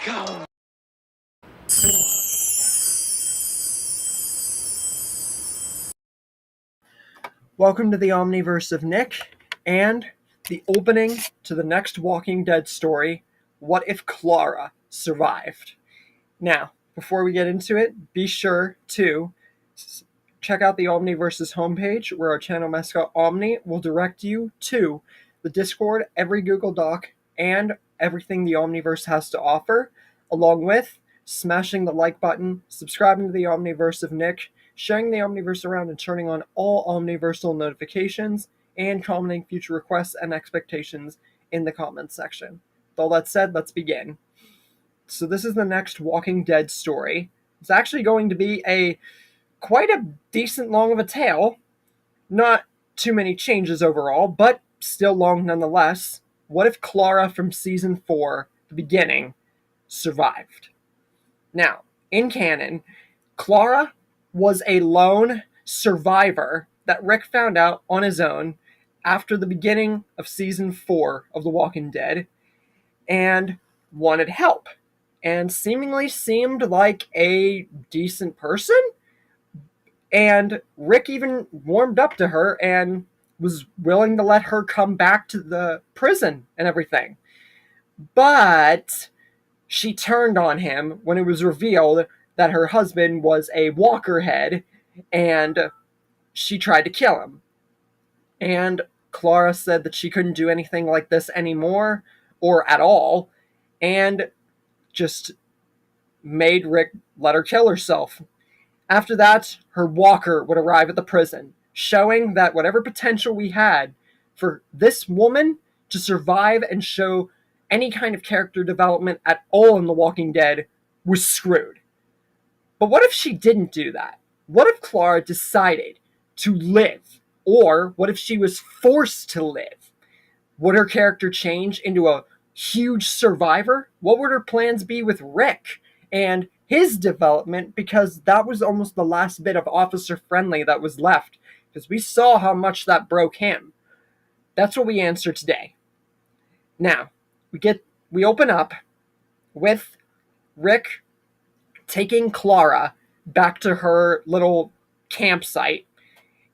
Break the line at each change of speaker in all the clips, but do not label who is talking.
Welcome.
Welcome to the Omniverse of Nick, and the opening to the next Walking Dead story, What If Clara Survived? Now, before we get into it, be sure to check out the Omniverse's homepage, where our channel mascot Omni will direct you to the Discord, every Google Doc, and everything the Omniverse has to offer, along with smashing the like button, subscribing to the Omniverse of Nick, sharing the Omniverse around, and turning on all Omniversal notifications, and commenting future requests and expectations in the comments section. With all that said, let's begin. So this is the next Walking Dead story. It's actually going to be quite a decent long of a tale. Not too many changes overall, but still long nonetheless. What if Clara from season 4, the beginning, survived? Now, in canon, Clara was a lone survivor that Rick found out on his own after the beginning of season 4 of The Walking Dead and wanted help and seemingly seemed like a decent person. And Rick even warmed up to her and was willing to let her come back to the prison and everything. But she turned on him when it was revealed that her husband was a walkerhead, and she tried to kill him. And Clara said that she couldn't do anything like this anymore, or at all, and just made Rick let her kill herself. After that, her walker would arrive at the prison, showing that whatever potential we had for this woman to survive and show any kind of character development at all in The Walking Dead was screwed. But what if she didn't do that? What if Clara decided to live? Or what if she was forced to live? Would her character change into a huge survivor? What would her plans be with Rick and his development? Because that was almost the last bit of Officer Friendly that was left, because we saw how much that broke him. That's what we answer today. Now, we open up with Rick taking Clara back to her little campsite,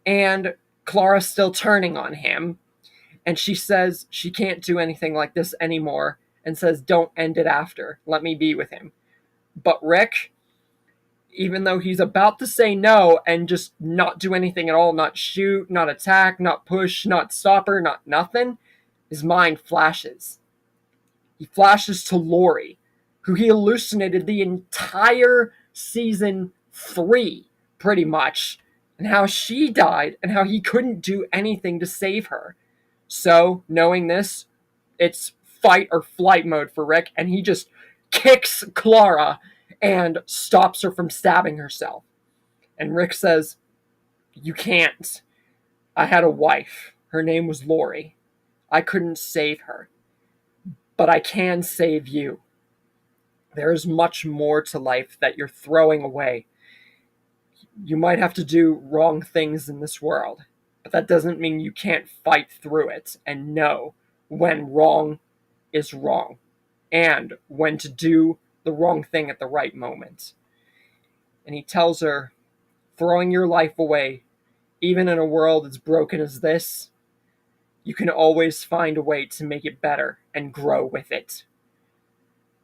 and Clara still turning on him, and she says she can't do anything like this anymore, and says, "Don't end it after. Let me be with him." But Rick, even though he's about to say no and just not do anything at all, not shoot, not attack, not push, not stop her, not nothing, his mind flashes. He flashes to Lori, who he hallucinated the entire season 3, pretty much, and how she died and how he couldn't do anything to save her. So, knowing this, it's fight or flight mode for Rick, and he just kicks Clara and stops her from stabbing herself. And Rick says, "You can't. I had a wife. Her name was Lori. I couldn't save her. But I can save you. There is much more to life that you're throwing away. You might have to do wrong things in this world, but that doesn't mean you can't fight through it and know when wrong is wrong and when to do the wrong thing at the right moment." And he tells her, throwing your life away, even in a world as broken as this, you can always find a way to make it better and grow with it.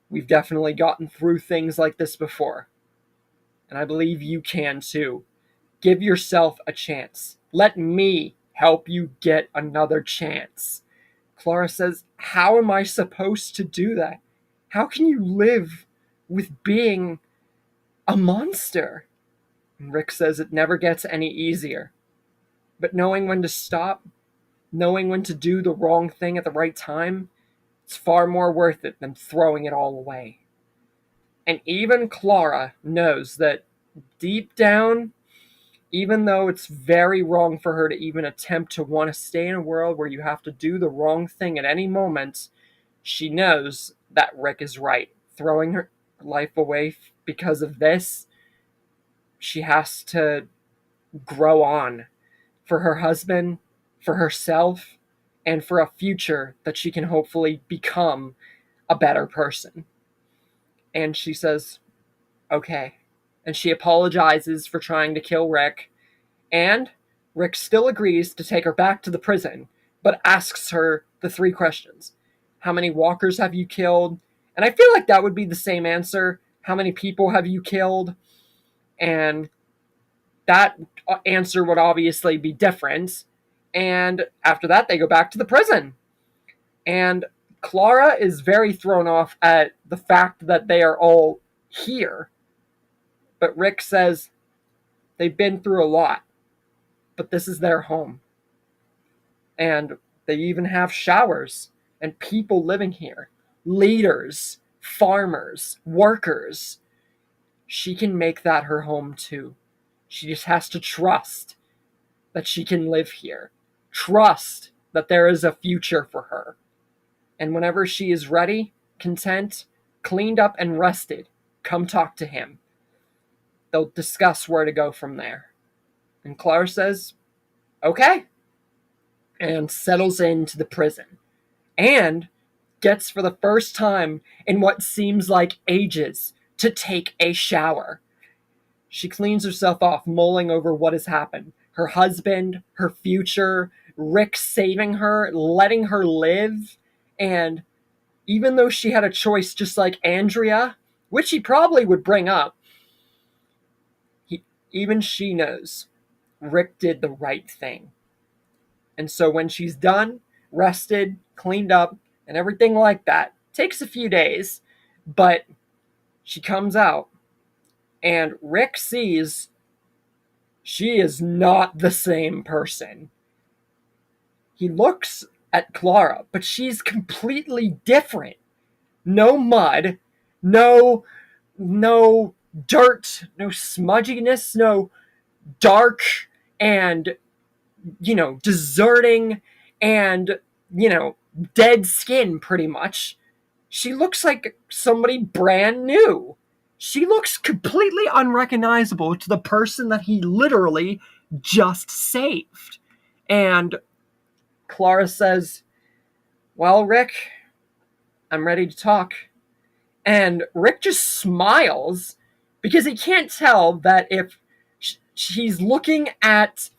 We've definitely gotten through things like this before, and I believe you can too. Give yourself a chance. Let me help you get another chance. Clara says, "How am I supposed to do that? How can you live with being a monster?" And Rick says it never gets any easier. But knowing when to stop, knowing when to do the wrong thing at the right time, it's far more worth it than throwing it all away. And even Clara knows that deep down, even though it's very wrong for her to even attempt to want to stay in a world where you have to do the wrong thing at any moment, she knows that Rick is right. Throwing her life away because of this, she has to grow on for her husband, for herself, and for a future that she can hopefully become a better person. And she says, okay. And she apologizes for trying to kill Rick. And Rick still agrees to take her back to the prison, but asks her the three questions. How many walkers have you killed? And I feel like that would be the same answer. How many people have you killed? And that answer would obviously be different. And after that, they go back to the prison. And Clara is very thrown off at the fact that they are all here. But Rick says they've been through a lot, but this is their home. And they even have showers and people living here. Leaders, farmers, workers. She can make that her home too. She just has to trust that she can live here. Trust that there is a future for her. And whenever she is ready, content, cleaned up, and rested, come talk to him. They'll discuss where to go from there. And Clara says, okay, and settles into the prison. And gets for the first time in what seems like ages to take a shower. She cleans herself off, mulling over what has happened. Her husband, her future, Rick saving her, letting her live. And even though she had a choice just like Andrea, which he probably would bring up, even she knows Rick did the right thing. And so when she's done, rested, cleaned up, and everything like that, takes a few days, but she comes out, and Rick sees she is not the same person. He looks at Clara, but she's completely different. No mud, no dirt, no smudginess, no dark and, deserting and, dead skin pretty much. She looks like somebody brand new. She looks completely unrecognizable to the person that he literally just saved. And Clara says, well, Rick, I'm ready to talk. And Rick just smiles because he can't tell that if she's looking at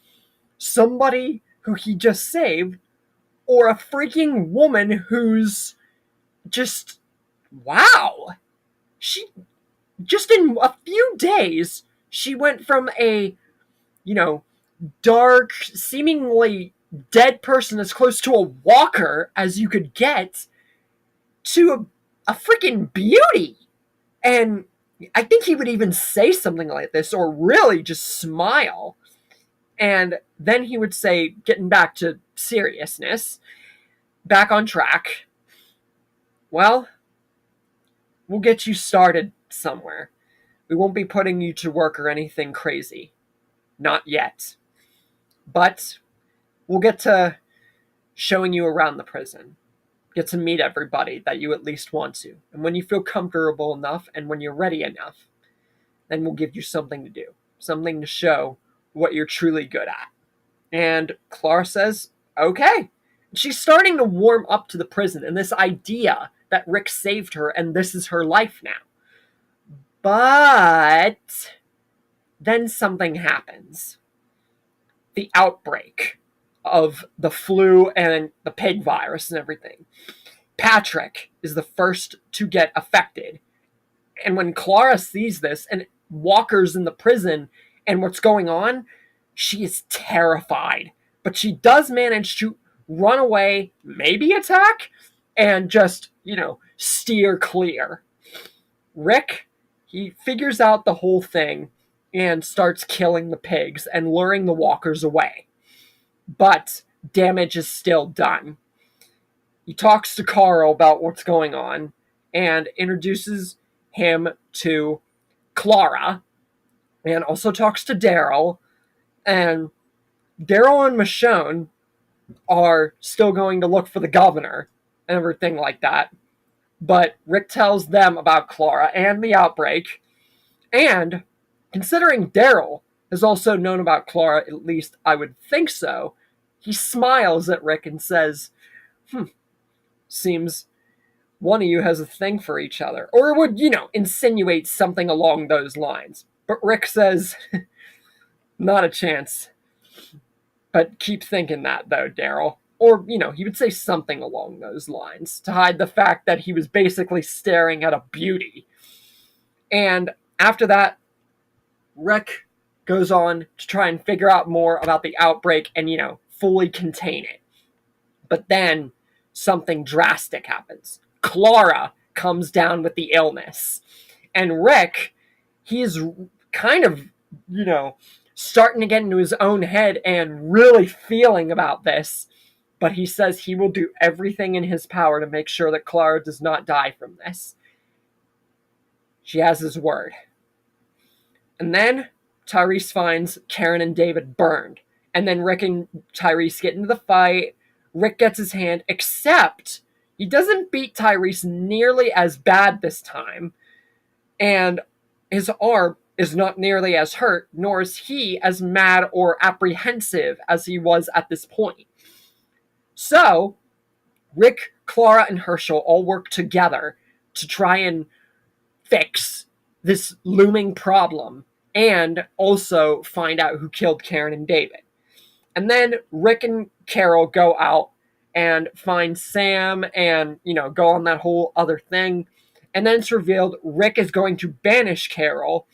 somebody who he just saved or a freaking woman who's just, wow. She, just in a few days, she went from a, dark, seemingly dead person as close to a walker as you could get to a freaking beauty. And I think he would even say something like this or really just smile. And then he would say, getting back to seriousness, back on track, well, we'll get you started somewhere. We won't be putting you to work or anything crazy. Not yet. But we'll get to showing you around the prison. Get to meet everybody that you at least want to. And when you feel comfortable enough and when you're ready enough, then we'll give you something to do. Something to show what you're truly good at. And Clara says, okay. She's starting to warm up to the prison and this idea that Rick saved her and this is her life now. But then something happens. The outbreak of the flu and the pig virus and everything. Patrick is the first to get affected. And when Clara sees this and Walker's in the prison and what's going on, she is terrified. But she does manage to run away, maybe attack, and just, steer clear. Rick, he figures out the whole thing and starts killing the pigs and luring the walkers away. But damage is still done. He talks to Carl about what's going on and introduces him to Clara and also talks to Daryl. And Daryl and Michonne are still going to look for the governor and everything like that. But Rick tells them about Clara and the outbreak. And considering Daryl has also known about Clara, at least I would think so, he smiles at Rick and says, seems one of you has a thing for each other. Or it would, insinuate something along those lines. But Rick says, not a chance. But keep thinking that, though, Daryl. Or, he would say something along those lines to hide the fact that he was basically staring at a beauty. And after that, Rick goes on to try and figure out more about the outbreak and, fully contain it. But then something drastic happens. Clara comes down with the illness. And Rick, he is kind of, starting to get into his own head and really feeling about this. But he says he will do everything in his power to make sure that Clara does not die from this. She has his word. And then Tyrese finds Karen and David burned. And then Rick and Tyrese get into the fight. Rick gets his hand, except he doesn't beat Tyrese nearly as bad this time. And his arm is not nearly as hurt, nor is he as mad or apprehensive as he was at this point. So, Rick, Clara, and Herschel all work together to try and fix this looming problem and also find out who killed Karen and David. And then Rick and Carol go out and find Sam and, go on that whole other thing. And then it's revealed Rick is going to banish Carol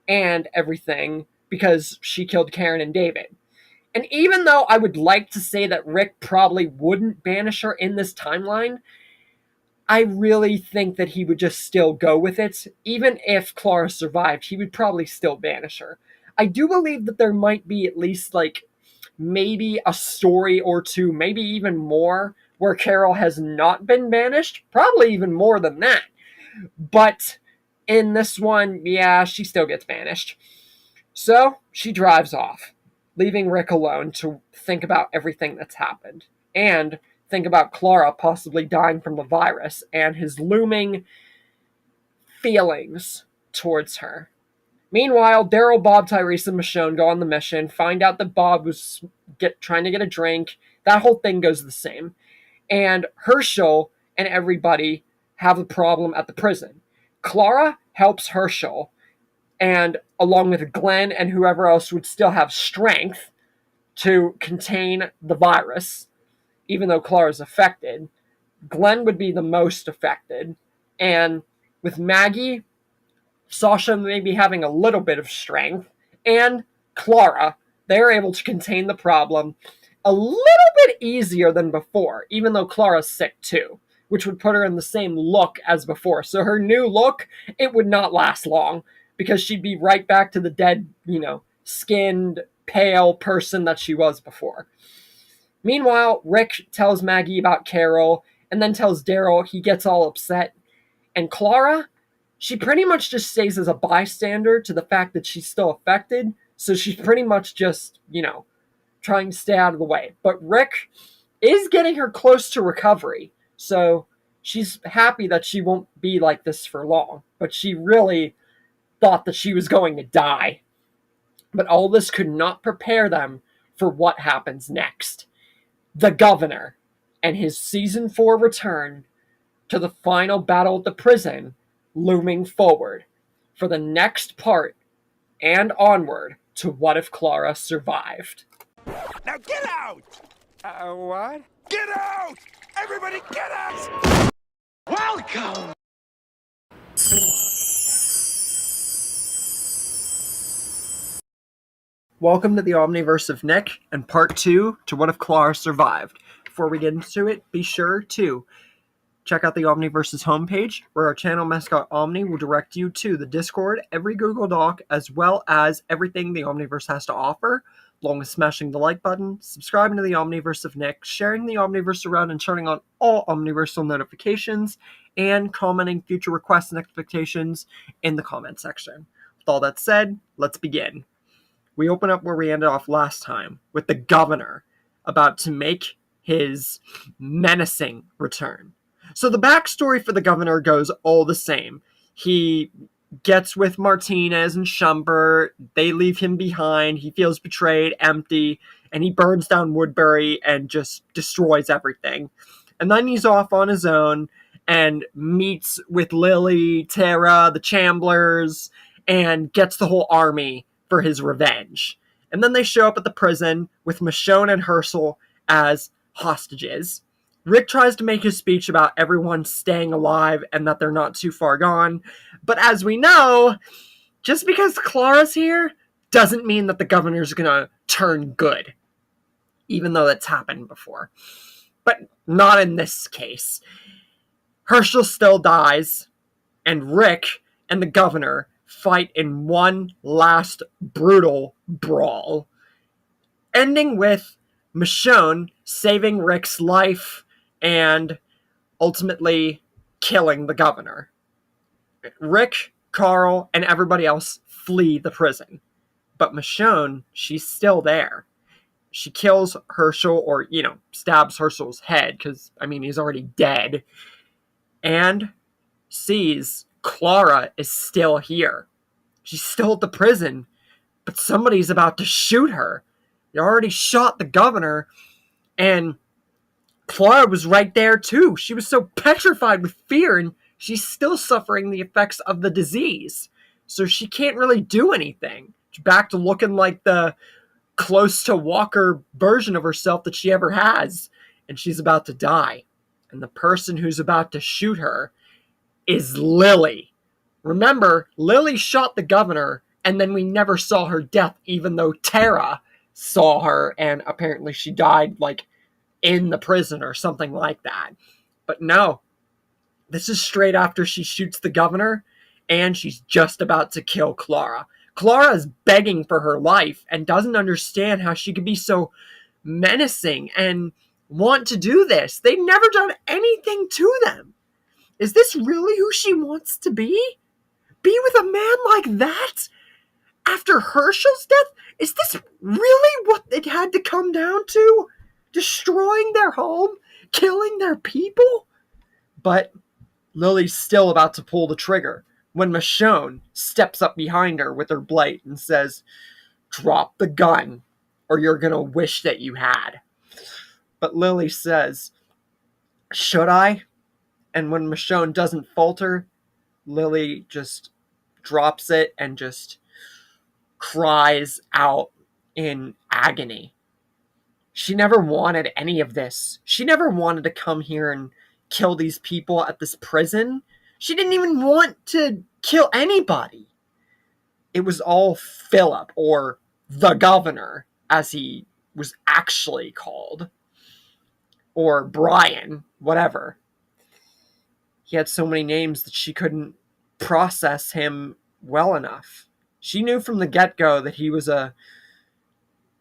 and everything because she killed Karen and David. And even though I would like to say that Rick probably wouldn't banish her in this timeline, I really think that he would just still go with it. Even if Clara survived, he would probably still banish her. I do believe that there might be at least, maybe a story or two, maybe even more, where Carol has not been banished. Probably even more than that. But in this one, yeah, she still gets banished. So, she drives off, leaving Rick alone to think about everything that's happened. And think about Clara possibly dying from the virus and his looming feelings towards her. Meanwhile, Daryl, Bob, Tyrese, and Michonne go on the mission, find out that Bob was trying to get a drink. That whole thing goes the same. And Herschel and everybody have a problem at the prison. Clara helps Herschel, and along with Glenn and whoever else would still have strength to contain the virus, even though Clara's affected, Glenn would be the most affected. And with Maggie, Sasha maybe having a little bit of strength, and Clara, they're able to contain the problem a little bit easier than before, even though Clara's sick too, which would put her in the same look as before. So her new look, it would not last long, because she'd be right back to the dead, skinned, pale person that she was before. Meanwhile, Rick tells Maggie about Carol, and then tells Daryl. He gets all upset. And Clara, she pretty much just stays as a bystander to the fact that she's still affected, so she's pretty much just, trying to stay out of the way. But Rick is getting her close to recovery, so she's happy that she won't be like this for long. But she really thought that she was going to die. But all this could not prepare them for what happens next. The governor and his season 4 return to the final battle at the prison looming forward for the next part and onward to What If Clara Survived.
Now get out!
What?
Get out! Everybody get out! Welcome!
Welcome to the Omniverse of Nick and part 2 to What If Clara Survived. Before we get into it, be sure to check out the Omniverse's homepage, where our channel mascot Omni will direct you to the Discord, every Google Doc, as well as everything the Omniverse has to offer, along with smashing the like button, subscribing to the Omniverse of Nick, sharing the Omniverse around and turning on all Omniversal notifications, and commenting future requests and expectations in the comment section. With all that said, let's begin. We open up where we ended off last time, with the governor about to make his menacing return. So the backstory for the governor goes all the same. He gets with Martinez and Shumpert, they leave him behind, he feels betrayed, empty, and he burns down Woodbury and just destroys everything. And then he's off on his own, and meets with Lily, Tara, the Chamblers, and gets the whole army for his revenge. And then they show up at the prison with Michonne and Herschel as hostages. Rick tries to make his speech about everyone staying alive and that they're not too far gone. But as we know, just because Clara's here doesn't mean that the governor's gonna turn good. Even though that's happened before. But not in this case. Herschel still dies, and Rick and the governor fight in one last brutal brawl, ending with Michonne saving Rick's life and ultimately killing the governor. Rick, Carl, and everybody else flee the prison. But Michonne, she's still there. She kills Herschel, or, stabs Herschel's head, because, he's already dead, and sees Clara is still here. She's still at the prison, but somebody's about to shoot her. They already shot the governor, and Clara was right there too. She was so petrified with fear, and she's still suffering the effects of the disease. So she can't really do anything. She's back to looking like the close to Walker version of herself that she ever has, and she's about to die. And the person who's about to shoot her is Lily. Remember, Lily shot the governor, and then we never saw her death, even though Tara saw her, and apparently she died, in the prison or something like that. But no, this is straight after she shoots the governor, and she's just about to kill Clara. Clara is begging for her life and doesn't understand how she could be so menacing and want to do this. They've never done anything to them. Is this really who she wants to be? Be with a man like that? After Herschel's death? Is this really what it had to come down to? Destroying their home? Killing their people? But Lily's still about to pull the trigger when Michonne steps up behind her with her blade and says, "Drop the gun, or you're gonna wish that you had." But Lily says, "Should I?" And when Michonne doesn't falter, Lily just drops it and just cries out in agony. She never wanted any of this. She never wanted to come here and kill these people at this prison. She didn't even want to kill anybody. It was all Philip, or the governor, as he was actually called. Or Brian, whatever. He had so many names that she couldn't process him well enough. She knew from the get-go that he was the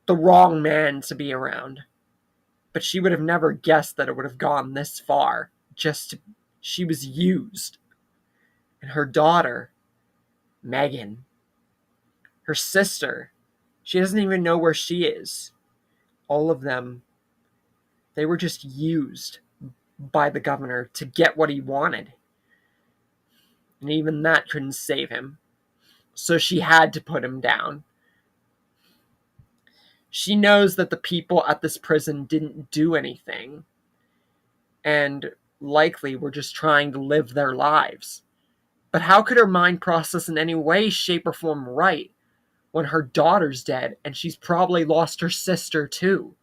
wrong man to be around. But she would have never guessed that it would have gone this far. She was used. And her daughter, Megan, her sister, she doesn't even know where she is. All of them, they were just used by the governor to get what he wanted. And even that couldn't save him. So she had to put him down. She knows that the people at this prison didn't do anything. And likely were just trying to live their lives. But how could her mind process in any way, shape, or form right when her daughter's dead and she's probably lost her sister too?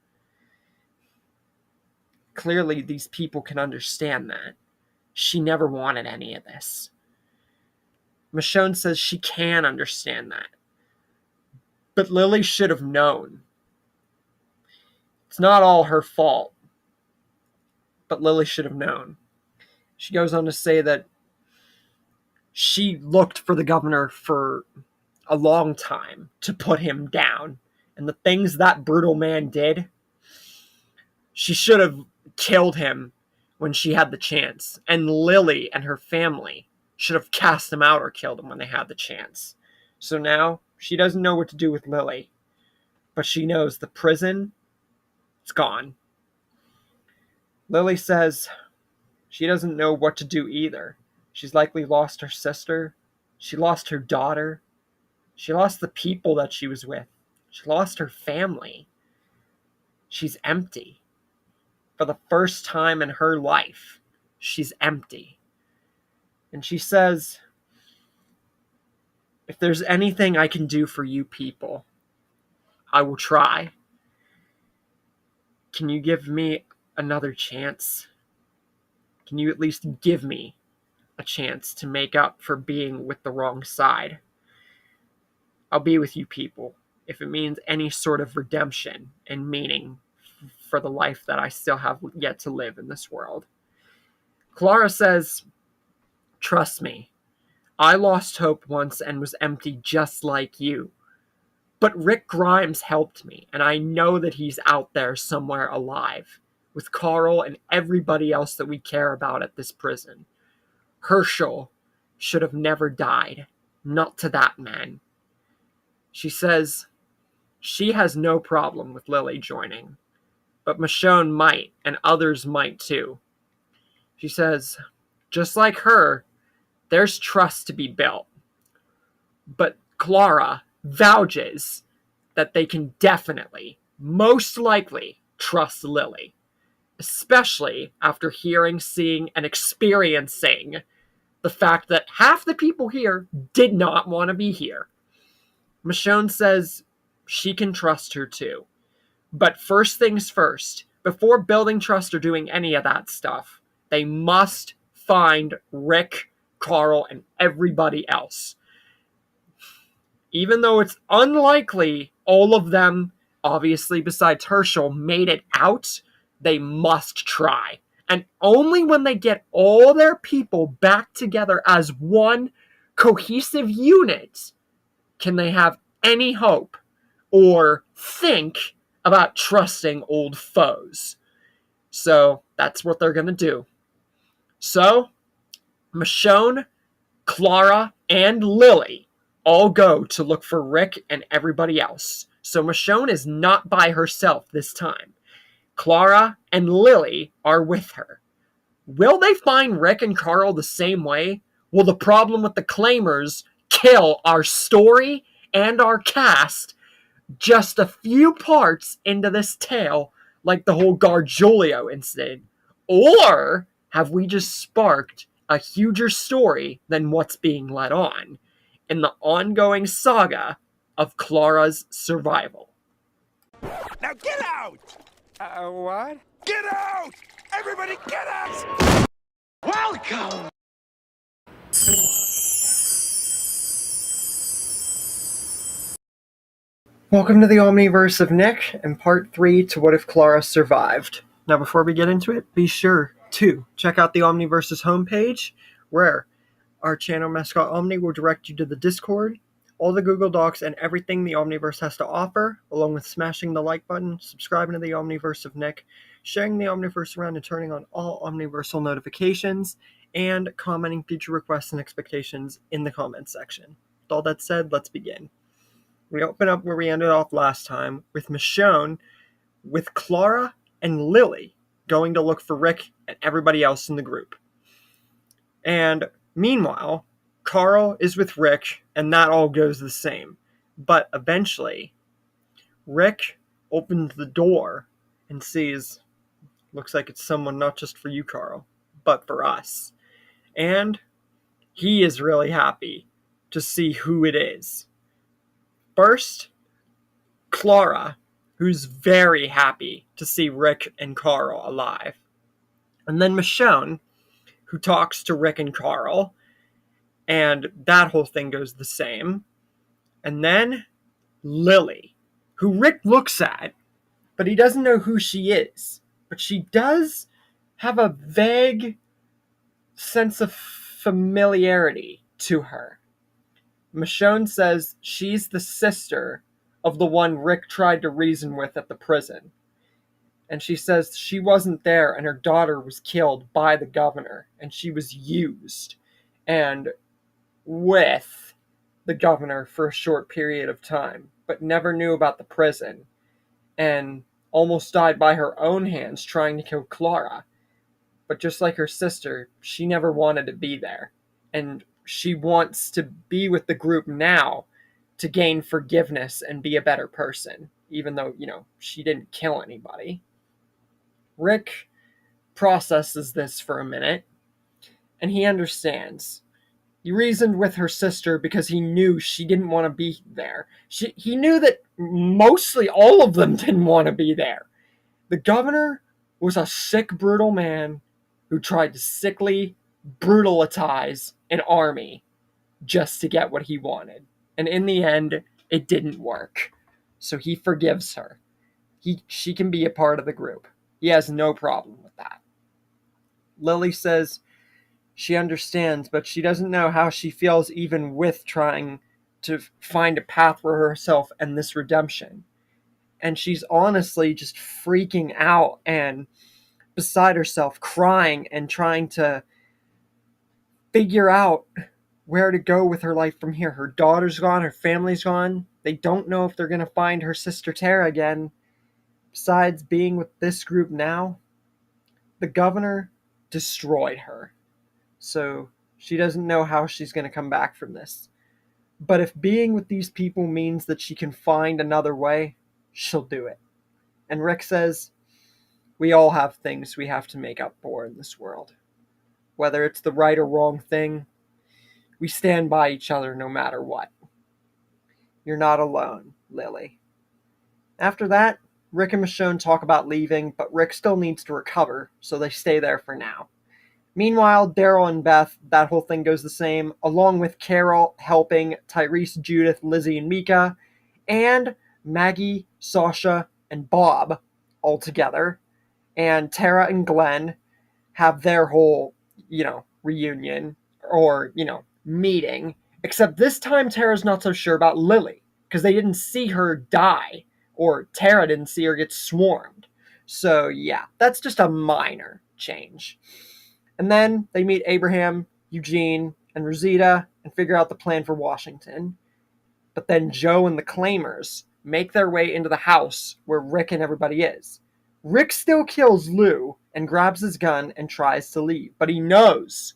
Clearly, these people can understand that. She never wanted any of this. Michonne says she can understand that. But Lily should have known. It's not all her fault. But Lily should have known. She goes on to say that she looked for the governor for a long time to put him down. And the things that brutal man did, she should have killed him when she had the chance. And Lily and her family should have cast him out or killed him when they had the chance. So now she doesn't know what to do with Lily. But she knows the prison, it's gone. Lily says she doesn't know what to do either. She's likely lost her sister. She lost her daughter. She lost the people that she was with. She lost her family. She's empty. For the first time in her life, she's empty. And she says, if there's anything I can do for you people, I will try. Can you give me another chance? Can you at least give me a chance to make up for being with the wrong side? I'll be with you people if it means any sort of redemption and meaning for the life that I still have yet to live in this world. Clara says, trust me, I lost hope once and was empty just like you. But Rick Grimes helped me, and I know that he's out there somewhere alive, with Carl and everybody else that we care about at this prison. Herschel should have never died, not to that man. She says she has no problem with Lily joining, but Michonne might, and others might too. She says, just like her, there's trust to be built. But Clara vouches that they can definitely, most likely, trust Lily, especially after hearing, seeing, and experiencing the fact that half the people here did not want to be here. Michonne says she can trust her too. But first things first, before building trust or doing any of that stuff, they must find Rick, Carl, and everybody else. Even though it's unlikely all of them, obviously besides Herschel, made it out, they must try. And only when they get all their people back together as one cohesive unit can they have any hope or think about trusting old foes. So that's what they're going to do. So Michonne, Clara, and Lily all go to look for Rick and everybody else. So Michonne is not by herself this time. Clara and Lily are with her. Will they find Rick and Carl the same way? Will the problem with the claimers kill our story and our cast just a few parts into this tale, like the whole Gargiulo incident? Or have we just sparked a huger story than what's being led on in the ongoing saga of Clara's survival?
Now get out!
What?
Get out! Everybody get out! Welcome!
Welcome to the Omniverse of Nick and part 3 to What If Clara Survived. Now before we get into it, be sure to check out the Omniverse's homepage, where our channel mascot Omni will direct you to the Discord, all the Google Docs, and everything the Omniverse has to offer, along with smashing the like button, subscribing to the Omniverse of Nick, sharing the Omniverse around and turning on all Omniversal notifications, and commenting future requests and expectations in the comments section. With all that said, let's begin. We open up where we ended off last time, with Michonne, with Clara and Lily going to look for Rick and everybody else in the group. And meanwhile, Carl is with Rick, and that all goes the same. But eventually, Rick opens the door and sees, looks like it's someone not just for you, Carl, but for us. And he is really happy to see who it is. First, Clara, who's very happy to see Rick and Carl alive. And then Michonne, who talks to Rick and Carl, and that whole thing goes the same. And then Lily, who Rick looks at, but he doesn't know who she is. But she does have a vague sense of familiarity to her. Michonne says she's the sister of the one Rick tried to reason with at the prison. And she says she wasn't there and her daughter was killed by the governor and she was used and with the governor for a short period of time, but never knew about the prison and almost died by her own hands trying to kill Clara. But just like her sister, she never wanted to be there. And she wants to be with the group now to gain forgiveness and be a better person, even though, she didn't kill anybody. Rick processes this for a minute, and he understands. He reasoned with her sister because he knew she didn't want to be there. He knew that mostly all of them didn't want to be there. The governor was a sick, brutal man who tried to sickly brutalize an army just to get what he wanted. And in the end, it didn't work. So he forgives her. She can be a part of the group. He has no problem with that. Lily says she understands, but she doesn't know how she feels even with trying to find a path for herself and this redemption. And she's honestly just freaking out and beside herself, crying and trying to figure out where to go with her life from here. Her daughter's gone, her family's gone. They don't know if they're going to find her sister Tara again. Besides being with this group now, the governor destroyed her. So she doesn't know how she's going to come back from this. But if being with these people means that she can find another way, she'll do it. And Rick says, we all have things we have to make up for in this world. Whether it's the right or wrong thing, we stand by each other no matter what. You're not alone, Lily. After that, Rick and Michonne talk about leaving, but Rick still needs to recover, so they stay there for now. Meanwhile, Daryl and Beth, that whole thing goes the same, along with Carol helping Tyrese, Judith, Lizzie, and Mika, and Maggie, Sasha, and Bob all together. And Tara and Glenn have their whole, reunion or, meeting. Except this time Tara's not so sure about Lily, because they didn't see her die, or Tara didn't see her get swarmed. So yeah, that's just a minor change. And then they meet Abraham, Eugene, and Rosita and figure out the plan for Washington. But then Joe and the Claimers make their way into the house where Rick and everybody is. Rick still kills Lou and grabs his gun and tries to leave, but he knows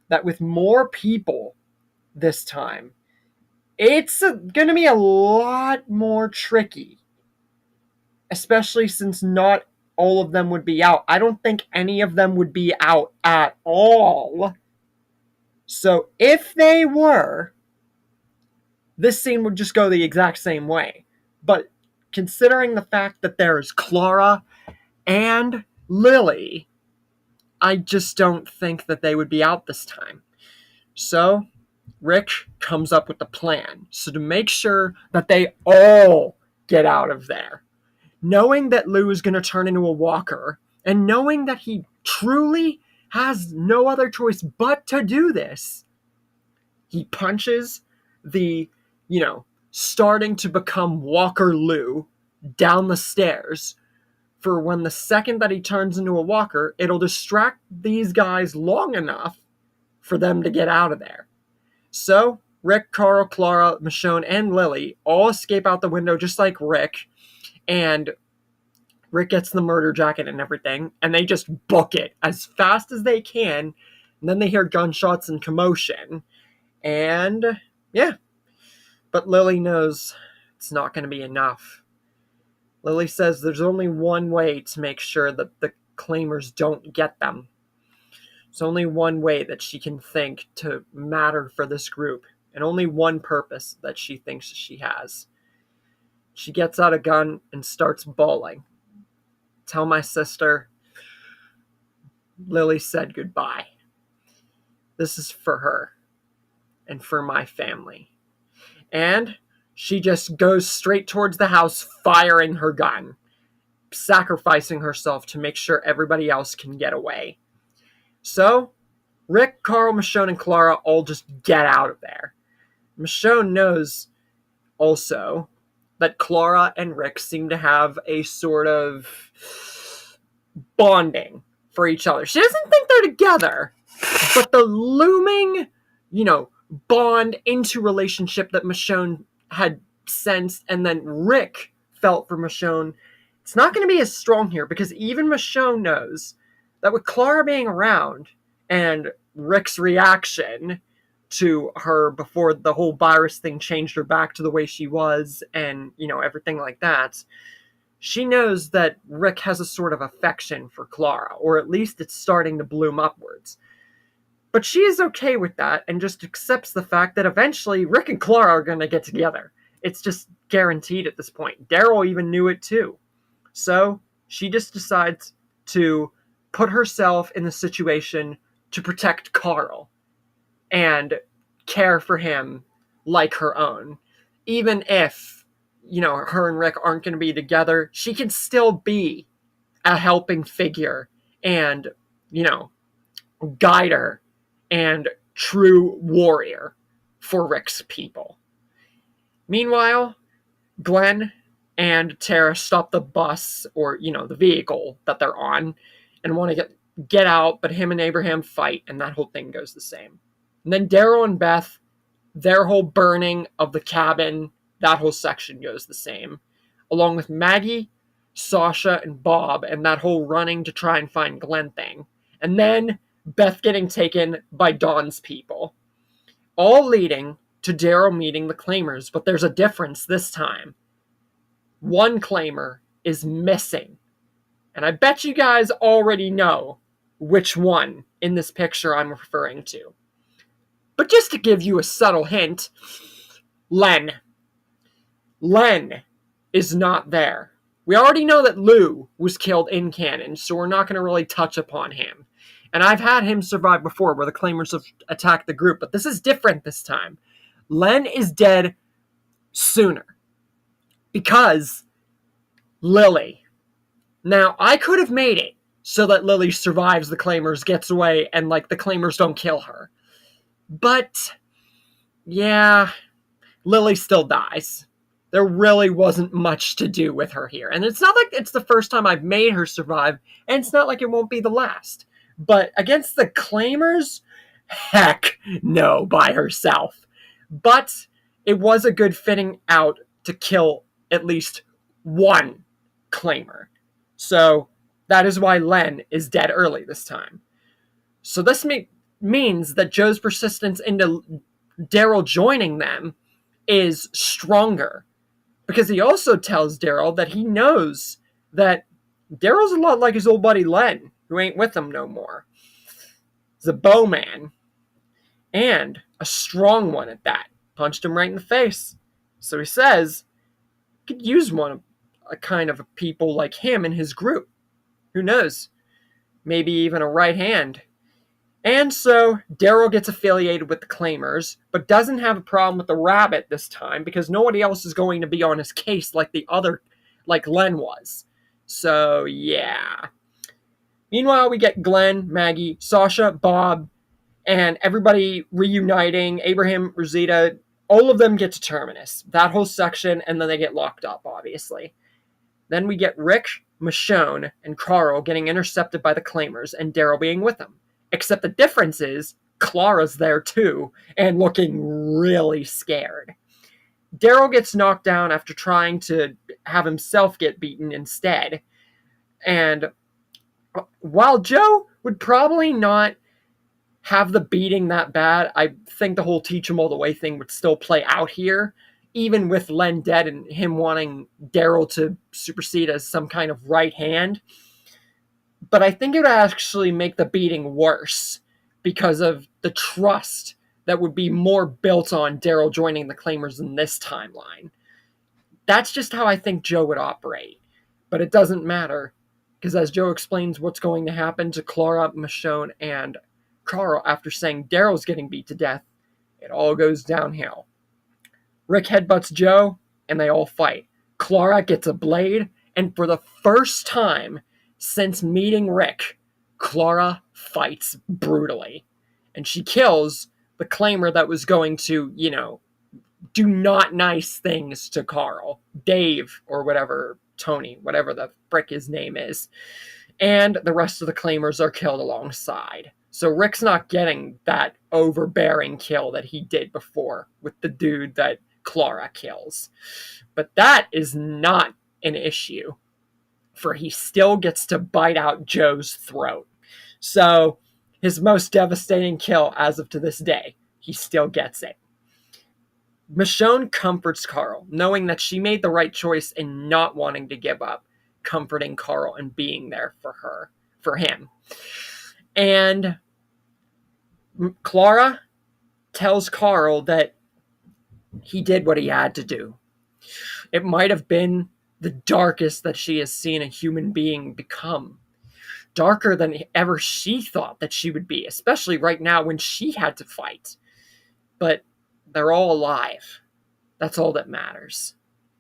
that with more people this time, it's going to be a lot more tricky, especially since not all of them would be out. I don't think any of them would be out at all. So if they were, this scene would just go the exact same way. But considering the fact that there is Clara and Lily, I just don't think that they would be out this time. So Rick comes up with the plan. So to make sure that they all get out of there, knowing that Lou is going to turn into a walker, and knowing that he truly has no other choice but to do this, he punches the, starting to become Walker Lou down the stairs. For when the second that he turns into a walker, it'll distract these guys long enough for them to get out of there. So Rick, Carl, Clara, Michonne, and Lily all escape out the window just like Rick, and Rick gets the murder jacket and everything, and they just book it as fast as they can, and then they hear gunshots and commotion, and yeah. But Lily knows it's not going to be enough. Lily says there's only one way to make sure that the claimers don't get them. There's only one way that she can think to matter for this group, and only one purpose that she thinks she has. She gets out a gun and starts bawling. Tell my sister Lily said goodbye. This is for her and for my family. And she just goes straight towards the house, firing her gun, sacrificing herself to make sure everybody else can get away. So Rick, Carl, Michonne, and Clara all just get out of there. Michonne knows also that Clara and Rick seem to have a sort of bonding for each other. She doesn't think they're together, but the looming, bond into relationship that Michonne had sensed and then Rick felt for Michonne, it's not going to be as strong here, because even Michonne knows that with Clara being around and Rick's reaction to her before the whole virus thing changed her back to the way she was and, everything like that, she knows that Rick has a sort of affection for Clara, or at least it's starting to bloom upwards. But she is okay with that and just accepts the fact that eventually Rick and Clara are going to get together. It's just guaranteed at this point. Daryl even knew it too. So she just decides to put herself in the situation to protect Carl and care for him like her own. Even if, her and Rick aren't going to be together, she can still be a helping figure and, guider and true warrior for Rick's people. Meanwhile, Glenn and Tara stop the bus or, the vehicle that they're on and want to get out, but him and Abraham fight, and that whole thing goes the same. And then Daryl and Beth, their whole burning of the cabin, that whole section goes the same. Along with Maggie, Sasha, and Bob, and that whole running to try and find Glenn thing. And then Beth getting taken by Dawn's people. All leading to Daryl meeting the claimers, but there's a difference this time. One claimer is missing. And I bet you guys already know which one in this picture I'm referring to. But just to give you a subtle hint, Len is not there. We already know that Lou was killed in canon, so we're not going to really touch upon him. And I've had him survive before where the claimers have attacked the group, but this is different this time. Len is dead sooner. Because Lily. Now, I could have made it so that Lily survives the claimers, gets away, and the claimers don't kill her. But, yeah, Lily still dies. There really wasn't much to do with her here. And it's not like it's the first time I've made her survive, and it's not like it won't be the last. But against the claimers, heck no, by herself. But it was a good fitting out to kill at least one claimer. So that is why Len is dead early this time. So this means that Joe's persistence into Daryl joining them is stronger. Because he also tells Daryl that he knows that Daryl's a lot like his old buddy Len, who ain't with him no more. He's a bowman. And a strong one at that. Punched him right in the face. So he says, could use a kind of people like him in his group. Who knows? Maybe even a right hand. And so Daryl gets affiliated with the claimers, but doesn't have a problem with the rabbit this time because nobody else is going to be on his case like Len was. So yeah. Meanwhile, we get Glenn, Maggie, Sasha, Bob, and everybody reuniting. Abraham, Rosita, all of them get to Terminus. That whole section, and then they get locked up, obviously. Then we get Rick, Michonne, and Carl getting intercepted by the claimers, and Daryl being with them. Except the difference is, Clara's there too, and looking really scared. Daryl gets knocked down after trying to have himself get beaten instead. And while Joe would probably not have the beating that bad, I think the whole teach him all the way thing would still play out here, even with Len dead and him wanting Daryl to supersede as some kind of right hand. But I think it would actually make the beating worse because of the trust that would be more built on Daryl joining the claimers in this timeline. That's just how I think Joe would operate. But it doesn't matter, because as Joe explains what's going to happen to Clara, Michonne, and Carl after saying Daryl's getting beat to death, it all goes downhill. Rick headbutts Joe, and they all fight. Clara gets a blade, and for the first time since meeting Rick, Clara fights brutally. And she kills the claimer that was going to, do not nice things to Carl. Dave, or whatever, Tony, whatever the frick his name is. And the rest of the claimers are killed alongside. So Rick's not getting that overbearing kill that he did before with the dude that Clara kills. But that is not an issue, for he still gets to bite out Joe's throat. So his most devastating kill as of to this day, he still gets it. Michonne comforts Carl, knowing that she made the right choice in not wanting to give up, comforting Carl and being there for him. And Clara tells Carl that he did what he had to do. It might have been the darkest that she has seen a human being become. Darker than ever she thought that she would be, especially right now when she had to fight. But they're all alive. That's all that matters.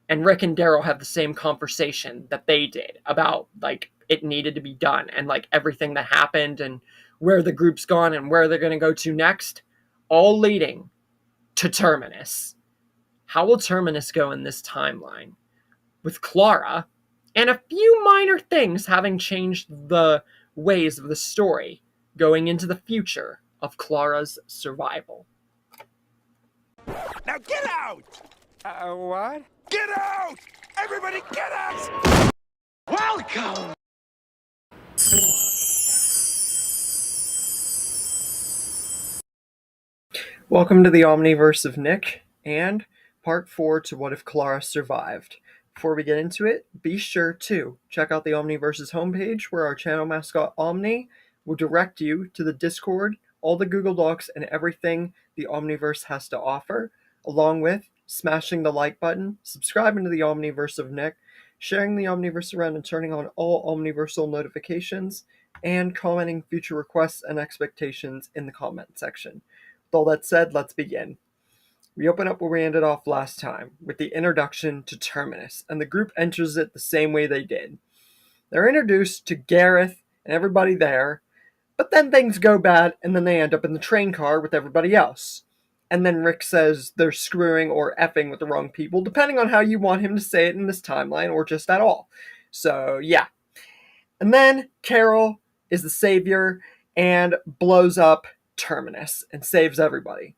And Rick and Daryl have the same conversation that they did about, like, it needed to be done and, like, everything that happened and where the group's gone and where they're going to go to next, all leading to Terminus. How will Terminus go in this timeline? With Clara and a few minor things having changed the ways of the story going into the future of Clara's survival.
Now get out!
What?
Get out! Everybody get out! Welcome!
Welcome to the Omniverse of Nick and part 4 to What If Clara Survived. Before we get into it, be sure to check out the Omniverse's homepage where our channel mascot Omni will direct you to the Discord, all the Google Docs, and everything the Omniverse has to offer, along with smashing the like button, subscribing to the Omniverse of Nick, sharing the Omniverse around and turning on all Omniversal notifications, and commenting future requests and expectations in the comment section. With all that said, let's begin. We open up where we ended off last time, with the introduction to Terminus, and the group enters it the same way they did. They're introduced to Gareth and everybody there, but then things go bad, and then they end up in the train car with everybody else. And then Rick says they're screwing or effing with the wrong people, depending on how you want him to say it in this timeline, or just at all. So, yeah. And then Carol is the savior and blows up Terminus and saves everybody.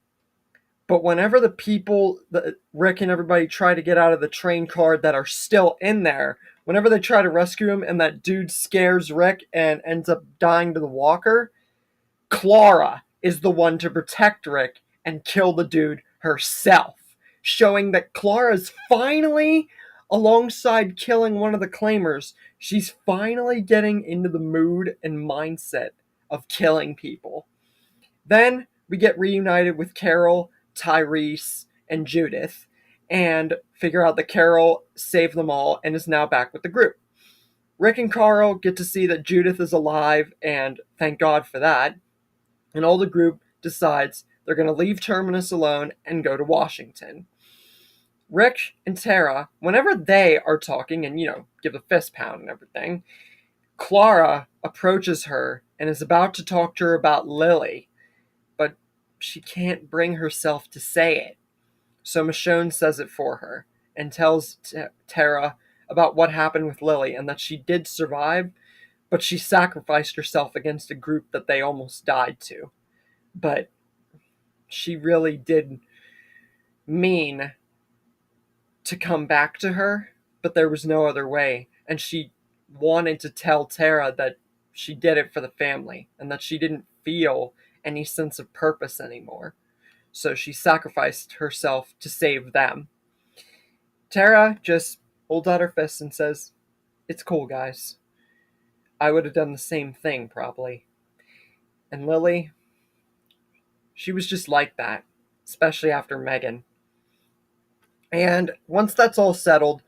But whenever the people that Rick and everybody try to get out of the train car that are still in there, whenever they try to rescue him and that dude scares Rick and ends up dying to the walker, Clara is the one to protect Rick and kill the dude herself, showing that Clara's finally, alongside killing one of the claimers, she's finally getting into the mood and mindset of killing people. Then we get reunited with Carol, Tyrese, and Judith, and figure out that Carol saved them all and is now back with the group. Rick and Carl get to see that Judith is alive, and thank God for that. And all the group decides they're going to leave Terminus alone and go to Washington. Rick and Tara, whenever they are talking and, give a fist pound and everything, Clara approaches her and is about to talk to her about Lily, but she can't bring herself to say it. So Michonne says it for her and tells Tara about what happened with Lily and that she did survive, but she sacrificed herself against a group that they almost died to. But she really did mean to come back to her, but there was no other way. And she wanted to tell Tara that she did it for the family and that she didn't feel any sense of purpose anymore. So she sacrificed herself to save them. Tara just holds out her fist and says, "It's cool, guys. I would have done the same thing, probably." And Lily, she was just like that, especially after Megan. And once that's all settled,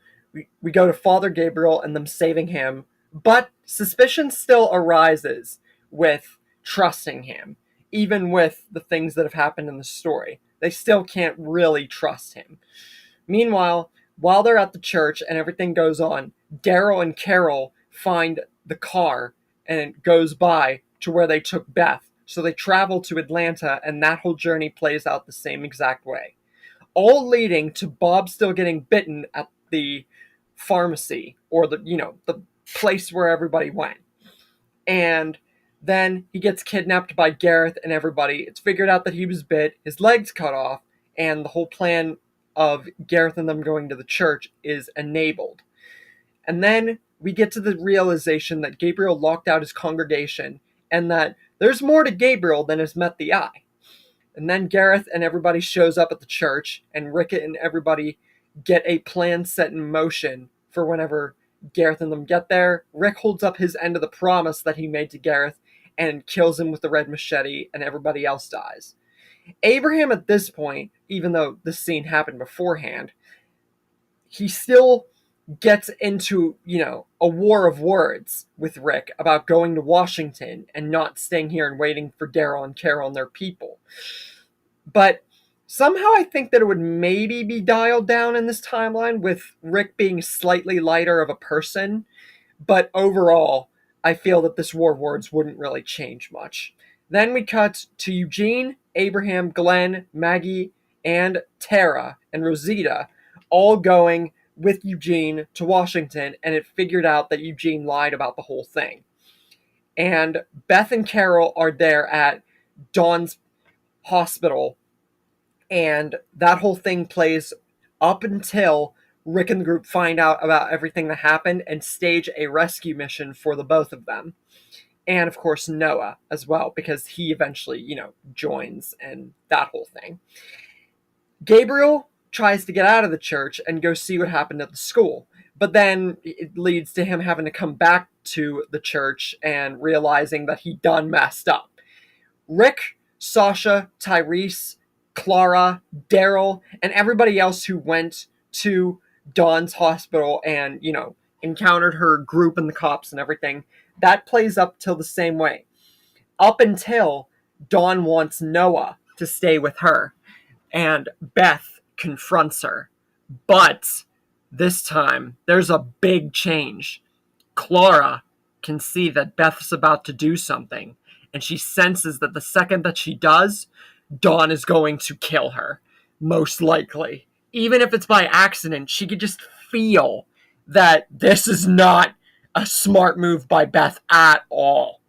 we go to Father Gabriel and them saving him, but suspicion still arises with trusting him, even with the things that have happened in the story. They still can't really trust him. Meanwhile, while they're at the church and everything goes on, Daryl and Carol find the car and it goes by to where they took Beth. So they travel to Atlanta, and that whole journey plays out the same exact way. All leading to Bob still getting bitten at the pharmacy, or the place where everybody went. And then he gets kidnapped by Gareth and everybody. It's figured out that he was bit, his legs cut off, and the whole plan of Gareth and them going to the church is enabled. And then we get to the realization that Gabriel locked out his congregation, and that there's more to Gabriel than has met the eye. And then Gareth and everybody shows up at the church, and Rick and everybody get a plan set in motion for whenever Gareth and them get there. Rick holds up his end of the promise that he made to Gareth, and kills him with the red machete, and everybody else dies. Abraham, at this point, even though this scene happened beforehand, he still gets into, a war of words with Rick about going to Washington and not staying here and waiting for Daryl and Carol and their people. But somehow I think that it would maybe be dialed down in this timeline with Rick being slightly lighter of a person. But overall, I feel that this war of words wouldn't really change much. Then we cut to Eugene, Abraham, Glenn, Maggie, and Tara and Rosita all going with Eugene to Washington, and it figured out that Eugene lied about the whole thing. And Beth and Carol are there at Dawn's hospital, and that whole thing plays up until Rick and the group find out about everything that happened and stage a rescue mission for the both of them. And of course Noah as well, because he eventually, joins and that whole thing. Gabriel tries to get out of the church and go see what happened at the school. But then it leads to him having to come back to the church and realizing that he done messed up. Rick, Sasha, Tyrese, Clara, Daryl, and everybody else who went to Dawn's hospital and, encountered her group and the cops and everything, that plays up till the same way. Up until Dawn wants Noah to stay with her, and Beth confronts her. But this time, there's a big change. Clara can see that Beth's about to do something, and she senses that the second that she does, Dawn is going to kill her, most likely. Even if it's by accident, she could just feel that this is not a smart move by Beth at all.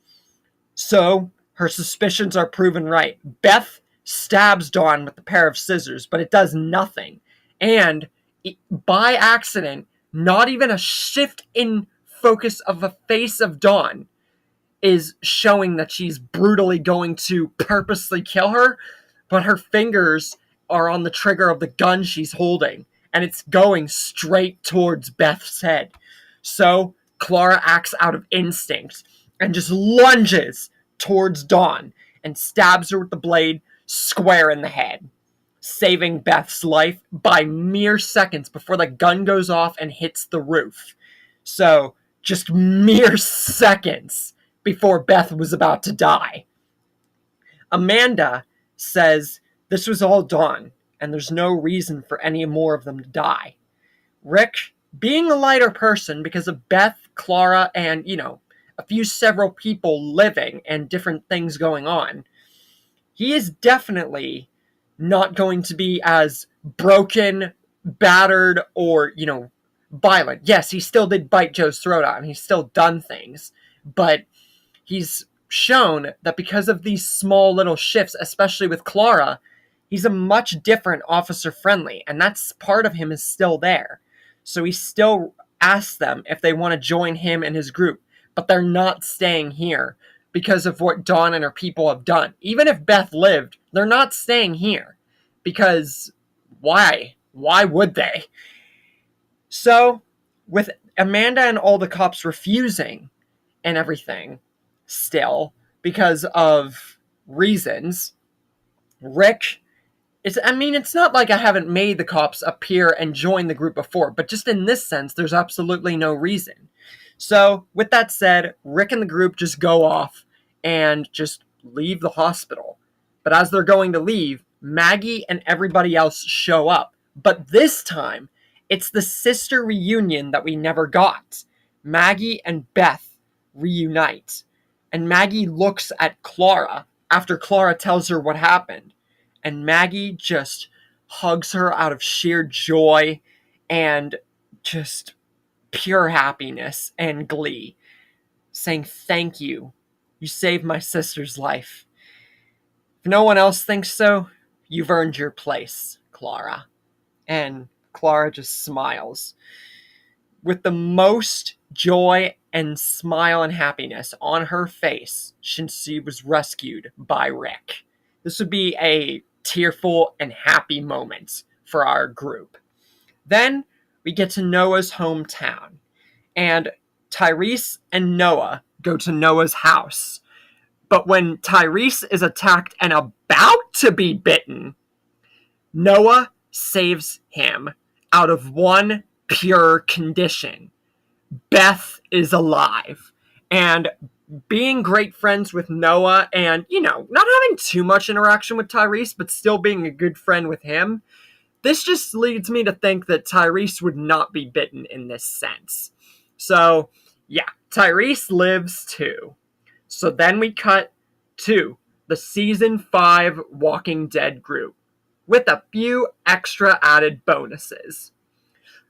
So, her suspicions are proven right. Beth stabs Dawn with a pair of scissors, but it does nothing. And by accident, not even a shift in focus of the face of Dawn is showing that she's brutally going to purposely kill her, but her fingers are on the trigger of the gun she's holding, and it's going straight towards Beth's head. So Clara acts out of instinct and just lunges towards Dawn and stabs her with the blade square in the head, saving Beth's life by mere seconds before the gun goes off and hits the roof. So, just mere seconds before Beth was about to die. Amanda says this was all Dawn, and there's no reason for any more of them to die. Rick, being a lighter person because of Beth, Clara, and, several people living and different things going on, he is definitely not going to be as broken, battered, or, violent. Yes, he still did bite Joe's throat out, and he's still done things, but he's shown that because of these small little shifts, especially with Clara, he's a much different Officer Friendly, and that's part of him is still there. So he still asks them if they want to join him and his group, but they're not staying here because of what Dawn and her people have done. Even if Beth lived, they're not staying here because why? Why would they? So, with Amanda and all the cops refusing and everything still because of reasons, Rick, it's not like I haven't made the cops appear and join the group before, but just in this sense, there's absolutely no reason. So, with that said, Rick and the group just go off and just leave the hospital. But as they're going to leave, Maggie and everybody else show up. But this time, it's the sister reunion that we never got. Maggie and Beth reunite. And Maggie looks at Clara after Clara tells her what happened. And Maggie just hugs her out of sheer joy and just pure happiness and glee, saying, "Thank you. You saved my sister's life. If no one else thinks so, you've earned your place, Clara." And Clara just smiles with the most joy and smile and happiness on her face since she was rescued by Rick. This would be a tearful and happy moment for our group. Then we get to Noah's hometown, and Tyrese and Noah go to Noah's house. But when Tyrese is attacked and about to be bitten, Noah saves him out of one pure condition. Beth is alive. And being great friends with Noah and, not having too much interaction with Tyrese, but still being a good friend with him, this just leads me to think that Tyrese would not be bitten in this sense. So, yeah, Tyrese lives too. So then we cut to the season 5 Walking Dead group with a few extra added bonuses.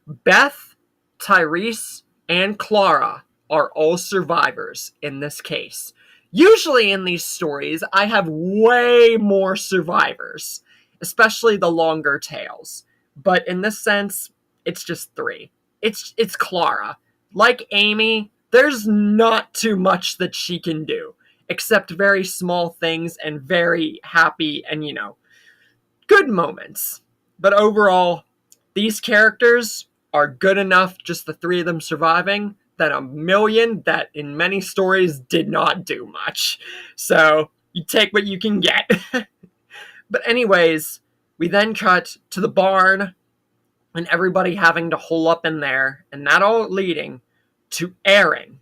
Beth, Tyrese, and Clara are all survivors in this case. Usually in these stories, I have way more survivors, especially the longer tales. But in this sense, it's just 3. It's Clara. Like Amy, there's not too much that she can do, except very small things and very happy and, good moments. But overall, these characters are good enough, just the 3 of them surviving, than a million that in many stories did not do much. So you take what you can get. But anyways, we then cut to the barn and everybody having to hole up in there, and that all leading to Aaron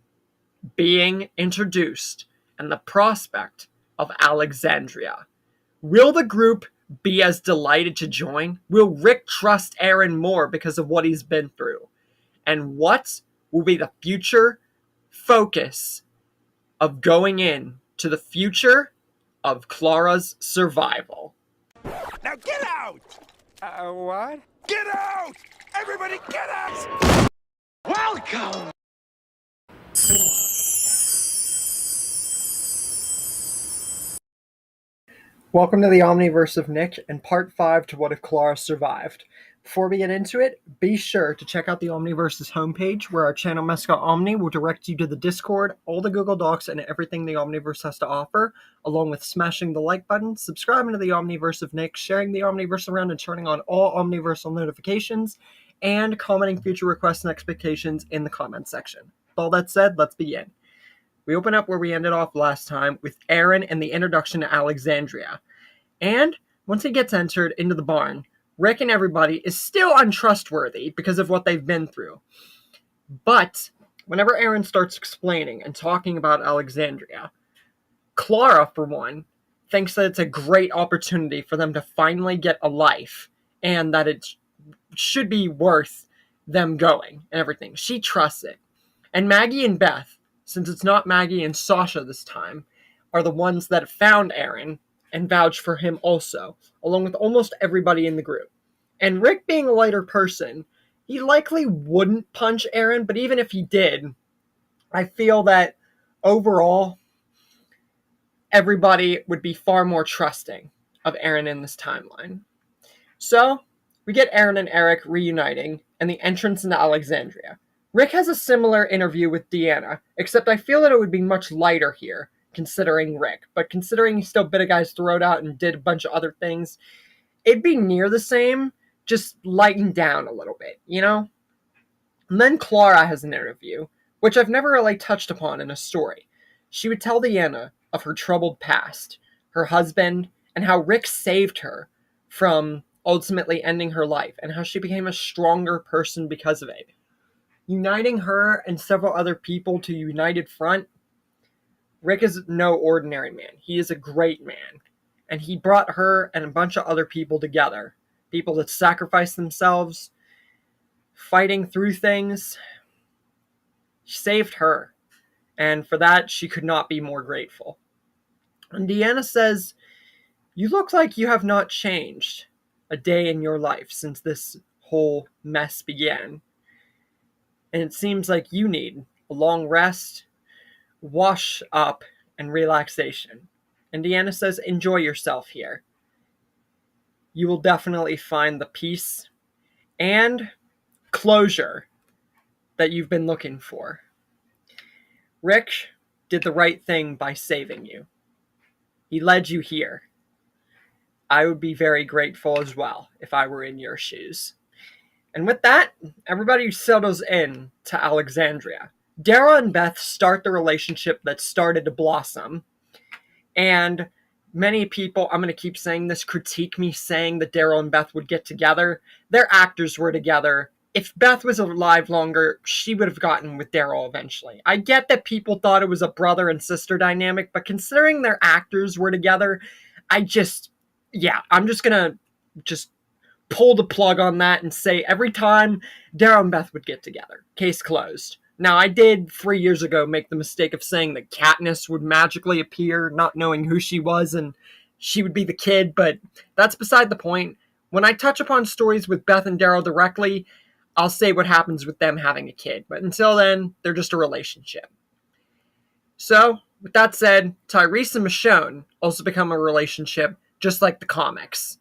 being introduced and the prospect of Alexandria. Will the group be as delighted to join? Will Rick trust Aaron more because of what he's been through? And what will be the future focus of going in to the future of Clara's survival?
Now get out!
What?
Get out! Everybody get out! Welcome!
Welcome to the Omniverse of Nick and part 5 to What If Clara Survived. Before we get into it, be sure to check out the Omniverse's homepage where our channel mascot Omni will direct you to the Discord, all the Google Docs, and everything the Omniverse has to offer, along with smashing the like button, subscribing to the Omniverse of Nick, sharing the Omniverse around and turning on all Omniversal notifications, and commenting future requests and expectations in the comments section. With all that said, let's begin. We open up where we ended off last time with Aaron and the introduction to Alexandria. And once he gets entered into the barn, Rick and everybody is still untrustworthy because of what they've been through. But whenever Aaron starts explaining and talking about Alexandria, Clara, for one, thinks that it's a great opportunity for them to finally get a life and that it should be worth them going and everything. She trusts it. And Maggie and Beth, since it's not Maggie and Sasha this time, are the ones that found Aaron and vouch for him also, along with almost everybody in the group. And Rick, being a lighter person, he likely wouldn't punch Aaron, but even if he did, I feel that overall, everybody would be far more trusting of Aaron in this timeline. So, we get Aaron and Eric reuniting and the entrance into Alexandria. Rick has a similar interview with Deanna, except I feel that it would be much lighter here, considering Rick. But considering he still bit a guy's throat out and did a bunch of other things, it'd be near the same, just lightened down a little bit, And then Clara has an interview, which I've never really touched upon in a story. She would tell Deanna of her troubled past, her husband, and how Rick saved her from ultimately ending her life, and how she became a stronger person because of it. Uniting her and several other people to a united front, Rick is no ordinary man. He is a great man. And he brought her and a bunch of other people together. People that sacrificed themselves, fighting through things. She saved her. And for that, she could not be more grateful. And Deanna says, "You look like you have not changed a day in your life since this whole mess began. And it seems like you need a long rest, wash up, and relaxation." And Deanna says, "Enjoy yourself here. You will definitely find the peace and closure that you've been looking for. Rick did the right thing by saving you. He led you here. I would be very grateful as well if I were in your shoes." And with that, everybody settles in to Alexandria. Dara and Beth start the relationship that started to blossom. And many people, I'm going to keep saying this, critique me saying that Daryl and Beth would get together. Their actors were together. If Beth was alive longer, she would have gotten with Daryl eventually. I get that people thought it was a brother and sister dynamic, but considering their actors were together, I'm just going to pull the plug on that and say every time Daryl and Beth would get together, case closed. Now, I did 3 years ago make the mistake of saying that Katniss would magically appear, not knowing who she was, and she would be the kid, but that's beside the point. When I touch upon stories with Beth and Daryl directly, I'll say what happens with them having a kid. But until then, they're just a relationship. So, with that said, Tyrese and Michonne also become a relationship, just like the comics.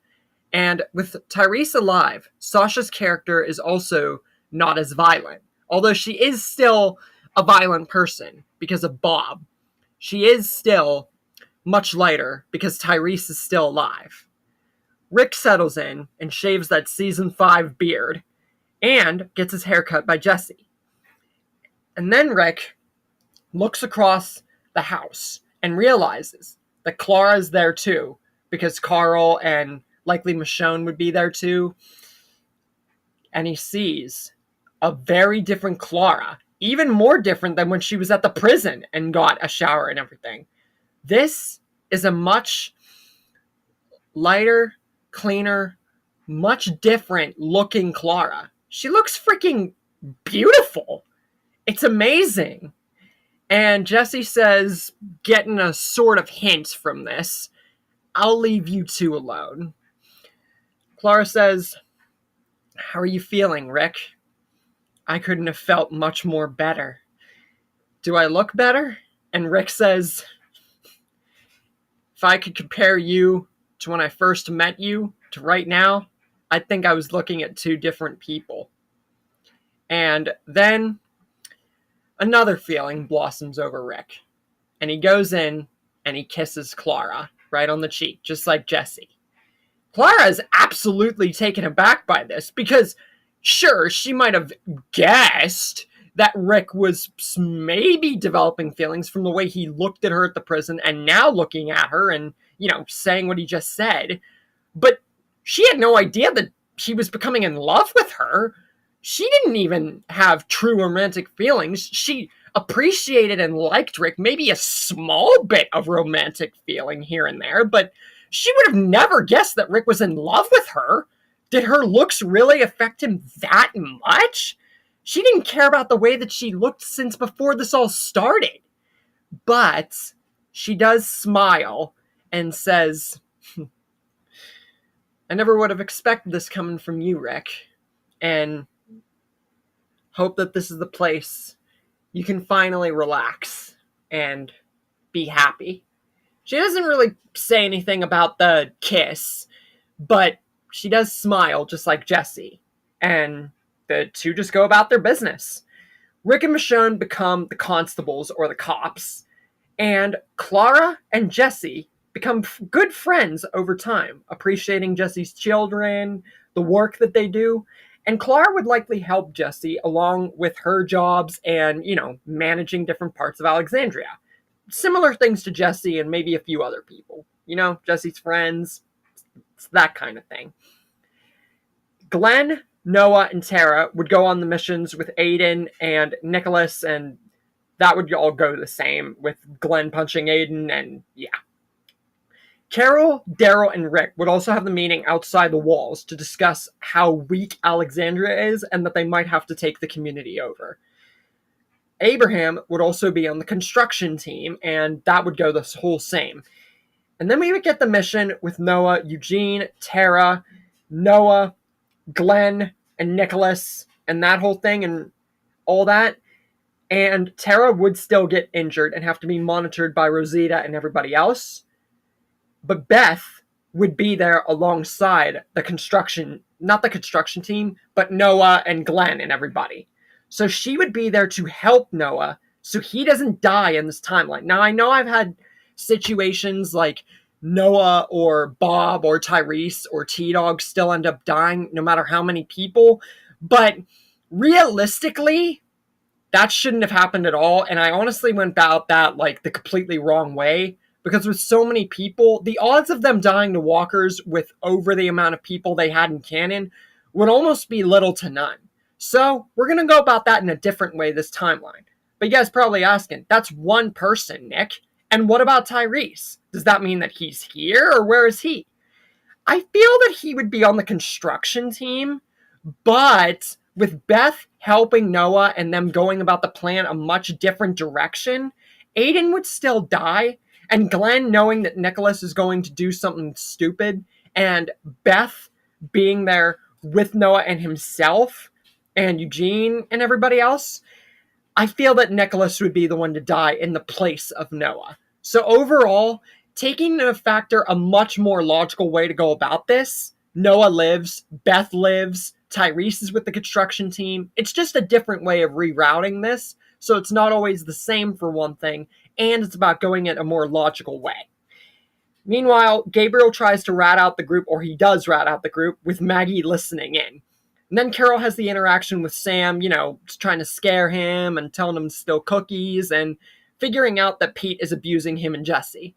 And with Tyrese alive, Sasha's character is also not as violent. Although she is still a violent person because of Bob, she is still much lighter because Tyrese is still alive. Rick settles in and shaves that season 5 beard and gets his hair cut by Jesse. And then Rick looks across the house and realizes that Clara is there too, because Carl and likely Michonne would be there too. And he sees a very different Clara, even more different than when she was at the prison and got a shower and everything. This is a much lighter, cleaner, much different looking Clara. She looks freaking beautiful. It's amazing. And Jesse says, getting a sort of hint from this, I'll leave you two alone. Clara says, how are you feeling, Rick? I couldn't have felt much more better. Do I look better? And Rick says, if I could compare you to when I first met you to right now, I think I was looking at two different people. And then another feeling blossoms over Rick. And he goes in and he kisses Clara right on the cheek, just like Jesse. Clara is absolutely taken aback by this because, sure, she might have guessed that Rick was maybe developing feelings from the way he looked at her at the prison and now looking at her and, saying what he just said. But she had no idea that he was becoming in love with her. She didn't even have true romantic feelings. She appreciated and liked Rick, maybe a small bit of romantic feeling here and there, but she would have never guessed that Rick was in love with her. Did her looks really affect him that much? She didn't care about the way that she looked since before this all started. But she does smile and says, I never would have expected this coming from you, Rick. And hope that this is the place you can finally relax and be happy. She doesn't really say anything about the kiss, but she does smile just like Jesse. And the two just go about their business. Rick and Michonne become the constables or the cops, and Clara and Jesse become good friends over time, appreciating Jesse's children, the work that they do. And Clara would likely help Jesse along with her jobs and, managing different parts of Alexandria. Similar things to Jesse and maybe a few other people. Jesse's friends. It's that kind of thing. Glenn, Noah, and Tara would go on the missions with Aiden and Nicholas, and that would all go the same with Glenn punching Aiden, and yeah. Carol, Daryl, and Rick would also have the meeting outside the walls to discuss how weak Alexandria is and that they might have to take the community over. Abraham would also be on the construction team, and that would go the whole same. And then we would get the mission with Noah, Eugene, Tara, Noah, Glenn, and Nicholas, and that whole thing, and all that. And Tara would still get injured and have to be monitored by Rosita and everybody else. But Beth would be there alongside the construction, not the construction team, but Noah and Glenn and everybody. So she would be there to help Noah so he doesn't die in this timeline. Now, I know I've had situations like Noah or Bob or Tyrese or T-Dog still end up dying no matter how many people, but realistically, that shouldn't have happened at all, and I honestly went about that like the completely wrong way, because with so many people, the odds of them dying to walkers with over the amount of people they had in canon would almost be little to none. So we're going to go about that in a different way this timeline. But you guys probably asking, that's one person, Nick. And what about Tyrese? Does that mean that he's here, or where is he? I feel that he would be on the construction team, but with Beth helping Noah and them going about the plan a much different direction, Aiden would still die, and Glenn knowing that Nicholas is going to do something stupid, and Beth being there with Noah and himself, and Eugene and everybody else, I feel that Nicholas would be the one to die in the place of Noah. So overall, taking into factor a much more logical way to go about this, Noah lives, Beth lives, Tyrese is with the construction team. It's just a different way of rerouting this, so it's not always the same for one thing, and it's about going it a more logical way. Meanwhile, Gabriel tries to rat out the group, or he does rat out the group, with Maggie listening in. And then Carol has the interaction with Sam, trying to scare him and telling him to steal cookies and figuring out that Pete is abusing him and Jesse.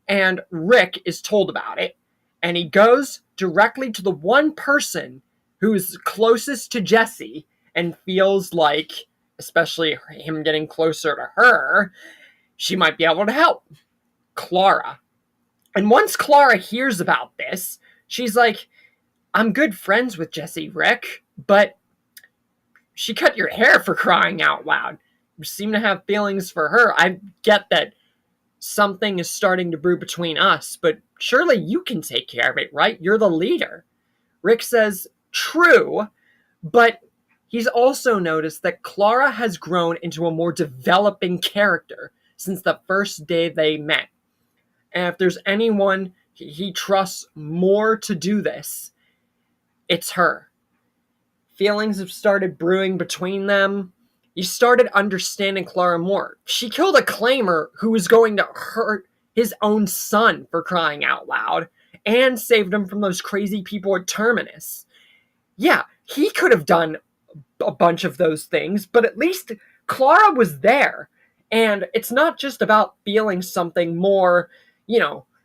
And Rick is told about it, and he goes directly to the one person who's closest to Jesse and feels like, especially him getting closer to her, she might be able to help. Clara. And once Clara hears about this, she's like, I'm good friends with Jesse, Rick, but she cut your hair, for crying out loud. You seem to have feelings for her. I get that something is starting to brew between us, but surely you can take care of it, right? You're the leader. Rick says, true, but he's also noticed that Clara has grown into a more developing character since the first day they met. And if there's anyone he trusts more to do this, it's her. Feelings have started brewing between them. He started understanding Clara more. She killed a claimer who was going to hurt his own son, for crying out loud, and saved him from those crazy people at Terminus. Yeah, he could have done a bunch of those things, but at least Clara was there. And it's not just about feeling something more,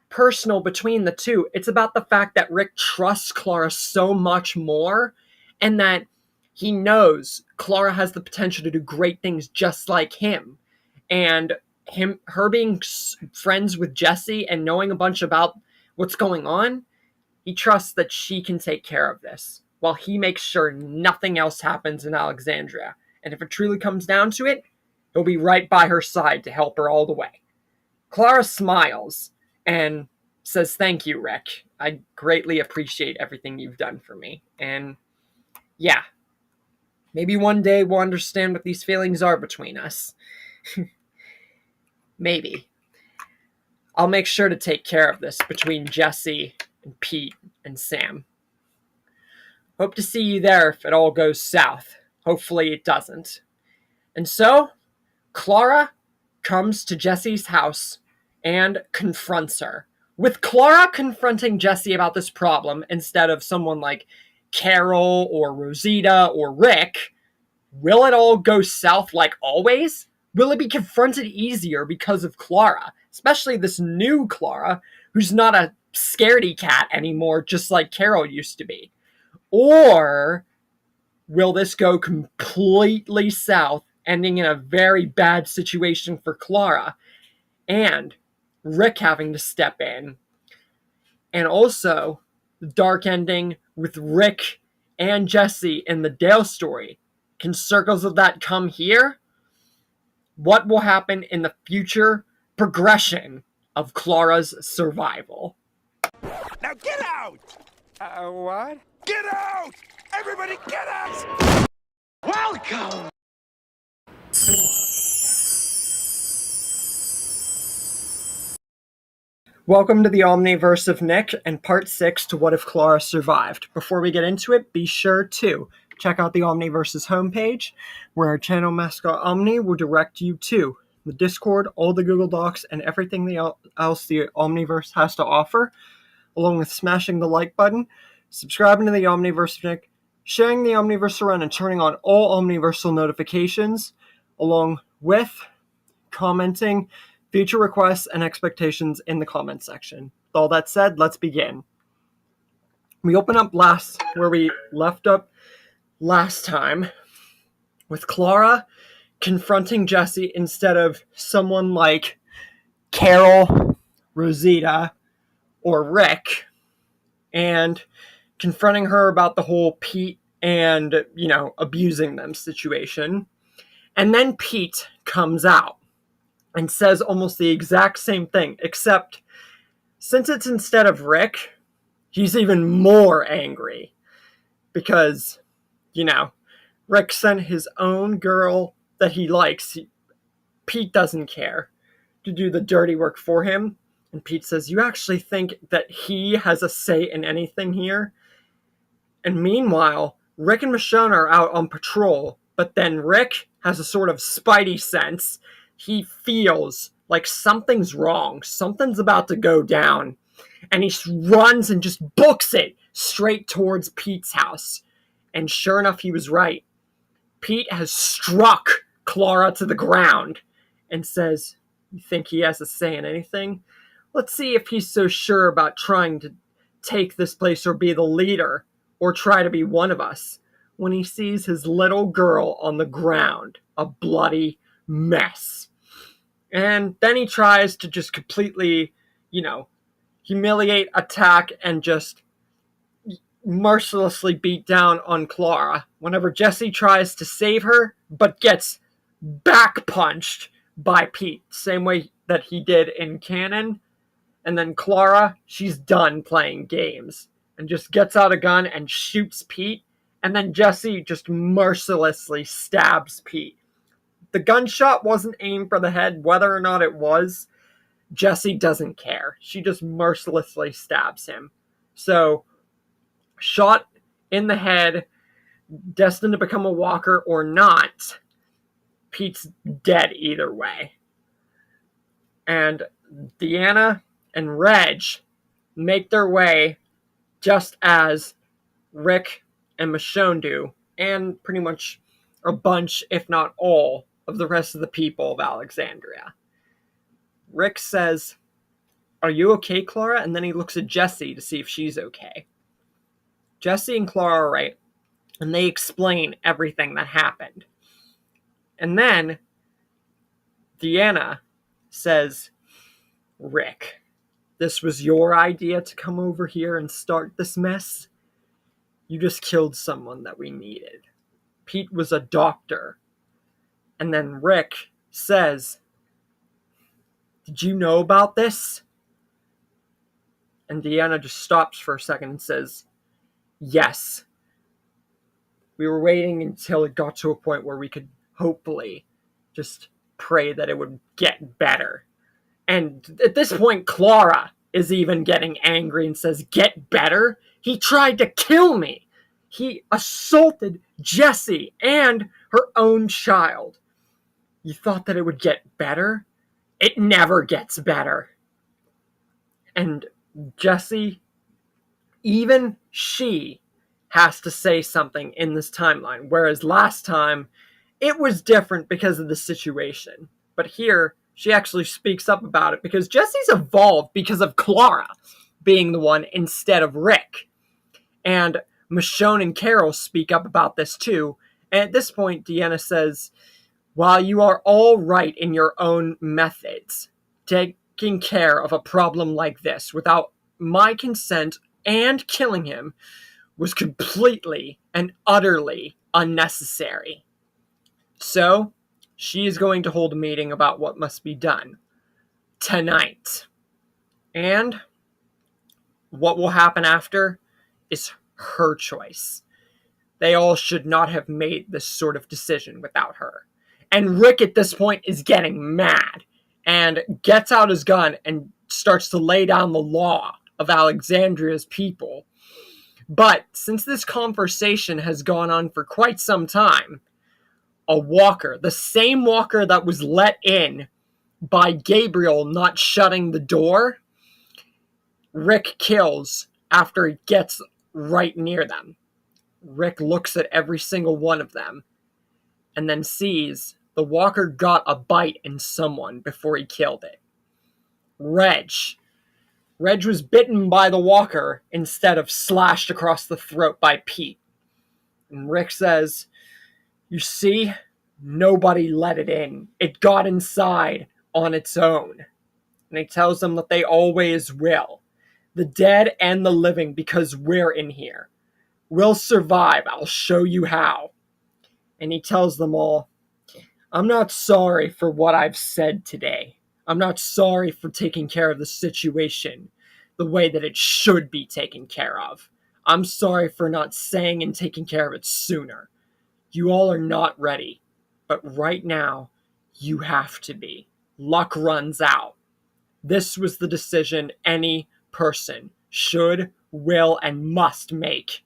personal between the two. It's about the fact that Rick trusts Clara so much more, and that he knows Clara has the potential to do great things just like him. And her being friends with Jesse and knowing a bunch about what's going on, he trusts that she can take care of this, while he makes sure nothing else happens in Alexandria. And if it truly comes down to it, he'll be right by her side to help her all the way. Clara smiles and says, thank you, Rick. I greatly appreciate everything you've done for me. And yeah, maybe one day we'll understand what these feelings are between us. Maybe. I'll make sure to take care of this between Jesse and Pete and Sam. Hope to see you there if it all goes south. Hopefully it doesn't. And so, Clara comes to Jesse's house and confronts her. With Clara confronting Jesse about this problem instead of someone like Carol or Rosita or Rick, will it all go south like always? Will it be confronted easier because of Clara? Especially this new Clara, who's not a scaredy cat anymore, just like Carol used to be. Or will this go completely south, ending in a very bad situation for Clara, and Rick having to step in? And also, the dark ending with Rick and Jesse in the Dale story. Can circles of that come here? What will happen in the future progression of Clara's survival?
Now get out!
What?
Get out! Everybody get out! Welcome!
Welcome to the Omniverse of Nick and part 6 to What If Clara Survived. Before we get into it, be sure to check out the Omniverse's homepage, where our channel mascot Omni will direct you to the Discord, all the Google Docs, and everything else the Omniverse has to offer, along with smashing the like button, subscribing to the Omniverse of Nick, sharing the Omniverse around, and turning on all Omniversal notifications, along with commenting, future requests and expectations in the comments section. With all that said, let's begin. We open up where we left up last time, with Clara confronting Jesse instead of someone like Carol, Rosita, or Rick, and confronting her about the whole Pete and, abusing them situation. And then Pete comes out and says almost the exact same thing, except since it's instead of Rick, he's even more angry because, Rick sent his own girl that he likes. Pete doesn't care to do the dirty work for him. And Pete says, "You actually think that he has a say in anything here?" And meanwhile, Rick and Michonne are out on patrol, but then Rick has a sort of spidey sense. He feels like something's wrong, something's about to go down, and he runs and just books it straight towards Pete's house. And sure enough, he was right. Pete has struck Clara to the ground and says, "You think he has a say in anything? Let's see if he's so sure about trying to take this place or be the leader or try to be one of us," when he sees his little girl on the ground, a bloody mess. And then he tries to just completely, humiliate, attack, and just mercilessly beat down on Clara whenever Jesse tries to save her, but gets back punched by Pete, same way that he did in canon. And then Clara, she's done playing games and just gets out a gun and shoots Pete. And then Jesse just mercilessly stabs Pete. The gunshot wasn't aimed for the head, whether or not it was. Jesse doesn't care. She just mercilessly stabs him. So, shot in the head, destined to become a walker or not, Pete's dead either way. And Deanna and Reg make their way just as Rick and Michonne do, and pretty much a bunch, if not all, of the rest of the people of Alexandria. Rick says, "Are you okay, Clara?" And then he looks at Jesse to see if she's okay. Jesse and Clara are right, and they explain everything that happened. And then Deanna says, "Rick, this was your idea to come over here and start this mess? You just killed someone that we needed. Pete was a doctor." And then Rick says, "Did you know about this?" And Deanna just stops for a second and says, "Yes. We were waiting until it got to a point where we could hopefully just pray that it would get better." And at this point, Clara is even getting angry and says, "Get better? He tried to kill me. He assaulted Jesse and her own child. You thought that it would get better? It never gets better." And Jesse, even she, has to say something in this timeline, whereas last time it was different because of the situation. But here, she actually speaks up about it because Jesse's evolved because of Clara being the one instead of Rick. And Michonne and Carol speak up about this too. And at this point, Deanna says, "While you are all right in your own methods, taking care of a problem like this without my consent and killing him was completely and utterly unnecessary. So, she is going to hold a meeting about what must be done tonight. And what will happen after is her choice. They all should not have made this sort of decision without her." And Rick at this point is getting mad and gets out his gun and starts to lay down the law of Alexandria's people. But since this conversation has gone on for quite some time, a walker, the same walker that was let in by Gabriel not shutting the door, Rick kills after he gets right near them. Rick looks at every single one of them and then sees the the walker got a bite in someone before he killed it. Reg. Reg was bitten by the walker instead of slashed across the throat by Pete. And Rick says, "You see, nobody let it in. It got inside on its own." And he tells them that they always will. The dead and the living, because we're in here. We'll survive. I'll show you how. And he tells them all, "I'm not sorry for what I've said today. I'm not sorry for taking care of the situation the way that it should be taken care of. I'm sorry for not saying and taking care of it sooner. You all are not ready. But right now, you have to be. Luck runs out. This was the decision any person should, will, and must make.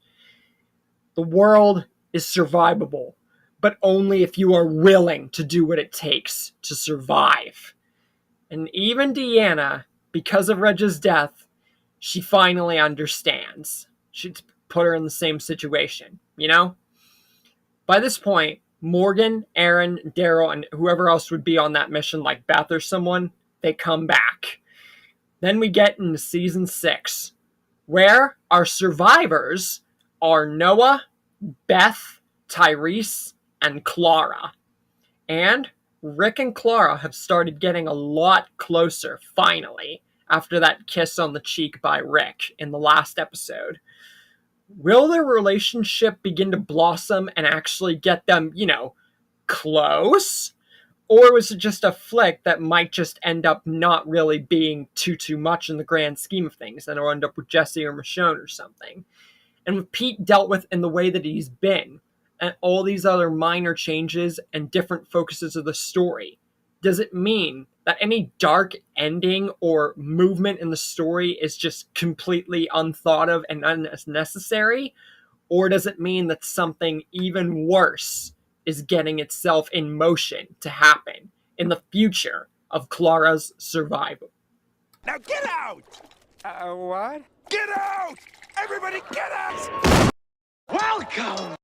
The world is survivable, but only if you are willing to do what it takes to survive." And even Deanna, because of Reg's death, she finally understands. She'd put her in the same situation, you know? By this point, Morgan, Aaron, Daryl, and whoever else would be on that mission, like Beth or someone, they come back. Then we get into season 6, where our survivors are Noah, Beth, Tyrese, and Clara. And Rick and Clara have started getting a lot closer, finally, after that kiss on the cheek by Rick in the last episode. Will their relationship begin to blossom and actually get them, close? Or was it just a flick that might just end up not really being too much in the grand scheme of things, and it'll end up with Jesse or Michonne or something? And with Pete dealt with in the way that he's been, and all these other minor changes and different focuses of the story, does it mean that any dark ending or movement in the story is just completely unthought of and unnecessary? Or does it mean that something even worse is getting itself in motion to happen in the future of Clara's survival?
Now get out!
What?
Get out! Everybody get out! Welcome!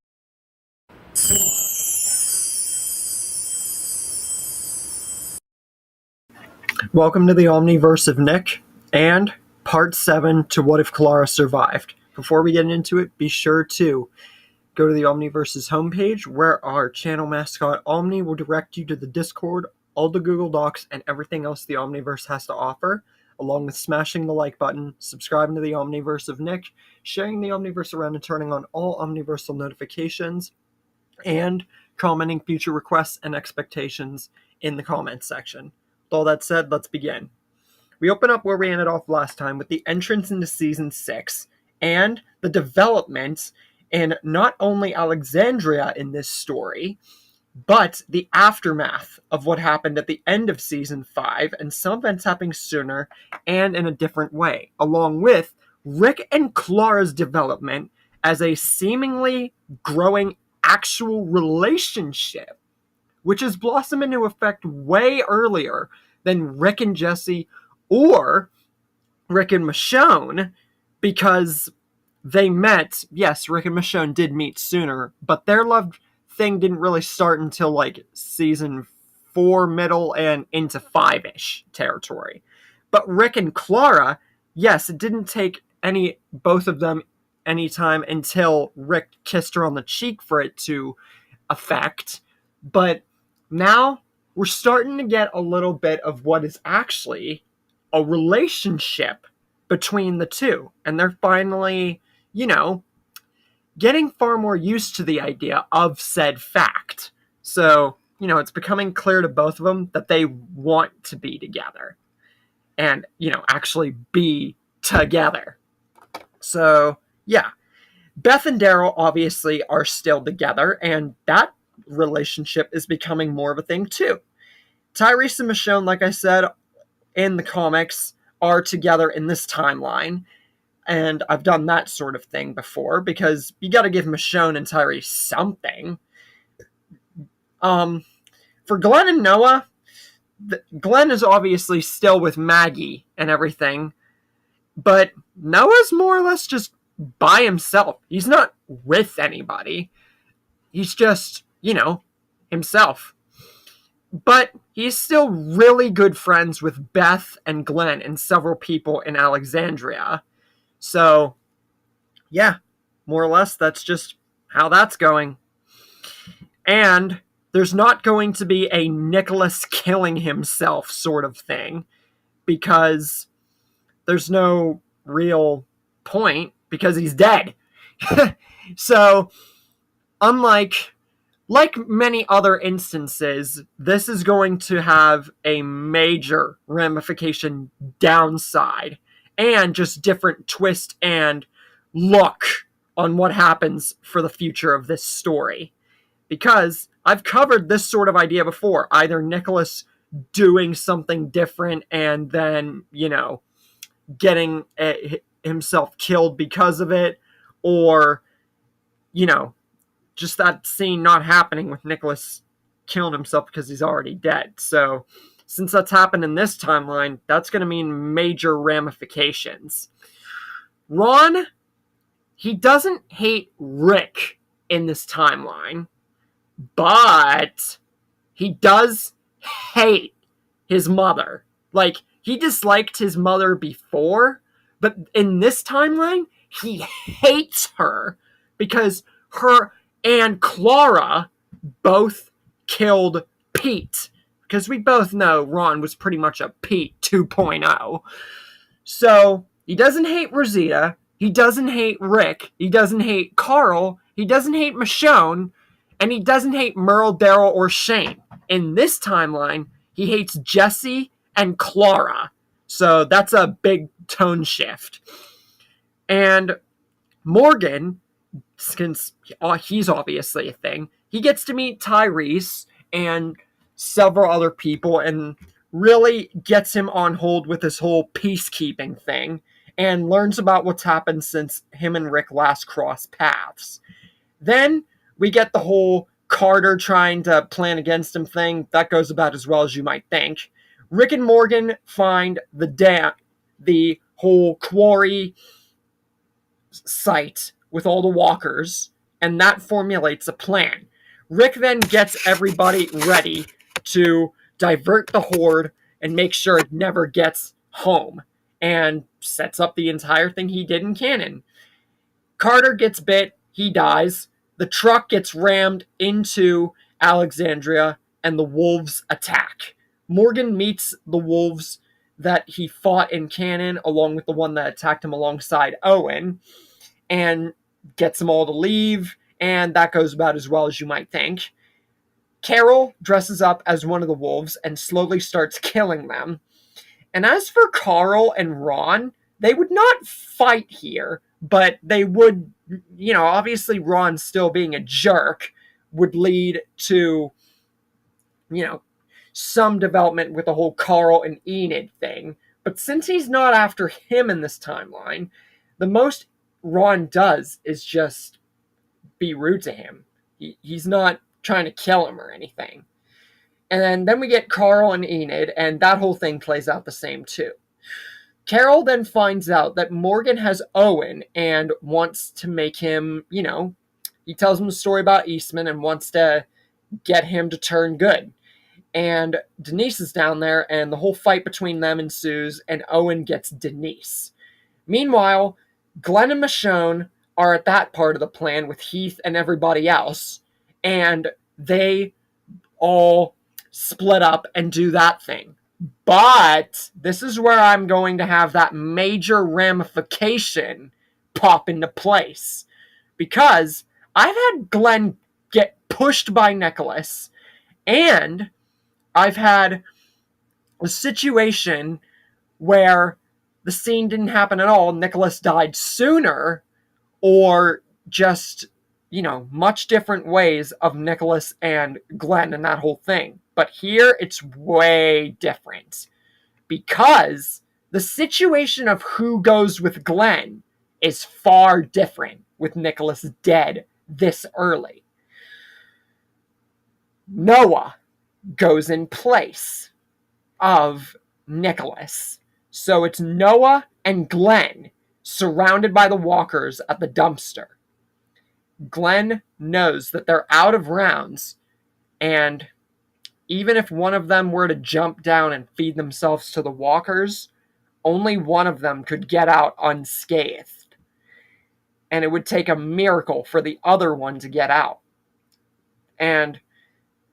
Welcome to the Omniverse of Nick, and part 7 to What If Clara Survived. Before we get into it, be sure to go to the Omniverse's homepage, where our channel mascot Omni will direct you to the Discord, all the Google Docs, and everything else the Omniverse has to offer, along with smashing the like button, subscribing to the Omniverse of Nick, sharing the Omniverse around and turning on all Omniversal notifications, and commenting future requests and expectations in the comments section. With all that said, let's begin. We open up where we ended off last time with the entrance into Season 6, and the development in not only Alexandria in this story, but the aftermath of what happened at the end of Season 5, and some events happening sooner and in a different way, along with Rick and Clara's development as a seemingly growing actual relationship, which has blossomed into effect way earlier than Rick and Jesse or Rick and Michonne, because they met. Yes, Rick and Michonne did meet sooner, but their love thing didn't really start until like season 4 middle and into 5-ish territory. But Rick and Clara, yes, it didn't take both of them any time until Rick kissed her on the cheek for it to affect. But now we're starting to get a little bit of what is actually a relationship between the two. And they're finally, getting far more used to the idea of said fact. So, it's becoming clear to both of them that they want to be together. And, actually be together. So, yeah. Beth and Daryl obviously are still together, and that relationship is becoming more of a thing too. Tyrese and Michonne, like I said, in the comics, are together in this timeline, and I've done that sort of thing before, because you gotta give Michonne and Tyrese something. For Glenn and Noah, Glenn is obviously still with Maggie and everything, but Noah's more or less just by himself. He's not with anybody. He's just, himself. But he's still really good friends with Beth and Glenn and several people in Alexandria. So, yeah, more or less, that's just how that's going. And there's not going to be a Nicholas killing himself sort of thing because there's no real point because he's dead. So, unlike many other instances, this is going to have a major ramification downside and just different twist and look on what happens for the future of this story. Because I've covered this sort of idea before, either Nicholas doing something different and then, getting himself killed because of it, or, just that scene not happening with Nicholas killing himself because he's already dead. So, since that's happened in this timeline, that's going to mean major ramifications. Ron, he doesn't hate Rick in this timeline, but he does hate his mother. Like, he disliked his mother before, but in this timeline, he hates her because her and Clara both killed Pete. Because we both know Ron was pretty much a Pete 2.0. So, he doesn't hate Rosita. He doesn't hate Rick. He doesn't hate Carl. He doesn't hate Michonne. And he doesn't hate Merle, Daryl, or Shane. In this timeline, he hates Jesse and Clara. So that's a big tone shift. And Morgan, since he's obviously a thing, he gets to meet Tyrese and several other people and really gets him on hold with this whole peacekeeping thing and learns about what's happened since him and Rick last crossed paths. Then we get the whole Carter trying to plan against him thing. That goes about as well as you might think. Rick and Morgan find the whole quarry site with all the walkers, and that formulates a plan. Rick then gets everybody ready to divert the horde and make sure it never gets home, and sets up the entire thing he did in canon. Carter gets bit, he dies. The truck gets rammed into Alexandria, and the wolves attack. Morgan meets the wolves that he fought in canon, along with the one that attacked him alongside Owen, and gets them all to leave, and that goes about as well as you might think. Carol dresses up as one of the wolves and slowly starts killing them. And as for Carl and Ron, they would not fight here, but they would, obviously Ron still being a jerk would lead to, some development with the whole Carl and Enid thing. But since he's not after him in this timeline, the most Ron does is just be rude to him. He's not trying to kill him or anything. And then we get Carl and Enid, and that whole thing plays out the same too. Carol then finds out that Morgan has Owen and wants to make him, he tells him a story about Eastman and wants to get him to turn good. And Denise is down there, and the whole fight between them ensues, and Owen gets Denise. Meanwhile, Glenn and Michonne are at that part of the plan with Heath and everybody else, and they all split up and do that thing. But this is where I'm going to have that major ramification pop into place. Because I've had Glenn get pushed by Nicholas, and I've had a situation where the scene didn't happen at all. Nicholas died sooner, or just, much different ways of Nicholas and Glenn and that whole thing. But here it's way different because the situation of who goes with Glenn is far different with Nicholas dead this early. Noah goes in place of Nicholas. So it's Noah and Glenn surrounded by the walkers at the dumpster. Glenn knows that they're out of rounds, and even if one of them were to jump down and feed themselves to the walkers, only one of them could get out unscathed. And it would take a miracle for the other one to get out. And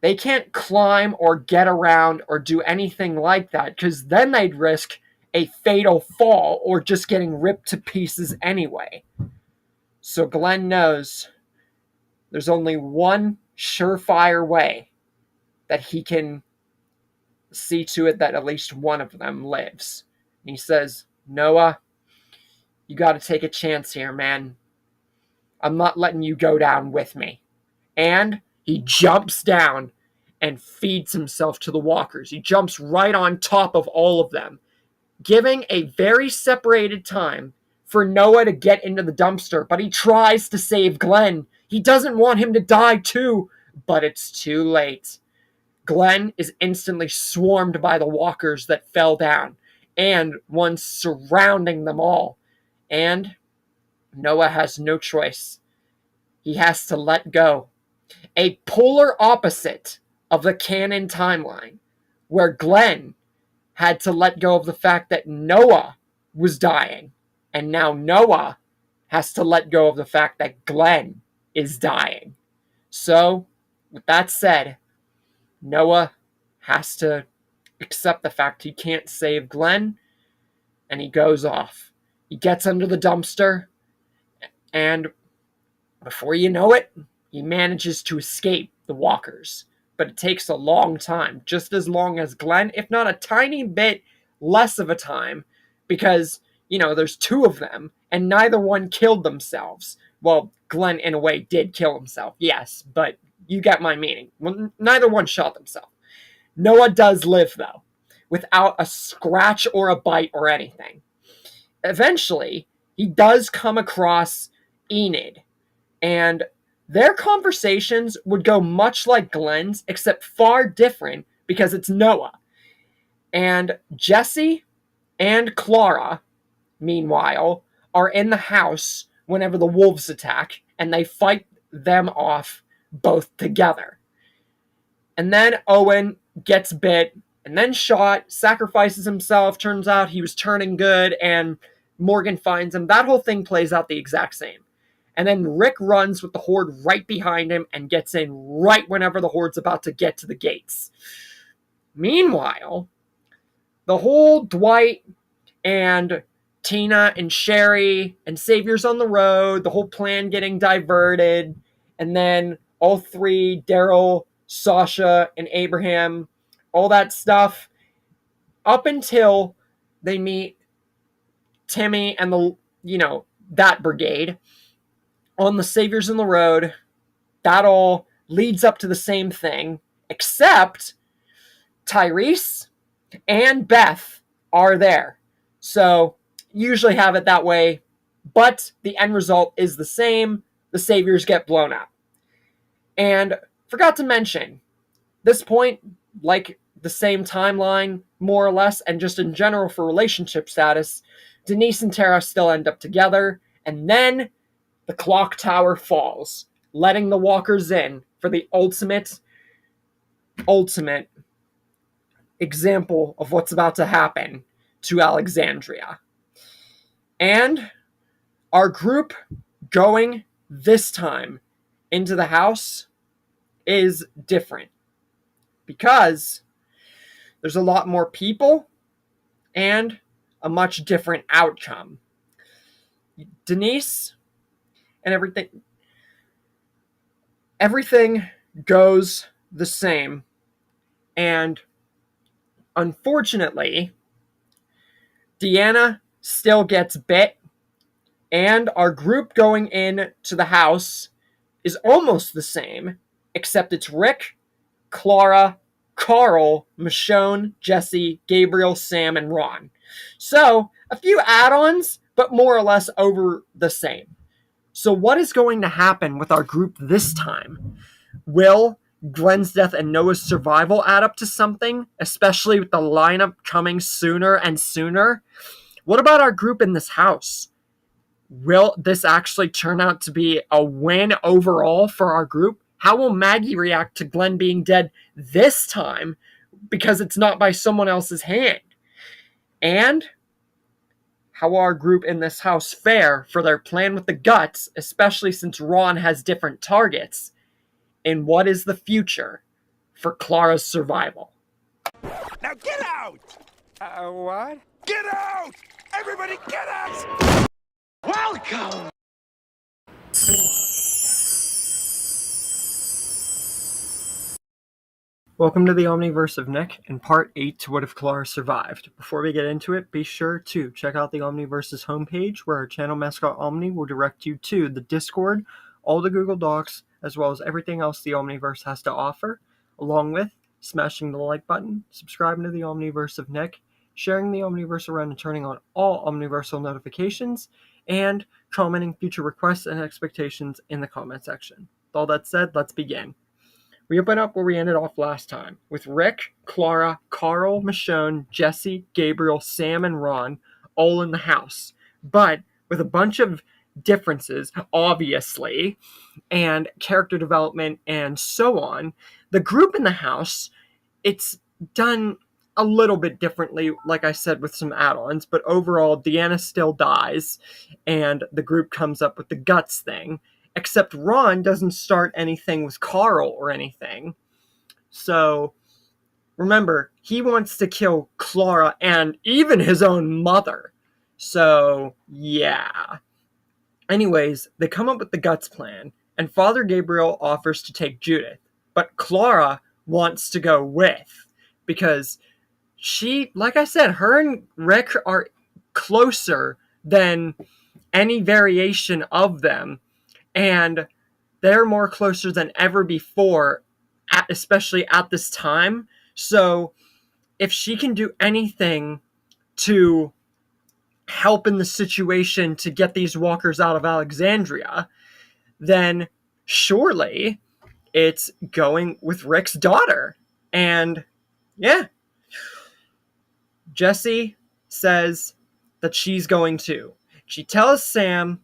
they can't climb or get around or do anything like that, because then they'd risk a fatal fall or just getting ripped to pieces anyway. So Glenn knows there's only one surefire way that he can see to it that at least one of them lives. And he says, Noah, you got to take a chance here, man. I'm not letting you go down with me. And he jumps down and feeds himself to the walkers. He jumps right on top of all of them, giving a very separated time for Noah to get into the dumpster. But he tries to save Glenn. He doesn't want him to die too, but it's too late. Glenn is instantly swarmed by the walkers that fell down, and one surrounding them all. And Noah has no choice. He has to let go. A polar opposite of the canon timeline, where Glenn had to let go of the fact that Noah was dying, and now Noah has to let go of the fact that Glenn is dying. So, with that said, Noah has to accept the fact he can't save Glenn, and he goes off. He gets under the dumpster, and before you know it, he manages to escape the walkers. But it takes a long time, just as long as Glenn, if not a tiny bit less of a time, because, there's two of them, and neither one killed themselves. Well, Glenn, in a way, did kill himself, yes, but you get my meaning. Well, neither one shot themselves. Noah does live, though, without a scratch or a bite or anything. Eventually, he does come across Enid, and their conversations would go much like Glenn's, except far different because it's Noah. And Jesse and Clara, meanwhile, are in the house whenever the wolves attack, and they fight them off both together. And then Owen gets bit and then shot, sacrifices himself, turns out he was turning good, and Morgan finds him. That whole thing plays out the exact same. And then Rick runs with the horde right behind him and gets in right whenever the horde's about to get to the gates. Meanwhile, the whole Dwight and Tina and Sherry and Savior's on the road, the whole plan getting diverted, and then all three, Daryl, Sasha, and Abraham, all that stuff, up until they meet Timmy and that brigade on the Saviors on the Road. That all leads up to the same thing, except Tyrese and Beth are there. So, usually have it that way, but the end result is the same. The Saviors get blown up. And forgot to mention, this point, like the same timeline, more or less, and just in general for relationship status, Denise and Tara still end up together, and then the clock tower falls, letting the walkers in for the ultimate example of what's about to happen to Alexandria. And our group going this time into the house is different, because there's a lot more people and a much different outcome. Denise and everything goes the same, and unfortunately, Deanna still gets bit, and our group going in to the house is almost the same, except it's Rick, Clara, Carl, Michonne, Jesse, Gabriel, Sam, and Ron. So, a few add-ons, but more or less over the same. So what is going to happen with our group this time? Will Glenn's death and Noah's survival add up to something, especially with the lineup coming sooner and sooner? What about our group in this house? Will this actually turn out to be a win overall for our group? How will Maggie react to Glenn being dead this time because it's not by someone else's hand? And how will our group in this house fare for their plan with the guts, especially since Ron has different targets? And what is the future for Clara's survival?
Now get out!
What?
Get out! Everybody get out! Welcome!
Welcome to the Omniverse of Nick and Part 8 to What If Clara Survived. Before we get into it, be sure to check out the Omniverse's homepage where our channel mascot Omni will direct you to the Discord, all the Google Docs, as well as everything else the Omniverse has to offer, along with smashing the like button, subscribing to the Omniverse of Nick, sharing the Omniverse around and turning on all Omniversal notifications, and commenting future requests and expectations in the comment section. With all that said, let's begin. We open up where we ended off last time, with Rick, Clara, Carl, Michonne, Jesse, Gabriel, Sam, and Ron all in the house, but with a bunch of differences, obviously, and character development and so on. The group in the house, it's done a little bit differently, like I said, with some add-ons, but overall, Deanna still dies, and the group comes up with the guts thing. Except Ron doesn't start anything with Carl or anything. So, remember, he wants to kill Clara and even his own mother. So, yeah. Anyways, they come up with the guts plan, and Father Gabriel offers to take Judith. But Clara wants to go with, because she, like I said, her and Rick are closer than any variation of them. And they're more closer than ever before, especially at this time. So if she can do anything to help in the situation to get these walkers out of Alexandria, then surely it's going with Rick's daughter. And yeah, Jessie says that she's going too. She tells Sam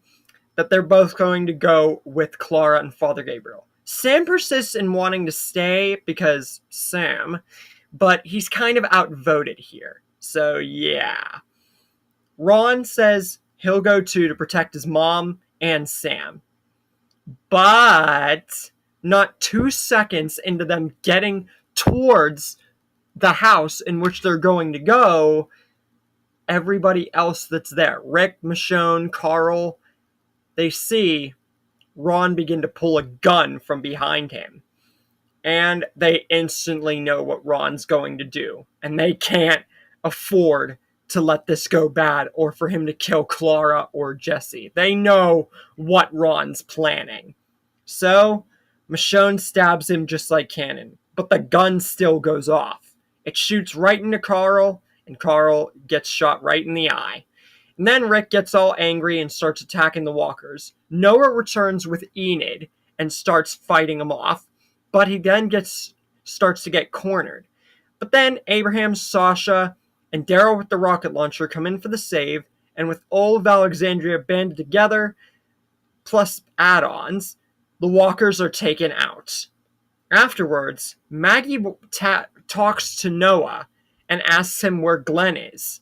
that they're both going to go with Clara and Father Gabriel. Sam persists in wanting to stay because Sam, but he's kind of outvoted here. So yeah. Ron says he'll go too to protect his mom and Sam. But not 2 seconds into them getting towards the house in which they're going to go, everybody else that's there, Rick, Michonne, Carl, they see Ron begin to pull a gun from behind him. And they instantly know what Ron's going to do. And they can't afford to let this go bad or for him to kill Clara or Jesse. They know what Ron's planning. So, Michonne stabs him just like cannon. But the gun still goes off. It shoots right into Carl, and Carl gets shot right in the eye. And then Rick gets all angry and starts attacking the walkers. Noah returns with Enid and starts fighting him off, but he then starts to get cornered. But then Abraham, Sasha, and Daryl with the rocket launcher come in for the save, and with all of Alexandria banded together, plus add-ons, the walkers are taken out. Afterwards, Maggie talks to Noah and asks him where Glenn is.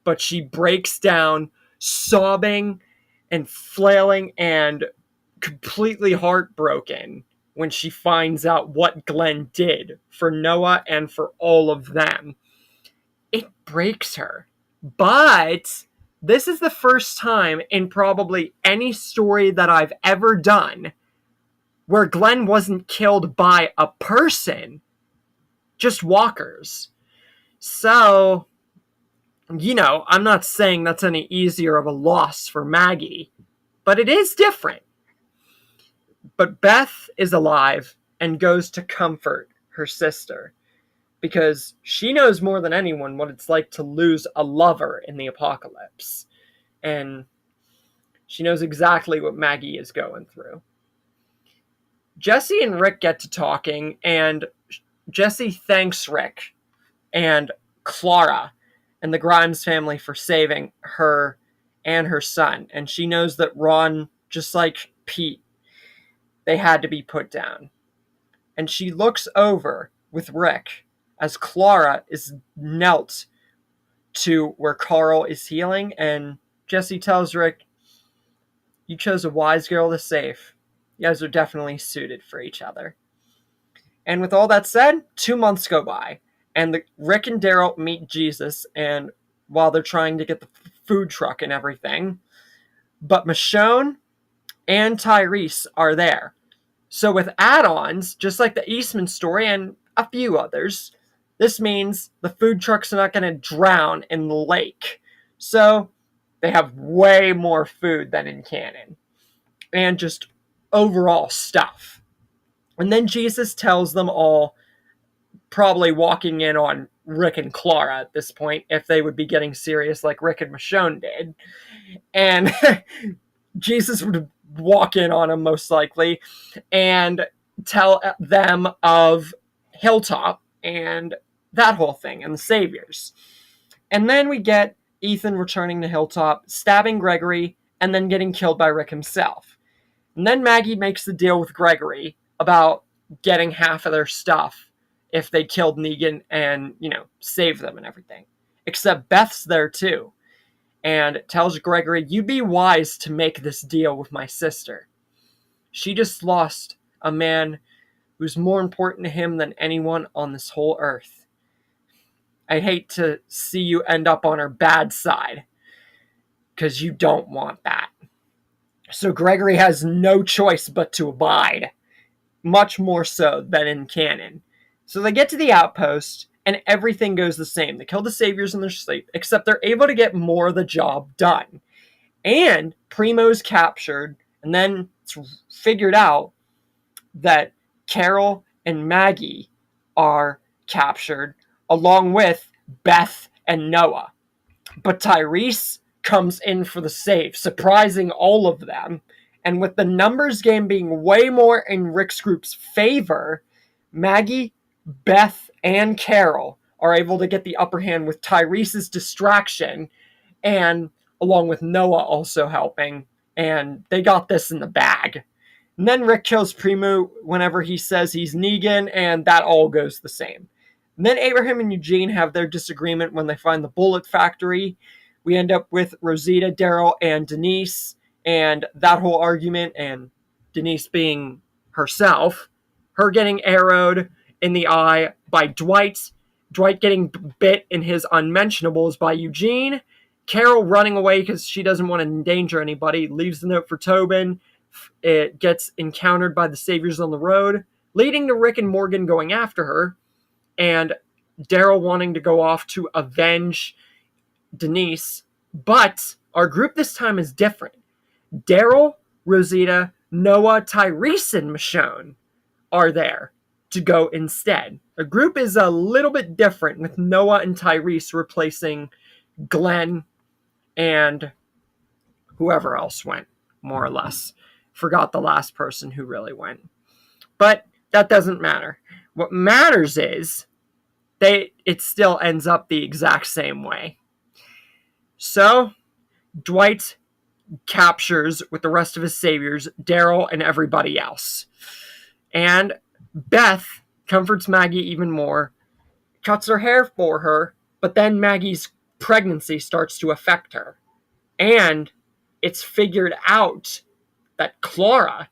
But she breaks down, sobbing and flailing and completely heartbroken when she finds out what Glenn did for Noah and for all of them. It breaks her. But this is the first time in probably any story that I've ever done where Glenn wasn't killed by a person, just walkers. So, you know, I'm not saying that's any easier of a loss for Maggie, but it is different. But Beth is alive and goes to comfort her sister because she knows more than anyone what it's like to lose a lover in the apocalypse. And she knows exactly what Maggie is going through. Jesse and Rick get to talking, and Jesse thanks Rick and Clara and the Grimes family for saving her and her son. And she knows that Ron, just like Pete, they had to be put down. and she looks over with Rick as Clara is knelt to where Carl is healing, and Jesse tells Rick, "You chose a wise girl to save. You guys are definitely suited for each other." And with all that said, 2 months go by, and Rick and Daryl meet Jesus, and while they're trying to get the food truck and everything, but Michonne and Tyrese are there. So with add-ons, just like the Eastman story and a few others, this means the food truck's not going to drown in the lake. So they have way more food than in canon. And just overall stuff. And then Jesus tells them all, probably walking in on Rick and Clara at this point, if they would be getting serious like Rick and Michonne did. And Jesus would walk in on them most likely and tell them of Hilltop and that whole thing and the Saviors. And then we get Ethan returning to Hilltop, stabbing Gregory, and then getting killed by Rick himself. And then Maggie makes the deal with Gregory about getting half of their stuff if they killed Negan and, save them and everything. Except Beth's there too, and tells Gregory, "You'd be wise to make this deal with my sister. She just lost a man who's more important to him than anyone on this whole earth. I hate to see you end up on her bad side, because you don't want that." So Gregory has no choice but to abide, much more so than in canon. So they get to the outpost, and everything goes the same. They kill the Saviors in their sleep, except they're able to get more of the job done. And Primo's captured, and then it's figured out that Carol and Maggie are captured, along with Beth and Noah. But Tyrese comes in for the save, surprising all of them. And with the numbers game being way more in Rick's group's favor, Maggie, Beth, and Carol are able to get the upper hand with Tyrese's distraction, and along with Noah also helping, and they got this in the bag. And then Rick kills Primo whenever he says he's Negan, and that all goes the same. And then Abraham and Eugene have their disagreement when they find the bullet factory. We end up with Rosita, Daryl, and Denise, and that whole argument, and Denise being herself, her getting arrowed in the eye by Dwight getting bit in his unmentionables by Eugene, Carol running away because she doesn't want to endanger anybody, leaves the note for Tobin, it gets encountered by the Saviors on the road, leading to Rick and Morgan going after her, and Daryl wanting to go off to avenge Denise. But our group this time is different. Daryl, Rosita, Noah, Tyrese, and Michonne are there to go instead. The group is a little bit different, with Noah and Tyrese replacing Glenn and whoever else went, more or less. Forgot the last person who really went. But that doesn't matter. What matters is it still ends up the exact same way. So Dwight captures, with the rest of his Saviors, Daryl and everybody else. And Beth comforts Maggie even more, cuts her hair for her, but then Maggie's pregnancy starts to affect her. And it's figured out that Clara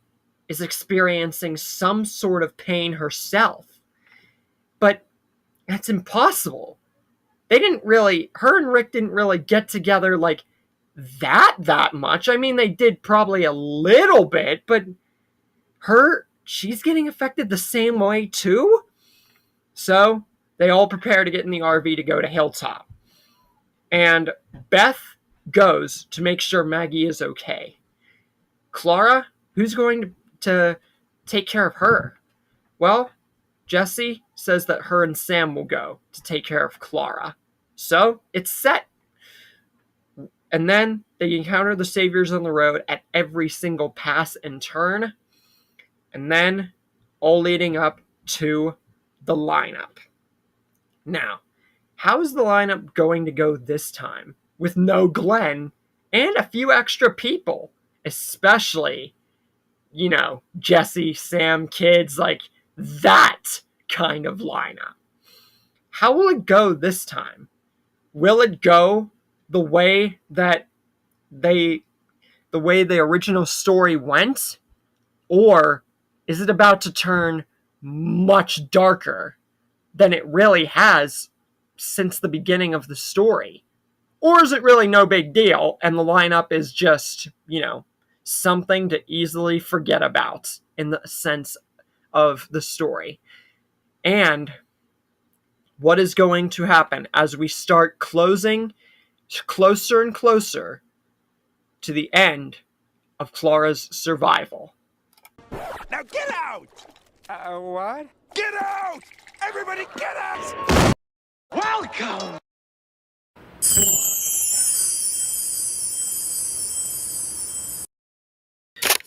is experiencing some sort of pain herself. But that's impossible. Her and Rick didn't really get together like that much. I mean, they did probably a little bit, but she's getting affected the same way too. So they all prepare to get in the RV to go to Hilltop. And Beth goes to make sure Maggie is okay. Clara, who's going to take care of her? Well, Jesse says that her and Sam will go to take care of Clara. So it's set. And then they encounter the Saviors on the road at every single pass and turn. And then all leading up to the lineup. Now, how is the lineup going to go this time with no Glenn and a few extra people? Especially, Jesse, Sam, kids, like That kind of lineup. How will it go this time? Will it go the way that the original story went? Or is it about to turn much darker than it really has since the beginning of the story? Or is it really no big deal and the lineup is just, something to easily forget about in the sense of the story? And what is going to happen as we start closing closer and closer to the end of Clara's survival?
Now get out!
What?
Get out! Everybody get out! Welcome!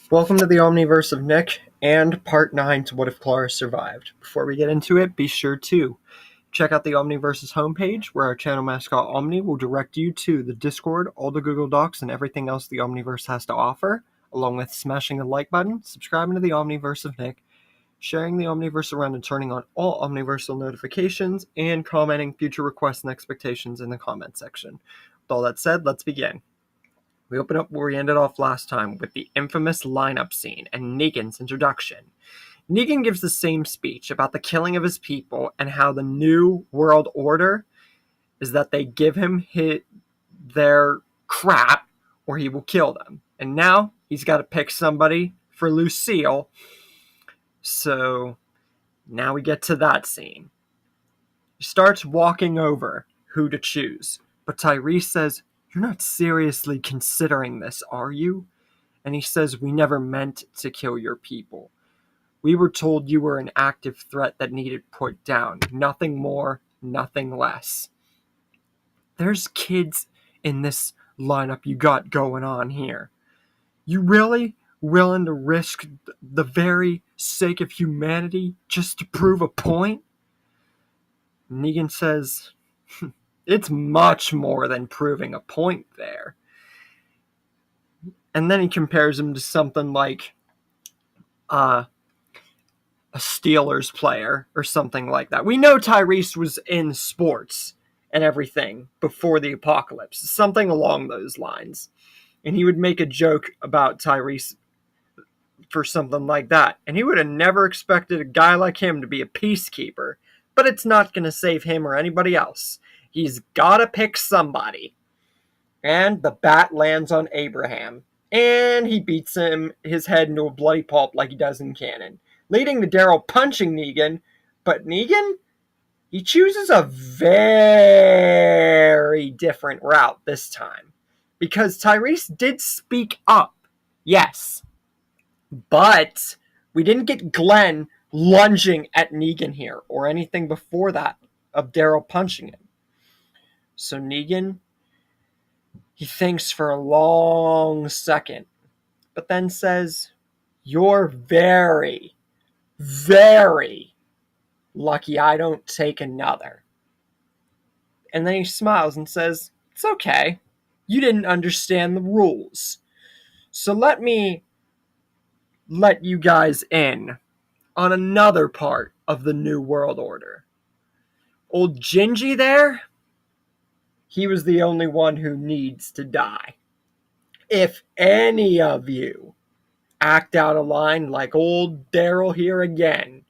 Welcome to the Omniverse of Nick and Part 9 to What If Clara Survived. Before we get into it, be sure to check out the Omniverse's homepage, where our channel mascot Omni will direct you to the Discord, all the Google Docs, and everything else the Omniverse has to offer, along with smashing the like button, subscribing to the Omniverse of Nick, sharing the Omniverse around and turning on all Omniversal notifications, and commenting future requests and expectations in the comment section. With all that said, let's begin. We open up where we ended off last time with the infamous lineup scene and Negan's introduction. Negan gives the same speech about the killing of his people and how the new world order is that they give him their crap or he will kill them. And now he's got to pick somebody for Lucille. So now we get to that scene. He starts walking over who to choose, but Tyrese says, "You're not seriously considering this, are you?" And he says, "We never meant to kill your people. We were told you were an active threat that needed put down. Nothing more, nothing less." There's kids in this lineup you got going on here. You really willing to risk the very sake of humanity just to prove a point? Negan says, "It's much more than proving a point there." And then he compares him to something like a Steelers player or something like that. We know Tyrese was in sports and everything before the apocalypse, something along those lines. And he would make a joke about Tyrese for something like that. And he would have never expected a guy like him to be a peacekeeper. But it's not going to save him or anybody else. He's got to pick somebody. And the bat lands on Abraham. And he beats his head into a bloody pulp like he does in canon, leading to Daryl punching Negan. But Negan, he chooses a very different route this time. Because Tyrese did speak up, yes. But we didn't get Glenn lunging at Negan here, or anything before that of Daryl punching him. So Negan, he thinks for a long second, but then says, "You're very, very lucky I don't take another." And then he smiles and says, "It's okay. You didn't understand the rules. So let me let you guys in on another part of the New World Order. Old Gingy there, he was the only one who needs to die. If any of you act out of line like old Daryl here again,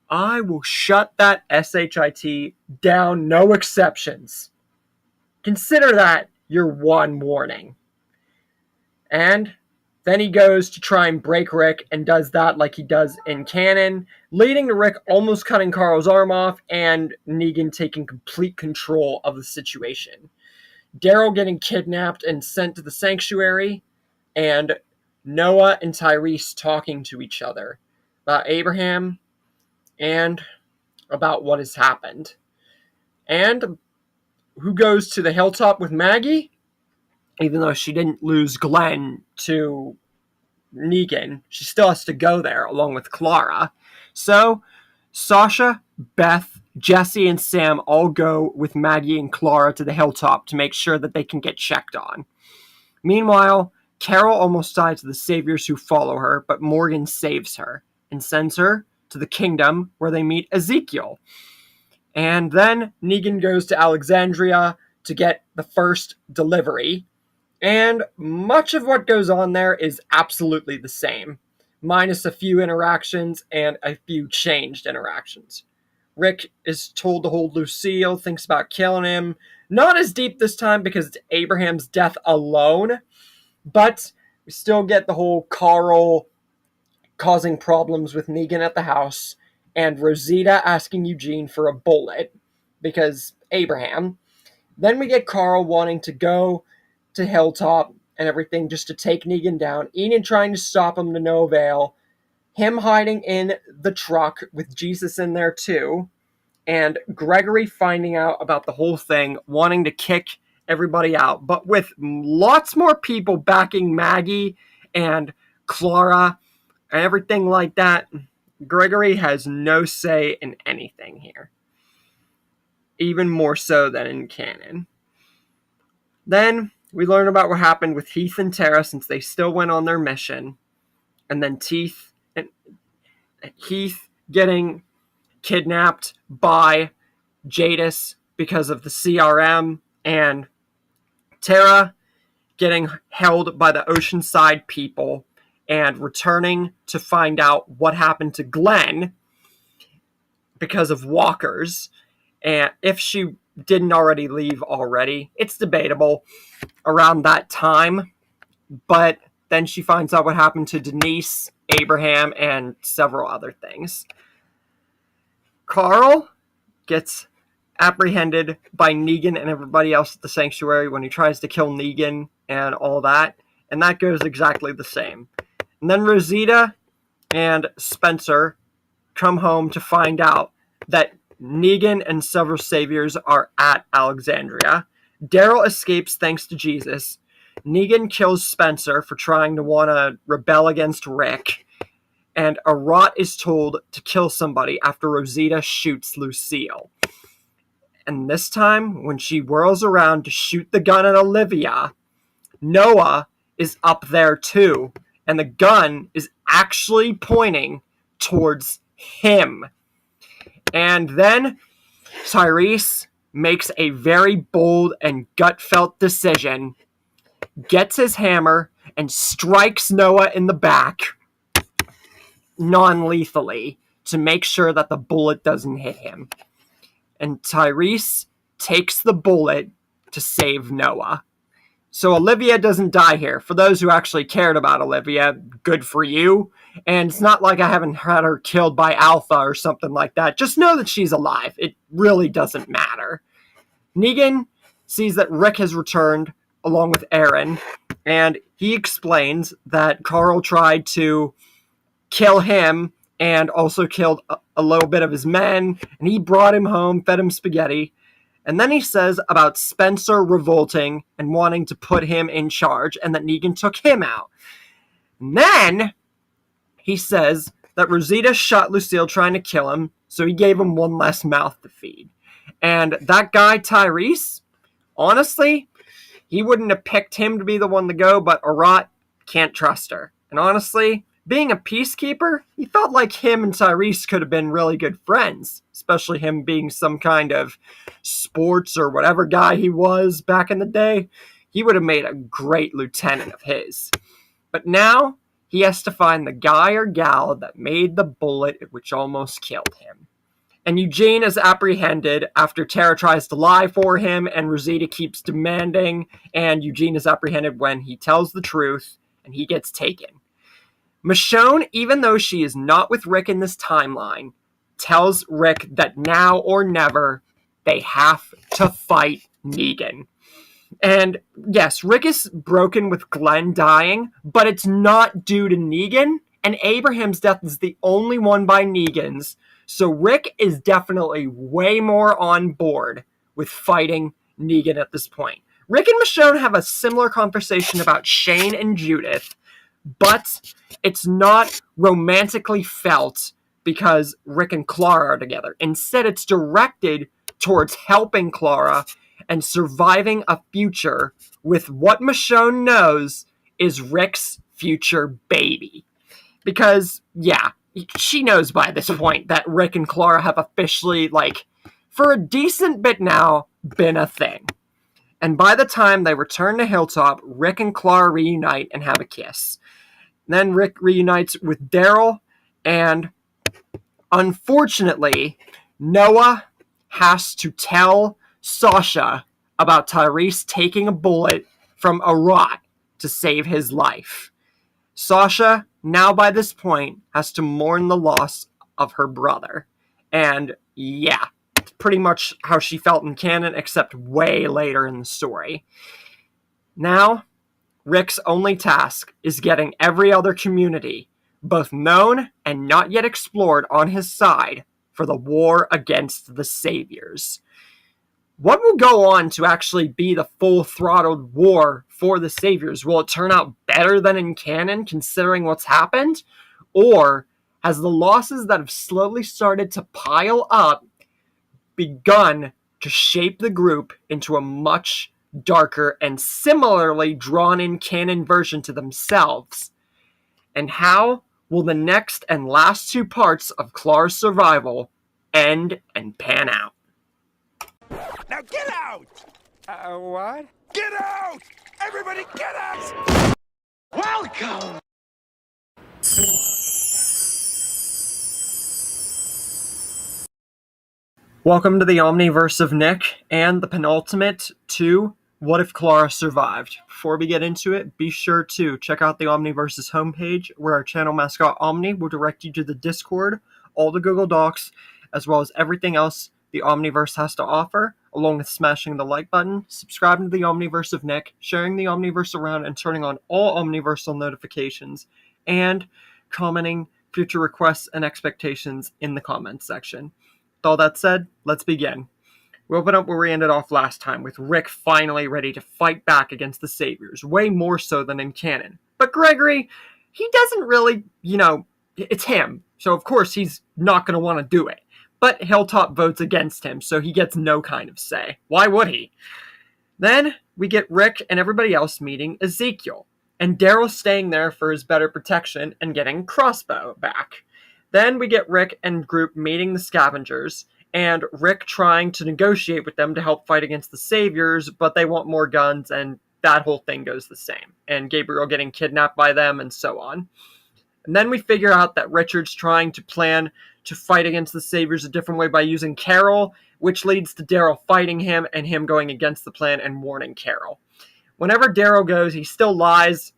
I will shut that SHIT down, no exceptions. Consider that your one warning." And then he goes to try and break Rick and does that like he does in canon, leading to Rick almost cutting Carl's arm off and Negan taking complete control of the situation. Daryl getting kidnapped and sent to the sanctuary, and Noah and Tyrese talking to each other about Abraham and about what has happened. And who goes to the hilltop with Maggie? Even though she didn't lose Glenn to Negan, she still has to go there along with Clara. So Sasha, Beth, Jesse, and Sam all go with Maggie and Clara to the hilltop to make sure that they can get checked on. Meanwhile, Carol almost dies to the saviors who follow her, but Morgan saves her and sends her to the kingdom where they meet Ezekiel. And then Negan goes to Alexandria to get the first delivery. And much of what goes on there is absolutely the same, minus a few interactions and a few changed interactions. Rick is told to hold Lucille, thinks about killing him. Not as deep this time because it's Abraham's death alone, but we still get the whole Carl causing problems with Negan at the house, and Rosita asking Eugene for a bullet because Abraham. Then we get Carl wanting to go to Hilltop and everything just to take Negan down. Enid trying to stop him to no avail. Him hiding in the truck with Jesus in there too. And Gregory finding out about the whole thing, wanting to kick everybody out. But with lots more people backing Maggie and Clara and everything like that, Gregory has no say in anything here. Even more so than in canon. Then we learn about what happened with Heath and Tara since they still went on their mission. And then Heath getting kidnapped by Jadis because of the CRM, and Tara getting held by the Oceanside people and returning to find out what happened to Glenn because of walkers. And if she didn't already leave already, it's debatable around that time. But then she finds out what happened to Denise, Abraham, and several other things. Carl gets apprehended by Negan and everybody else at the sanctuary when he tries to kill Negan and all that. And that goes exactly the same. And then Rosita and Spencer come home to find out that Negan and several saviors are at Alexandria. Daryl escapes thanks to Jesus. Negan kills Spencer for trying to want to rebel against Rick. And Arat is told to kill somebody after Rosita shoots Lucille. And this time, when she whirls around to shoot the gun at Olivia, Noah is up there too. And the gun is actually pointing towards him. And then Tyrese makes a very bold and gut-felt decision, gets his hammer, and strikes Noah in the back non-lethally to make sure that the bullet doesn't hit him. And Tyrese takes the bullet to save Noah. So Olivia doesn't die here. For those who actually cared about Olivia, good for you. And it's not like I haven't had her killed by Alpha or something like that. Just know that she's alive. It really doesn't matter. Negan sees that Rick has returned along with Aaron, and he explains that Carl tried to kill him and also killed a little bit of his men, and he brought him home, fed him spaghetti. And then he says about Spencer revolting and wanting to put him in charge, and that Negan took him out. And then he says that Rosita shot Lucille trying to kill him, so he gave him one less mouth to feed. And that guy, Tyrese, honestly, he wouldn't have picked him to be the one to go, but Arat can't trust her. And honestly, being a peacekeeper, he felt like him and Tyrese could have been really good friends, especially him being some kind of sports or whatever guy he was back in the day. He would have made a great lieutenant of his. But now he has to find the guy or gal that made the bullet which almost killed him. And Eugene is apprehended after Tara tries to lie for him and Rosita keeps demanding, and Eugene is apprehended when he tells the truth and he gets taken. Michonne, even though she is not with Rick in this timeline, tells Rick that now or never they have to fight Negan. And yes, Rick is broken with Glenn dying, but it's not due to Negan, and Abraham's death is the only one by Negan's. So Rick is definitely way more on board with fighting Negan at this point. Rick and Michonne have a similar conversation about Shane and Judith, but it's not romantically felt because Rick and Clara are together. Instead, it's directed towards helping Clara and surviving a future with what Michonne knows is Rick's future baby. Because, yeah, she knows by this point that Rick and Clara have officially, like, for a decent bit now, been a thing. And by the time they return to Hilltop, Rick and Clara reunite and have a kiss. Then Rick reunites with Daryl, and unfortunately, Noah has to tell Sasha about Tyrese taking a bullet from a rot to save his life. Sasha, now by this point, has to mourn the loss of her brother. And yeah, it's pretty much how she felt in canon, except way later in the story. Now, Rick's only task is getting every other community, both known and not yet explored, on his side for the war against the Saviors. What will go on to actually be the full-throttled war for the Saviors? Will it turn out better than in canon, considering what's happened? Or has the losses that have slowly started to pile up begun to shape the group into a much darker and similarly drawn-in canon version to themselves? And how will the next and last two parts of Clara's survival end and pan out?
Now get out!
What?
Get out! Everybody get out! Welcome!
Welcome to the Omniverse of Nick and the penultimate to What If Clara Survived. Before we get into it, be sure to check out the Omniverse's homepage, where our channel mascot Omni will direct you to the Discord, all the Google Docs, as well as everything else the Omniverse has to offer, along with smashing the like button, subscribing to the Omniverse of Nick, sharing the Omniverse around, and turning on all Omniversal notifications, and commenting future requests and expectations in the comments section. With all that said, let's begin. We open up where we ended off last time, with Rick finally ready to fight back against the Saviors, way more so than in canon. But Gregory, he doesn't really, it's him, so of course he's not going to want to do it. But Hilltop votes against him, so he gets no kind of say. Why would he? Then we get Rick and everybody else meeting Ezekiel, and Daryl staying there for his better protection and getting Crossbow back. Then we get Rick and group meeting the Scavengers, and Rick trying to negotiate with them to help fight against the Saviors, but they want more guns, and that whole thing goes the same. And Gabriel getting kidnapped by them, and so on. And then we figure out that Richard's trying to plan to fight against the Saviors a different way by using Carol, which leads to Daryl fighting him and him going against the plan and warning Carol. Whenever Daryl goes, he still lies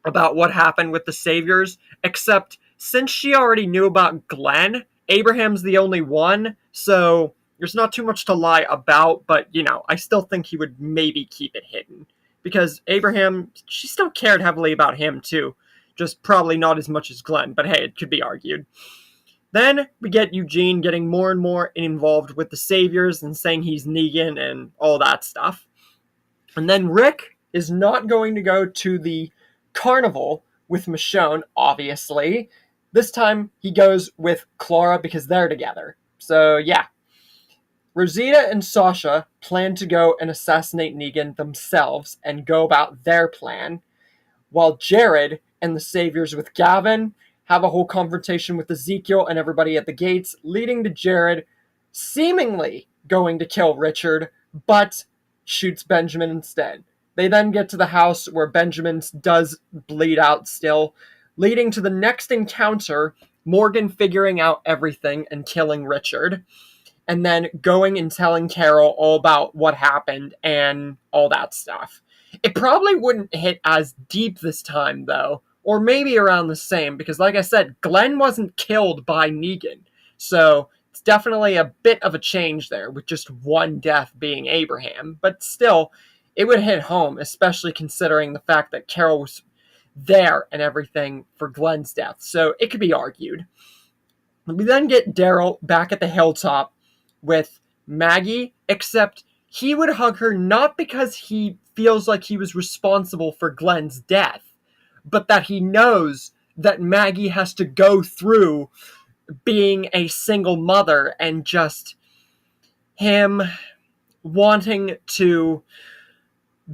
about what happened with the Saviors, except since she already knew about Glenn, Abraham's the only one, so there's not too much to lie about, but, I still think he would maybe keep it hidden. Because Abraham, she still cared heavily about him, too. Just probably not as much as Glenn, but hey, it could be argued. Then we get Eugene getting more and more involved with the Saviors and saying he's Negan and all that stuff. And then Rick is not going to go to the carnival with Michonne, obviously. This time he goes with Clara because they're together. So yeah. Rosita and Sasha plan to go and assassinate Negan themselves and go about their plan, while Jared and the Saviors with Gavin have a whole confrontation with Ezekiel and everybody at the gates, leading to Jared seemingly going to kill Richard, but shoots Benjamin instead. They then get to the house where Benjamin does bleed out still, leading to the next encounter, Morgan figuring out everything and killing Richard, and then going and telling Carol all about what happened and all that stuff. It probably wouldn't hit as deep this time, though, or maybe around the same, because like I said, Glenn wasn't killed by Negan, so it's definitely a bit of a change there, with just one death being Abraham, but still, it would hit home, especially considering the fact that Carol was there and everything for Glenn's death, so it could be argued. We then get Daryl back at the Hilltop with Maggie, except he would hug her not because he feels like he was responsible for Glenn's death, but that he knows that Maggie has to go through being a single mother and just him wanting to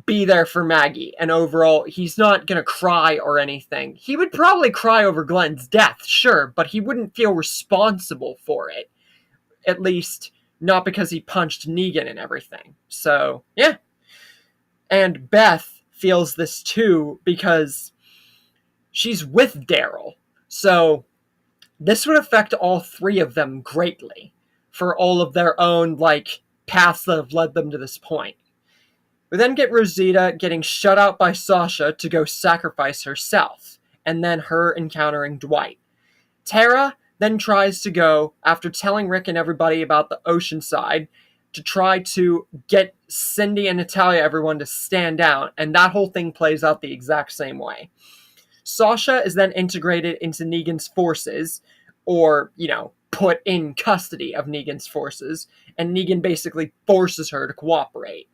be there for Maggie. And overall, he's not going to cry or anything. He would probably cry over Glenn's death, sure, but he wouldn't feel responsible for it. At least, not because he punched Negan and everything. So, yeah. And Beth feels this too because she's with Daryl. So, this would affect all three of them greatly for all of their own, paths that have led them to this point. We then get Rosita getting shut out by Sasha to go sacrifice herself, and then her encountering Dwight. Tara then tries to go, after telling Rick and everybody about the ocean side, to try to get Cindy and Natalia, everyone, to stand down, and that whole thing plays out the exact same way. Sasha is then integrated into Negan's forces, or, put in custody of Negan's forces, and Negan basically forces her to cooperate.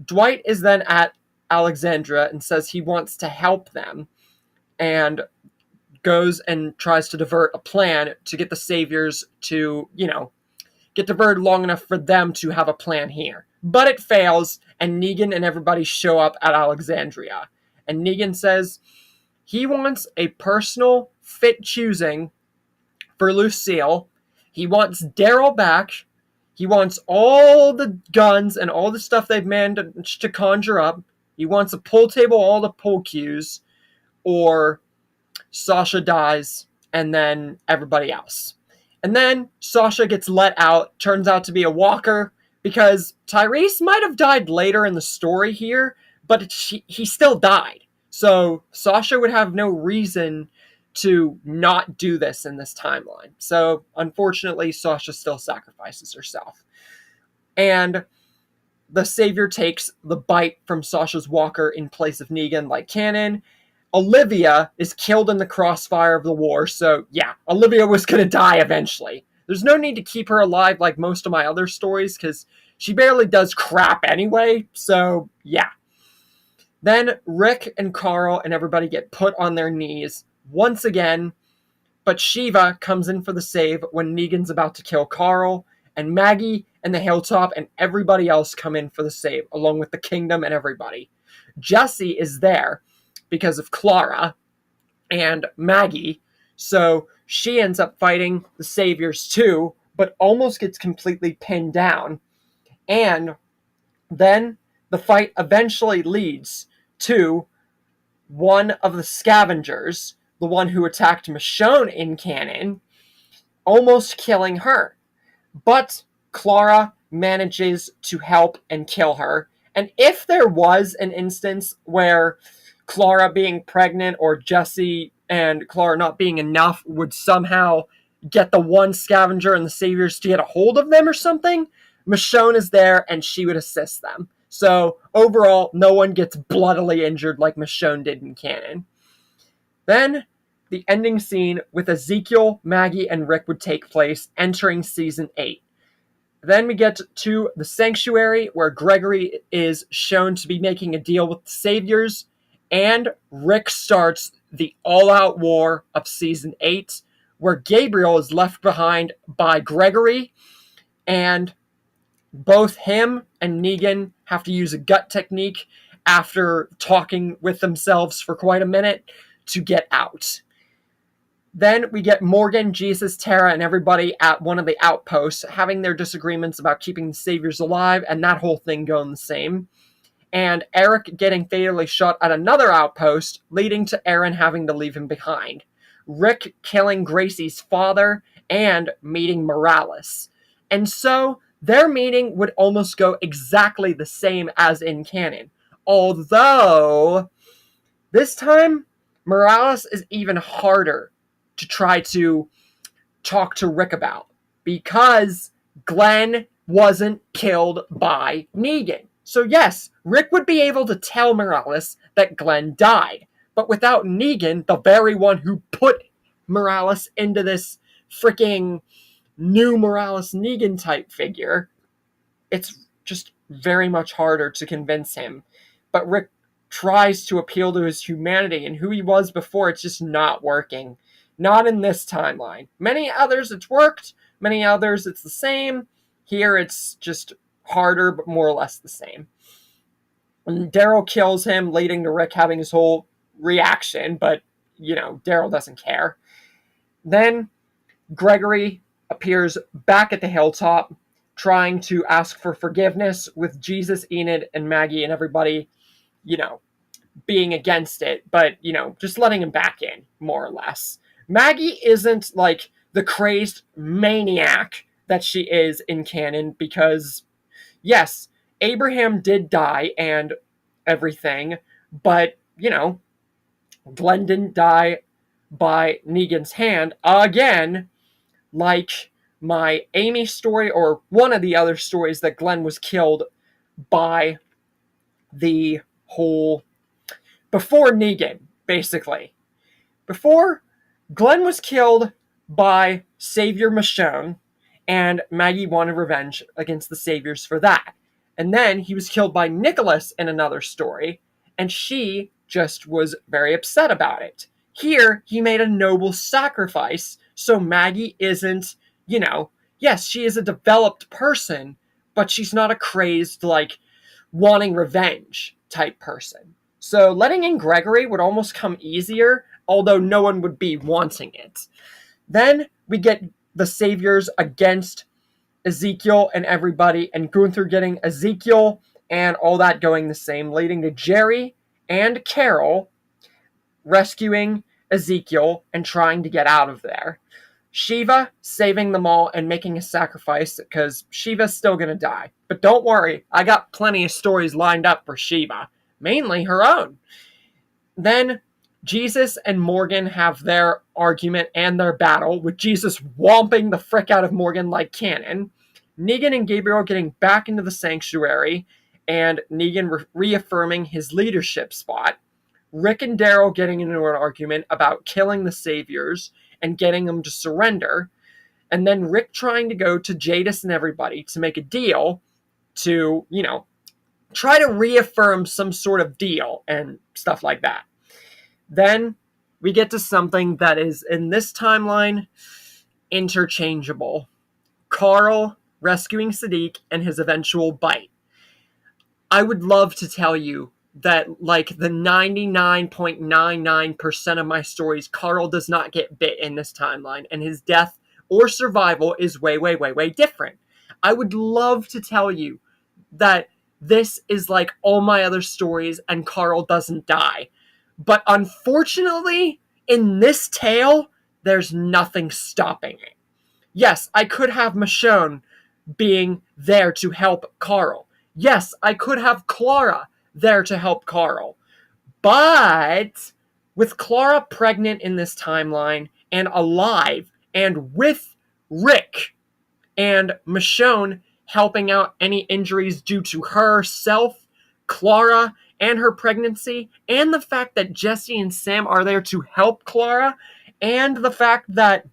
Dwight is then at Alexandria and says he wants to help them, and goes and tries to divert a plan to get the Saviors to, get diverted long enough for them to have a plan here. But it fails, and Negan and everybody show up at Alexandria. And Negan says he wants a personal fit choosing for Lucille. He wants Daryl back. He wants all the guns and all the stuff they've managed to conjure up. He wants a pool table, all the pool cues, or Sasha dies, and then everybody else. And then Sasha gets let out, turns out to be a walker, because Tyrese might have died later in the story here, but he still died. So Sasha would have no reason to not do this in this timeline. So unfortunately, Sasha still sacrifices herself. And the Savior takes the bite from Sasha's walker in place of Negan like canon. Olivia is killed in the crossfire of the war, so yeah, Olivia was going to die eventually. There's no need to keep her alive like most of my other stories, because she barely does crap anyway, so yeah. Then Rick and Carl and everybody get put on their knees once again, but Shiva comes in for the save when Negan's about to kill Carl, and Maggie and the Hilltop and everybody else come in for the save, along with the Kingdom and everybody. Jesse is there because of Clara and Maggie, so she ends up fighting the Saviors too, but almost gets completely pinned down. And then the fight eventually leads to one of the scavengers, the one who attacked Michonne in canon, almost killing her. But Clara manages to help and kill her. And if there was an instance where Clara being pregnant or Jesse and Clara not being enough would somehow get the one scavenger and the Saviors to get a hold of them or something, Michonne is there and she would assist them. So overall, no one gets bloodily injured like Michonne did in canon. Then the ending scene with Ezekiel, Maggie, and Rick would take place entering season 8. Then we get to the Sanctuary, where Gregory is shown to be making a deal with the Saviors, and Rick starts the all-out war of season 8, where Gabriel is left behind by Gregory, and both him and Negan have to use a gut technique after talking with themselves for quite a minute to get out. Then we get Morgan, Jesus, Tara, and everybody at one of the outposts having their disagreements about keeping the Saviors alive, and that whole thing going the same. And Eric getting fatally shot at another outpost, leading to Aaron having to leave him behind. Rick killing Gracie's father, and meeting Morales. And so their meeting would almost go exactly the same as in canon. Although, this time, Morales is even harder to try to talk to Rick about, because Glenn wasn't killed by Negan. So yes, Rick would be able to tell Morales that Glenn died, but without Negan, the very one who put Morales into this freaking new Morales Negan type figure, it's just very much harder to convince him. But Rick tries to appeal to his humanity and who he was before. It's just not working. Not in this timeline. Many others it's worked, many others it's the same. Here it's just harder, but more or less the same. And Daryl kills him, leading to Rick having his whole reaction, but, Daryl doesn't care. Then Gregory appears back at the hilltop, trying to ask for forgiveness, with Jesus, Enid, and Maggie and everybody, being against it, but, just letting him back in, more or less. Maggie isn't like the crazed maniac that she is in canon, because, yes, Abraham did die and everything, but, Glenn didn't die by Negan's hand again, like my Amy story, or one of the other stories that Glenn was killed by the whole before Negan, basically. Before, Glenn was killed by Savior Michonne, and Maggie wanted revenge against the Saviors for that. And then he was killed by Nicholas in another story, and she just was very upset about it. Here, he made a noble sacrifice, so Maggie isn't, yes, she is a developed person, but she's not a crazed, wanting revenge type person. So letting in Gregory would almost come easier, although no one would be wanting it. Then we get the Saviors against Ezekiel and everybody, and Gunther getting Ezekiel and all that going the same, leading to Jerry and Carol rescuing Ezekiel and trying to get out of there. Shiva saving them all and making a sacrifice, because Shiva's still going to die. But don't worry, I got plenty of stories lined up for Shiva, mainly her own. Then Jesus and Morgan have their argument and their battle, with Jesus whomping the frick out of Morgan like cannon. Negan and Gabriel getting back into the sanctuary, and Negan reaffirming his leadership spot. Rick and Daryl getting into an argument about killing the Saviors and getting them to surrender. And then Rick trying to go to Jadis and everybody to make a deal to, try to reaffirm some sort of deal and stuff like that. Then we get to something that is, in this timeline, interchangeable. Carl rescuing Sadiq and his eventual bite. I would love to tell you that, the 99.99% of my stories, Carl does not get bit in this timeline, and his death or survival is way, way, way, way different. I would love to tell you that this is like all my other stories and Carl doesn't die. But unfortunately, in this tale, there's nothing stopping it. Yes, I could have Michonne being there to help Carl. Yes, I could have Clara there to help Carl. But with Clara pregnant in this timeline and alive, and with Rick and Michonne helping out any injuries due to herself, Clara, and her pregnancy, and the fact that Jesse and Sam are there to help Clara, and the fact that,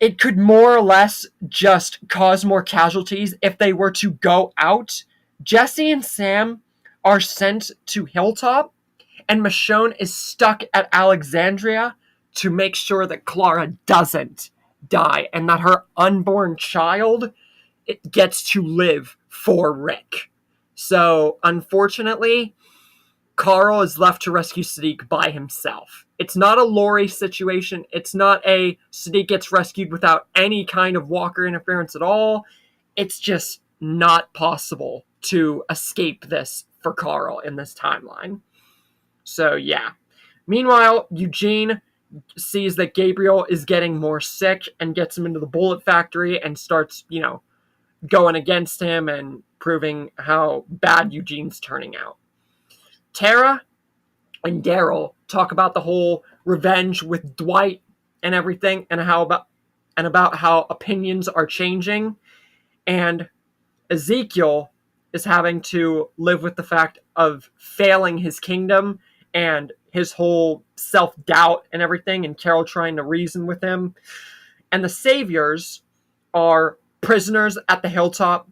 it could more or less just cause more casualties if they were to go out. Jesse and Sam are sent to Hilltop, and Michonne is stuck at Alexandria to make sure that Clara doesn't die and that her unborn child gets to live for Rick. So, unfortunately, Carl is left to rescue Sadiq by himself. It's not a Lori situation. It's not a Sadiq gets rescued without any kind of Walker interference at all. It's just not possible to escape this for Carl in this timeline. So, yeah. Meanwhile, Eugene sees that Gabriel is getting more sick and gets him into the bullet factory and starts, going against him and proving how bad Eugene's turning out. Tara and Daryl talk about the whole revenge with Dwight and everything, and about how opinions are changing, and Ezekiel is having to live with the fact of failing his kingdom and his whole self-doubt and everything, and Carol trying to reason with him. And the Saviors are prisoners at the Hilltop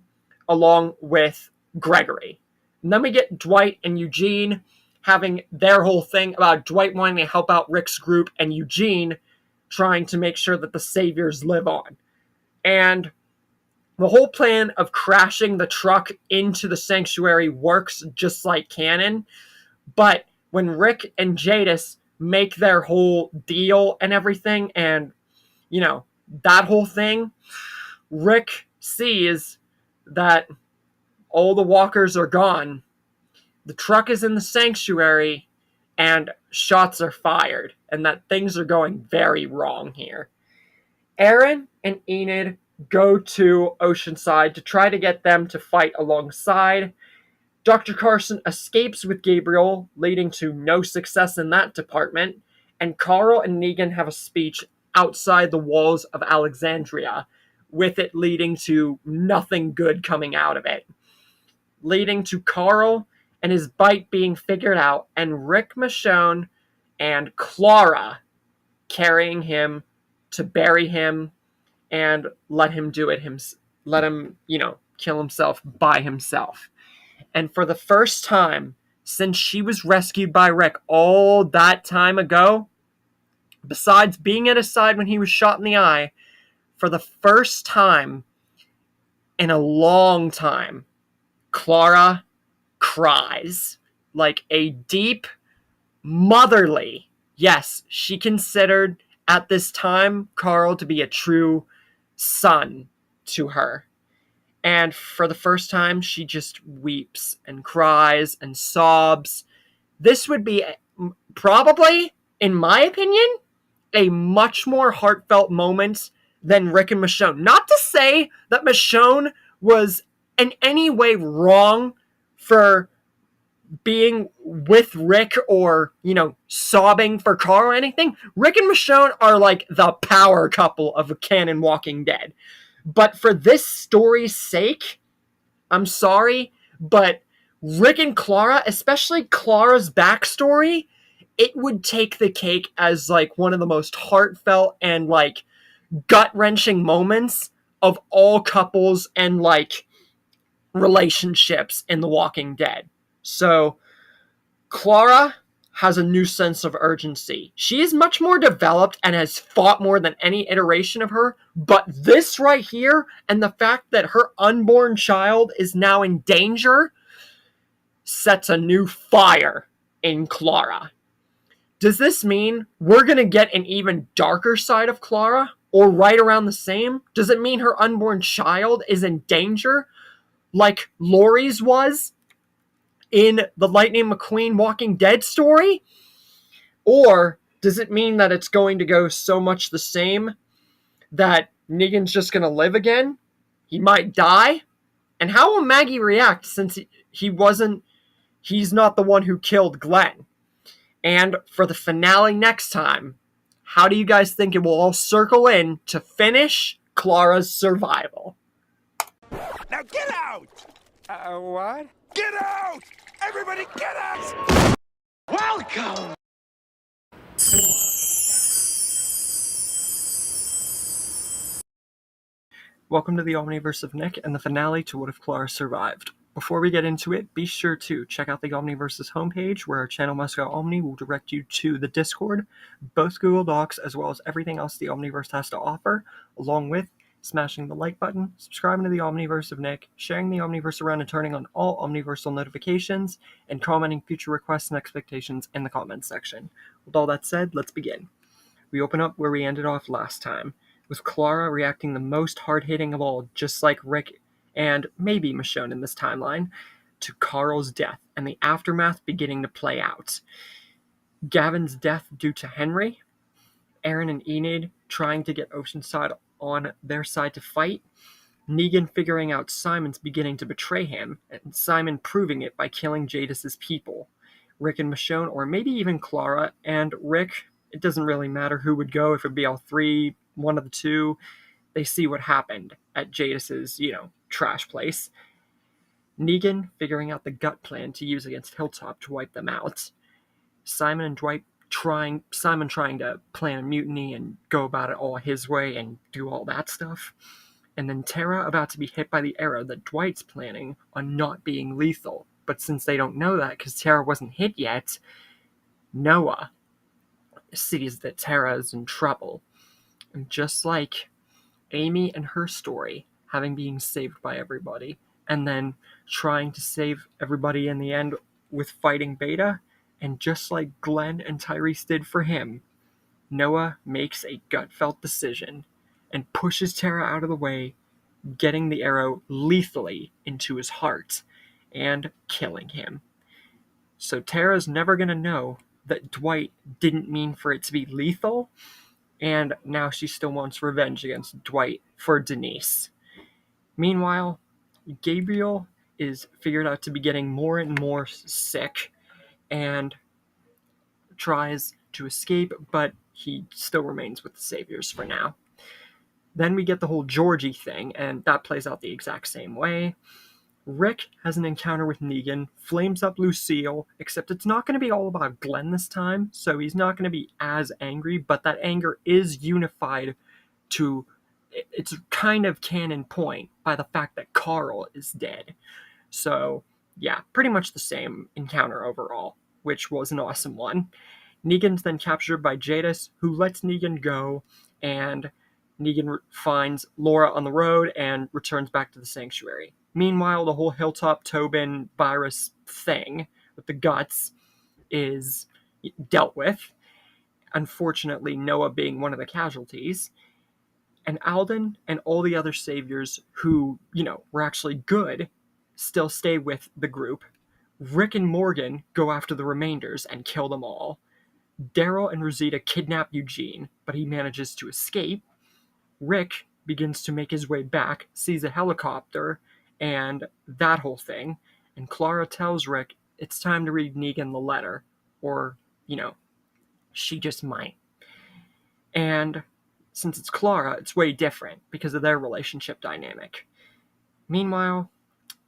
along with Gregory. And then we get Dwight and Eugene having their whole thing about Dwight wanting to help out Rick's group and Eugene trying to make sure that the Saviors live on. And The whole plan of crashing the truck into the sanctuary works just like canon, but when Rick and Jadis make their whole deal and everything, and, that whole thing, Rick sees that all the walkers are gone, the truck is in the sanctuary, and shots are fired, and that things are going very wrong here. Aaron and Enid go to Oceanside to try to get them to fight alongside. Dr. Carson escapes with Gabriel, leading to no success in that department, and Carl and Negan have a speech outside the walls of Alexandria, with it leading to nothing good coming out of it, leading to Carl and his bite being figured out, and Rick Michonne and Clara carrying him to bury him and let him do it let him, kill himself by himself. And for the first time since she was rescued by Rick all that time ago, besides being at his side when he was shot in the eye, for the first time in a long time, Clara cries like a deep, motherly. Yes, she considered at this time Carl to be a true son to her. And for the first time, she just weeps and cries and sobs. This would be probably, in my opinion, a much more heartfelt moment than Rick and Michonne. Not to say that Michonne was in any way wrong for being with Rick or, sobbing for Carl or anything. Rick and Michonne are like the power couple of canon Walking Dead. But for this story's sake, I'm sorry, but Rick and Clara, especially Clara's backstory, it would take the cake as like one of the most heartfelt and like gut-wrenching moments of all couples and like relationships in The Walking Dead. So Clara has a new sense of urgency. She is much more developed and has fought more than any iteration of her, but this right here and the fact that her unborn child is now in danger sets a new fire in Clara. Does this mean we're going to get an even darker side of Clara? Or right around the same? Does it mean her unborn child is in danger like Laurie's was in the Lightning McQueen Walking Dead story? Or does it mean that it's going to go so much the same that Negan's just going to live again? He might die? And how will Maggie react since he's not the one who killed Glenn? And for the finale next time, how do you guys think it will all circle in to finish Clara's survival?
Now get out!
What?
Get out! Everybody get out! Welcome!
Welcome to the Omniverse of Nick and the finale to What If Clara Survived. Before we get into it, be sure to check out the Omniverse's homepage, where our channel mascot Omni will direct you to the Discord, both Google Docs, as well as everything else the Omniverse has to offer, along with smashing the like button, subscribing to the Omniverse of Nick, sharing the Omniverse around and turning on all Omniversal notifications, and commenting future requests and expectations in the comments section. With all that said, let's begin. We open up where we ended off last time, with Clara reacting the most hard-hitting of all, just like Rick and maybe Michonne in this timeline, to Carl's death and the aftermath beginning to play out. Gavin's death due to Henry, Aaron and Enid trying to get Oceanside on their side to fight, Negan figuring out Simon's beginning to betray him, and Simon proving it by killing Jadis's people, Rick and Michonne, or maybe even Clara and Rick. It doesn't really matter who would go, if it'd be all three, one of the two. They see what happened at Jadis's, trash place. Negan figuring out the gut plan to use against Hilltop to wipe them out. Simon trying to plan a mutiny and go about it all his way and do all that stuff. And then Tara about to be hit by the arrow that Dwight's planning on not being lethal. But since they don't know that because Tara wasn't hit yet, Noah sees that Tara is in trouble. And just like Amy and her story, having been saved by everybody, and then trying to save everybody in the end with fighting Beta, and just like Glenn and Tyrese did for him, Noah makes a gut-felt decision and pushes Tara out of the way, getting the arrow lethally into his heart and killing him. So Tara's never going to know that Dwight didn't mean for it to be lethal, and now she still wants revenge against Dwight for Denise. Meanwhile, Gabriel is figured out to be getting more and more sick and tries to escape, but he still remains with the Saviors for now. Then we get the whole Georgie thing, and that plays out the exact same way. Rick has an encounter with Negan, flames up Lucille, except it's not going to be all about Glenn this time, so he's not going to be as angry, but that anger is unified to its kind of canon point by the fact that Carl is dead. So, yeah, pretty much the same encounter overall, which was an awesome one. Negan's then captured by Jadis, who lets Negan go, and Negan finds Laura on the road and returns back to the sanctuary. Meanwhile, the whole Hilltop Tobin virus thing with the guts is dealt with. Unfortunately, Noah being one of the casualties. And Alden and all the other saviors who, were actually good still stay with the group. Rick and Morgan go after the remainders and kill them all. Daryl and Rosita kidnap Eugene, but he manages to escape. Rick begins to make his way back, sees a helicopter, and that whole thing. And Clara tells Rick it's time to read Negan the letter, or, she just might. And since it's Clara, it's way different because of their relationship dynamic. Meanwhile,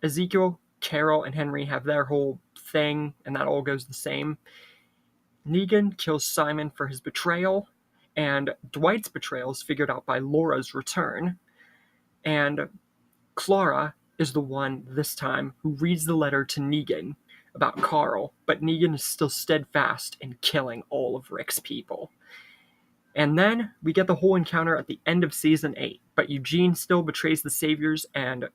Ezekiel, Carol, and Henry have their whole thing, and that all goes the same. Negan kills Simon for his betrayal, and Dwight's betrayal is figured out by Laura's return. And Clara is the one, this time, who reads the letter to Negan about Carl, but Negan is still steadfast in killing all of Rick's people. And then we get the whole encounter at the end of Season 8, but Eugene still betrays the Saviors and,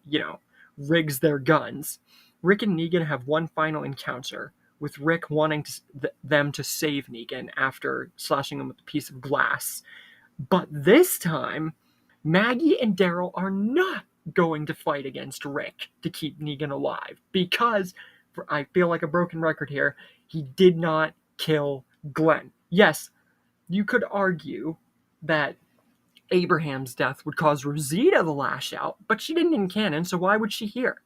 rigs their guns. Rick and Negan have one final encounter, with Rick wanting them to save Negan after slashing him with a piece of glass. But this time, Maggie and Daryl are not going to fight against Rick to keep Negan alive, because, I feel like a broken record here, he did not kill Glenn. Yes, you could argue that Abraham's death would cause Rosita to lash out, but she didn't in canon, so why would she here?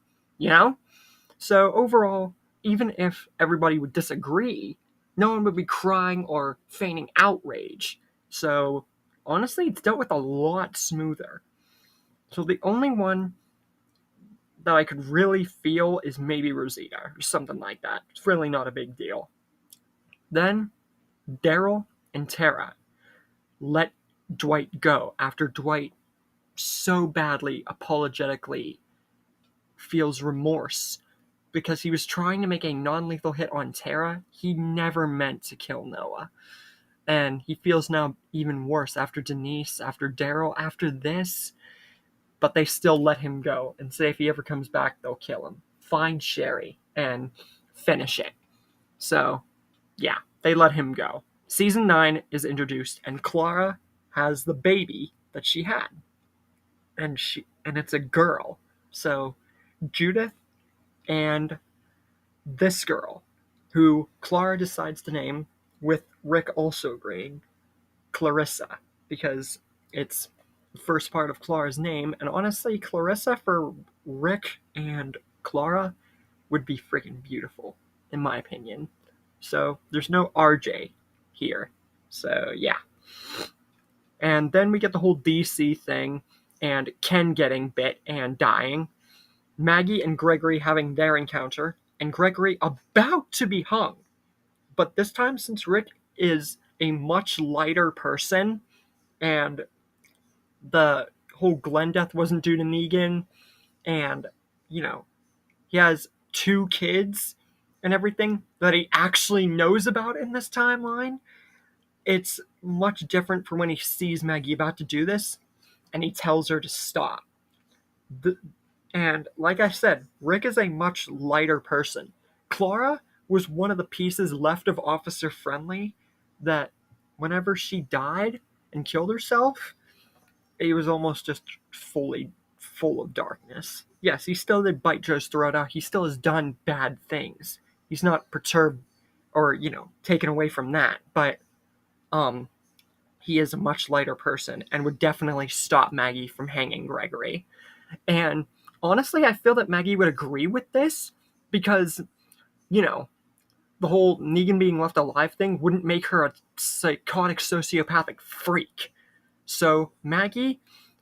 So overall, even if everybody would disagree, no one would be crying or feigning outrage. So honestly, it's dealt with a lot smoother. So the only one that I could really feel is maybe Rosita, or something like that. It's really not a big deal. Then, Daryl and Tara let Dwight go after Dwight so badly, apologetically, feels remorse because he was trying to make a non-lethal hit on Tara. He never meant to kill Noah. And he feels now even worse after Denise, after Daryl, after this. But they still let him go and say if he ever comes back, they'll kill him. Find Sherry and finish it. So, yeah, they let him go. Season 9 is introduced, and Clara has the baby that she had. And it's a girl. So, Judith and this girl, who Clara decides to name, with Rick also agreeing, Clarissa, because it's the first part of Clara's name, and honestly, Clarissa for Rick and Clara would be freaking beautiful, in my opinion. So, there's no RJ here. So, yeah. And then we get the whole DC thing, and Ken getting bit and dying, Maggie and Gregory having their encounter, and Gregory about to be hung. But this time, since Rick is a much lighter person, and the whole Glenn death wasn't due to Negan, and, he has 2 kids and everything that he actually knows about in this timeline, it's much different from when he sees Maggie about to do this, and he tells her to stop. The, and like I said, Rick is a much lighter person. Clara was one of the pieces left of Officer Friendly that whenever she died and killed herself, it was almost just fully full of darkness. Yes, he still did bite Joe's throat out. He still has done bad things. He's not perturbed or, taken away from that. But um he is a much lighter person and would definitely stop Maggie from hanging Gregory. And honestly, I feel that Maggie would agree with this because, you know, the whole Negan being left alive thing wouldn't make her a psychotic sociopathic freak. So Maggie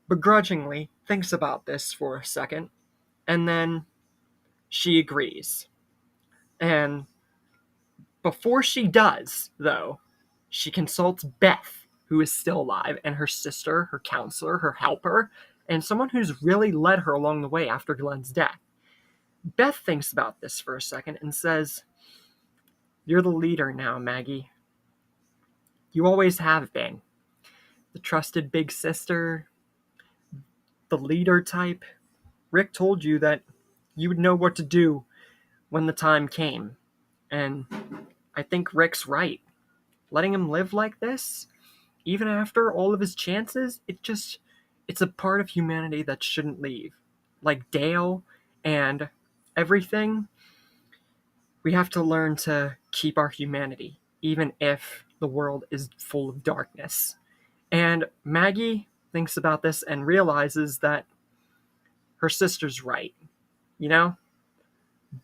begrudgingly thinks about this for a second, and then she agrees. And before she does, though, she consults Beth, who is still alive, and her sister, her counselor, her helper, and someone who's really led her along the way after Glenn's death. Beth thinks about this for a second and says, "You're the leader now, Maggie. You always have been. The trusted big sister, the leader type. Rick told you that you would know what to do when the time came. And I think Rick's right. Letting him live like this, even after all of his chances, it's a part of humanity that shouldn't leave. Like Dale and everything, we have to learn to keep our humanity, even if the world is full of darkness." And Maggie thinks about this and realizes that her sister's right, you know?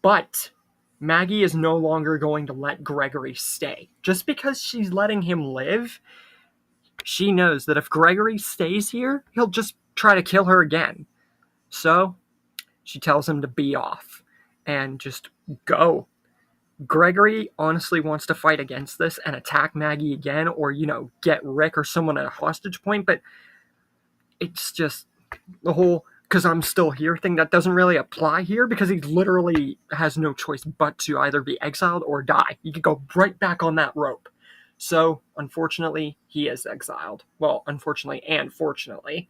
But Maggie is no longer going to let Gregory stay. Just because she's letting him live, she knows that if Gregory stays here, he'll just try to kill her again. So she tells him to be off and just go. Gregory honestly wants to fight against this and attack Maggie again, or, get Rick or someone at a hostage point, but it's just the whole "because I'm still here" thing that doesn't really apply here because he literally has no choice but to either be exiled or die. He could go right back on that rope. So, unfortunately, he is exiled. Well, unfortunately and fortunately.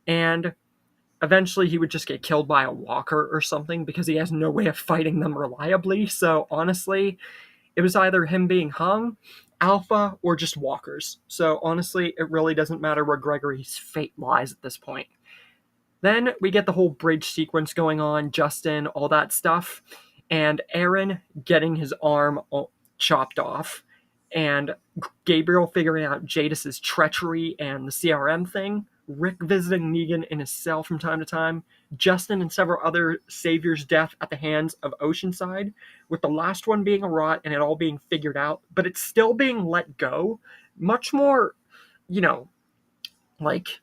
And eventually he would just get killed by a walker or something because he has no way of fighting them reliably. So, honestly, it was either him being hung, Alpha, or just walkers. So, honestly, it really doesn't matter where Gregory's fate lies at this point. Then we get the whole bridge sequence going on, Justin, all that stuff, and Aaron getting his arm chopped off, and Gabriel figuring out Jadis's treachery and the CRM thing, Rick visiting Negan in his cell from time to time, Justin and several other saviors' death at the hands of Oceanside, with the last one being a rot and it all being figured out, but it's still being let go. Much more, like,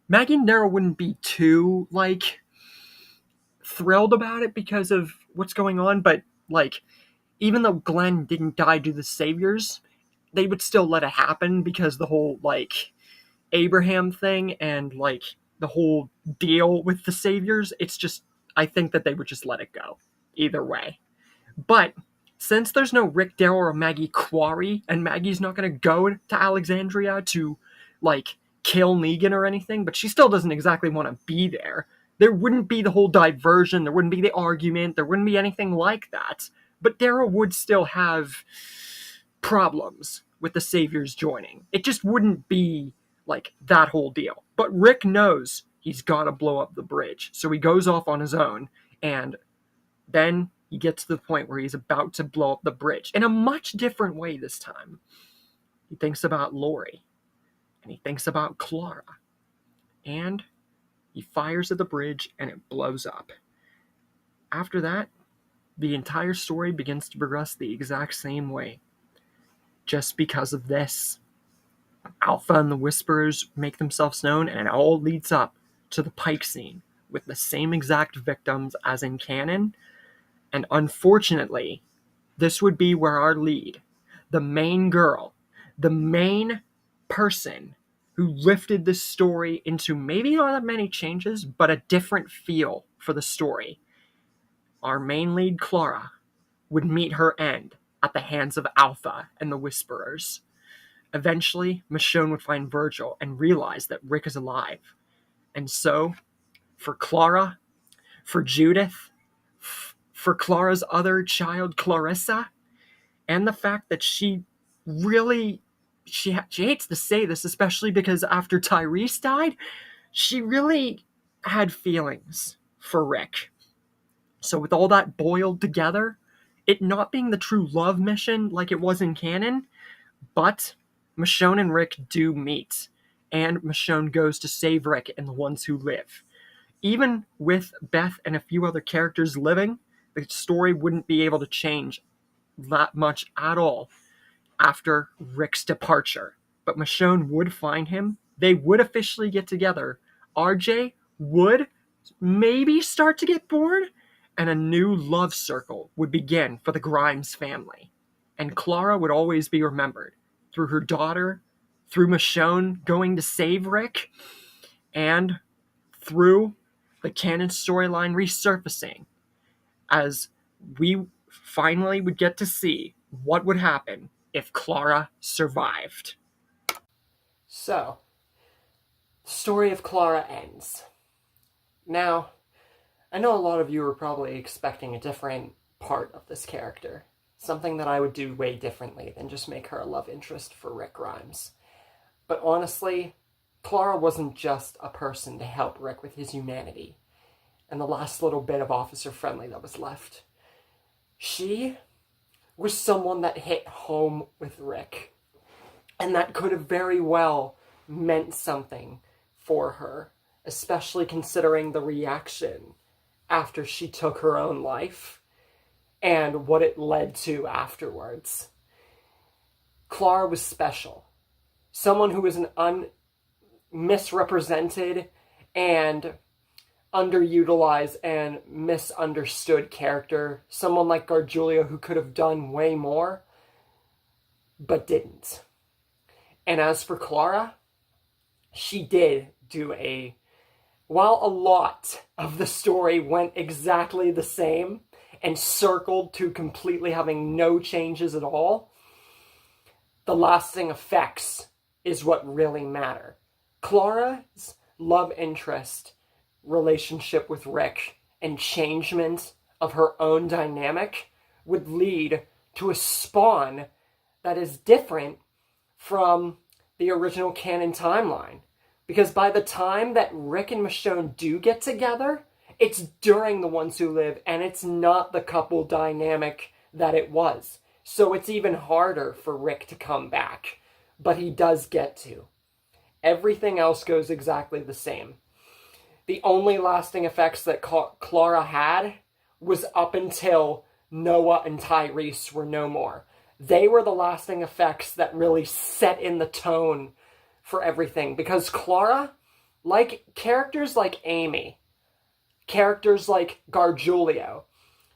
Maggie and Daryl wouldn't be too, thrilled about it because of what's going on, but, even though Glenn didn't die to the saviors, they would still let it happen because the whole, Abraham thing and, the whole deal with the saviors, it's just, I think that they would just let it go. Either way. But since there's no Rick, Daryl, or Maggie quarry, and Maggie's not going to go to Alexandria to, kill Negan or anything, but she still doesn't exactly want to be there. There wouldn't be the whole diversion, there wouldn't be the argument, there wouldn't be anything like that. But Daryl would still have problems with the Saviors joining. It just wouldn't be, that whole deal. But Rick knows he's got to blow up the bridge, so he goes off on his own, and then he gets to the point where he's about to blow up the bridge in a much different way this time. He thinks about Lori, and he thinks about Clara, and he fires at the bridge and it blows up. After that, the entire story begins to progress the exact same way. Just because of this, Alpha and the Whisperers make themselves known, and it all leads up to the Pike scene with the same exact victims as in canon. And unfortunately, this would be where our lead, the main girl, the main person who lifted this story into maybe not that many changes, but a different feel for the story. Our main lead, Clara, would meet her end at the hands of Alpha and the Whisperers. Eventually, Michonne would find Virgil and realize that Rick is alive. And so, for Clara, for Judith, for Clara's other child, Clarissa, and the fact that she really, she hates to say this, especially because after Tyrese died, she really had feelings for Rick. So with all that boiled together, it not being the true love mission like it was in canon, but Michonne and Rick do meet, and Michonne goes to save Rick and the ones who live. Even with Beth and a few other characters living, the story wouldn't be able to change that much at all after Rick's departure. But Michonne would find him. They would officially get together. RJ would maybe start to get bored, and a new love circle would begin for the Grimes family. And Clara would always be remembered through her daughter, through Michonne going to save Rick, and through the canon storyline resurfacing as we finally would get to see what would happen if Clara survived. So, the story of Clara ends. Now, I know a lot of you are probably expecting a different part of this character. Something that I would do way differently than just make her a love interest for Rick Grimes. But honestly, Clara wasn't just a person to help Rick with his humanity and the last little bit of officer friendly that was left. She was someone that hit home with Rick, and that could have very well meant something for her, especially considering the reaction after she took her own life and what it led to afterwards. Clara was special. Someone who was an misrepresented and underutilized and misunderstood character. Someone like Gargiulo who could have done way more, but didn't. And as for Clara, she did do while a lot of the story went exactly the same and circled to completely having no changes at all, the lasting effects is what really matter. Clara's love interest relationship with Rick and changement of her own dynamic would lead to a spawn that is different from the original canon timeline. Because by the time that Rick and Michonne do get together, it's during The Ones Who Live, and it's not the couple dynamic that it was. So it's even harder for Rick to come back. But he does get to. Everything else goes exactly the same. The only lasting effects that Clara had was up until Noah and Tyrese were no more. They were the lasting effects that really set in the tone for everything. Because Clara, like characters like Amy, characters like Gargiulo,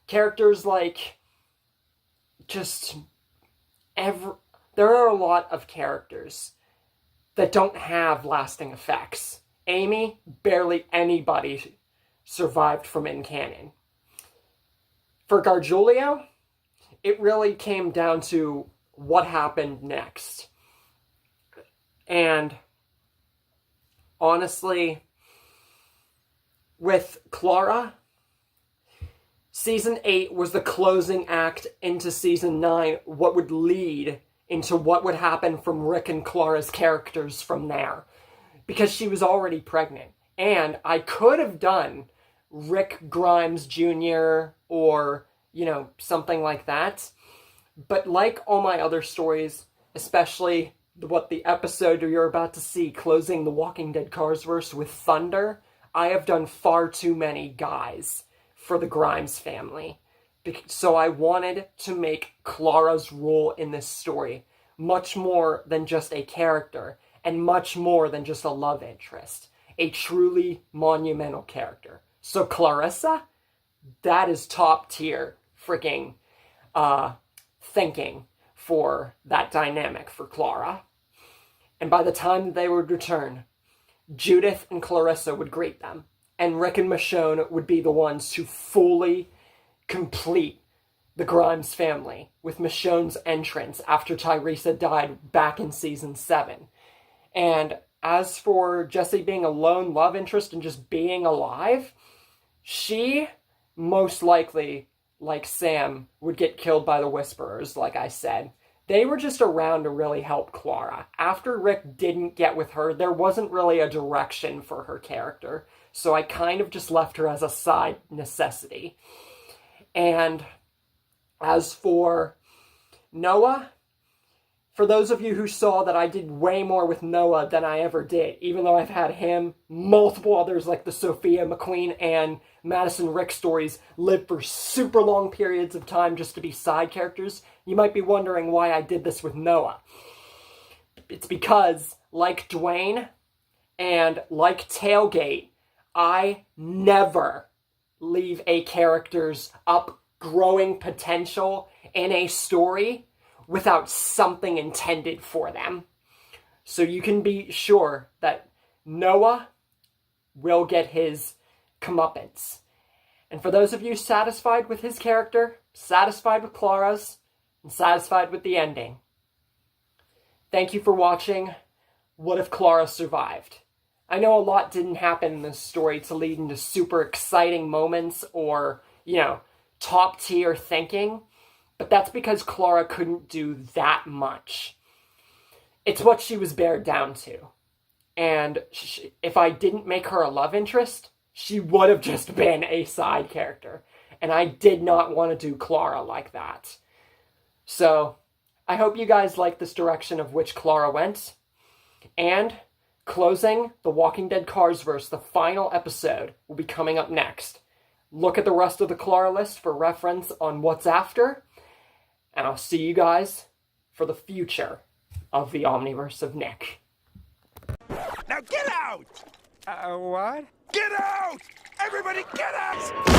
characters like there are a lot of characters that don't have lasting effects. Amy, barely anybody survived from in canon. For Gargiulo, it really came down to what happened next. And honestly, with Clara, Season 8 was the closing act into Season 9, what would lead into what would happen from Rick and Clara's characters from there. Because she was already pregnant. And I could have done Rick Grimes Jr. or, something like that. But like all my other stories, especially what the episode you're about to see, closing the Walking Dead Carsverse with Thunder, I have done far too many guys for the Grimes family. So I wanted to make Clara's role in this story much more than just a character, and much more than just a love interest. A truly monumental character. So Clarissa, that is top tier freaking thinking for that dynamic for Clara. And by the time they would return, Judith and Clarissa would greet them. And Rick and Michonne would be the ones to fully complete the Grimes family with Michonne's entrance after Tyrese died back in Season 7. And As for Jessie being a lone love interest and just being alive, she most likely, like Sam, would get killed by the Whisperers, like I said. They were just around to really help Clara. After Rick didn't get with her, there wasn't really a direction for her character, so I kind of just left her as a side necessity. And as for Noah, for those of you who saw that I did way more with Noah than I ever did, even though I've had him, multiple others like the Sophia McQueen and Madison Rick stories live for super long periods of time just to be side characters, you might be wondering why I did this with Noah. It's because, like Dwayne and like Tailgate, I never leave a character's upgrowing potential in a story without something intended for them. So you can be sure that Noah will get his comeuppance. And for those of you satisfied with his character, satisfied with Clara's, and satisfied with the ending, thank you for watching What If Clara Survived? I know a lot didn't happen in this story to lead into super exciting moments or, top tier thinking, but that's because Clara couldn't do that much. It's what she was bared down to. And if I didn't make her a love interest, she would have just been a side character. And I did not want to do Clara like that. So, I hope you guys like this direction of which Clara went. And, closing the Walking Dead Carsverse, the final episode, will be coming up next. Look at the rest of the Clara list for reference on what's after. And I'll see you guys for the future of the Omniverse of Nick.
Now get out!
What?
Get out! Everybody get out!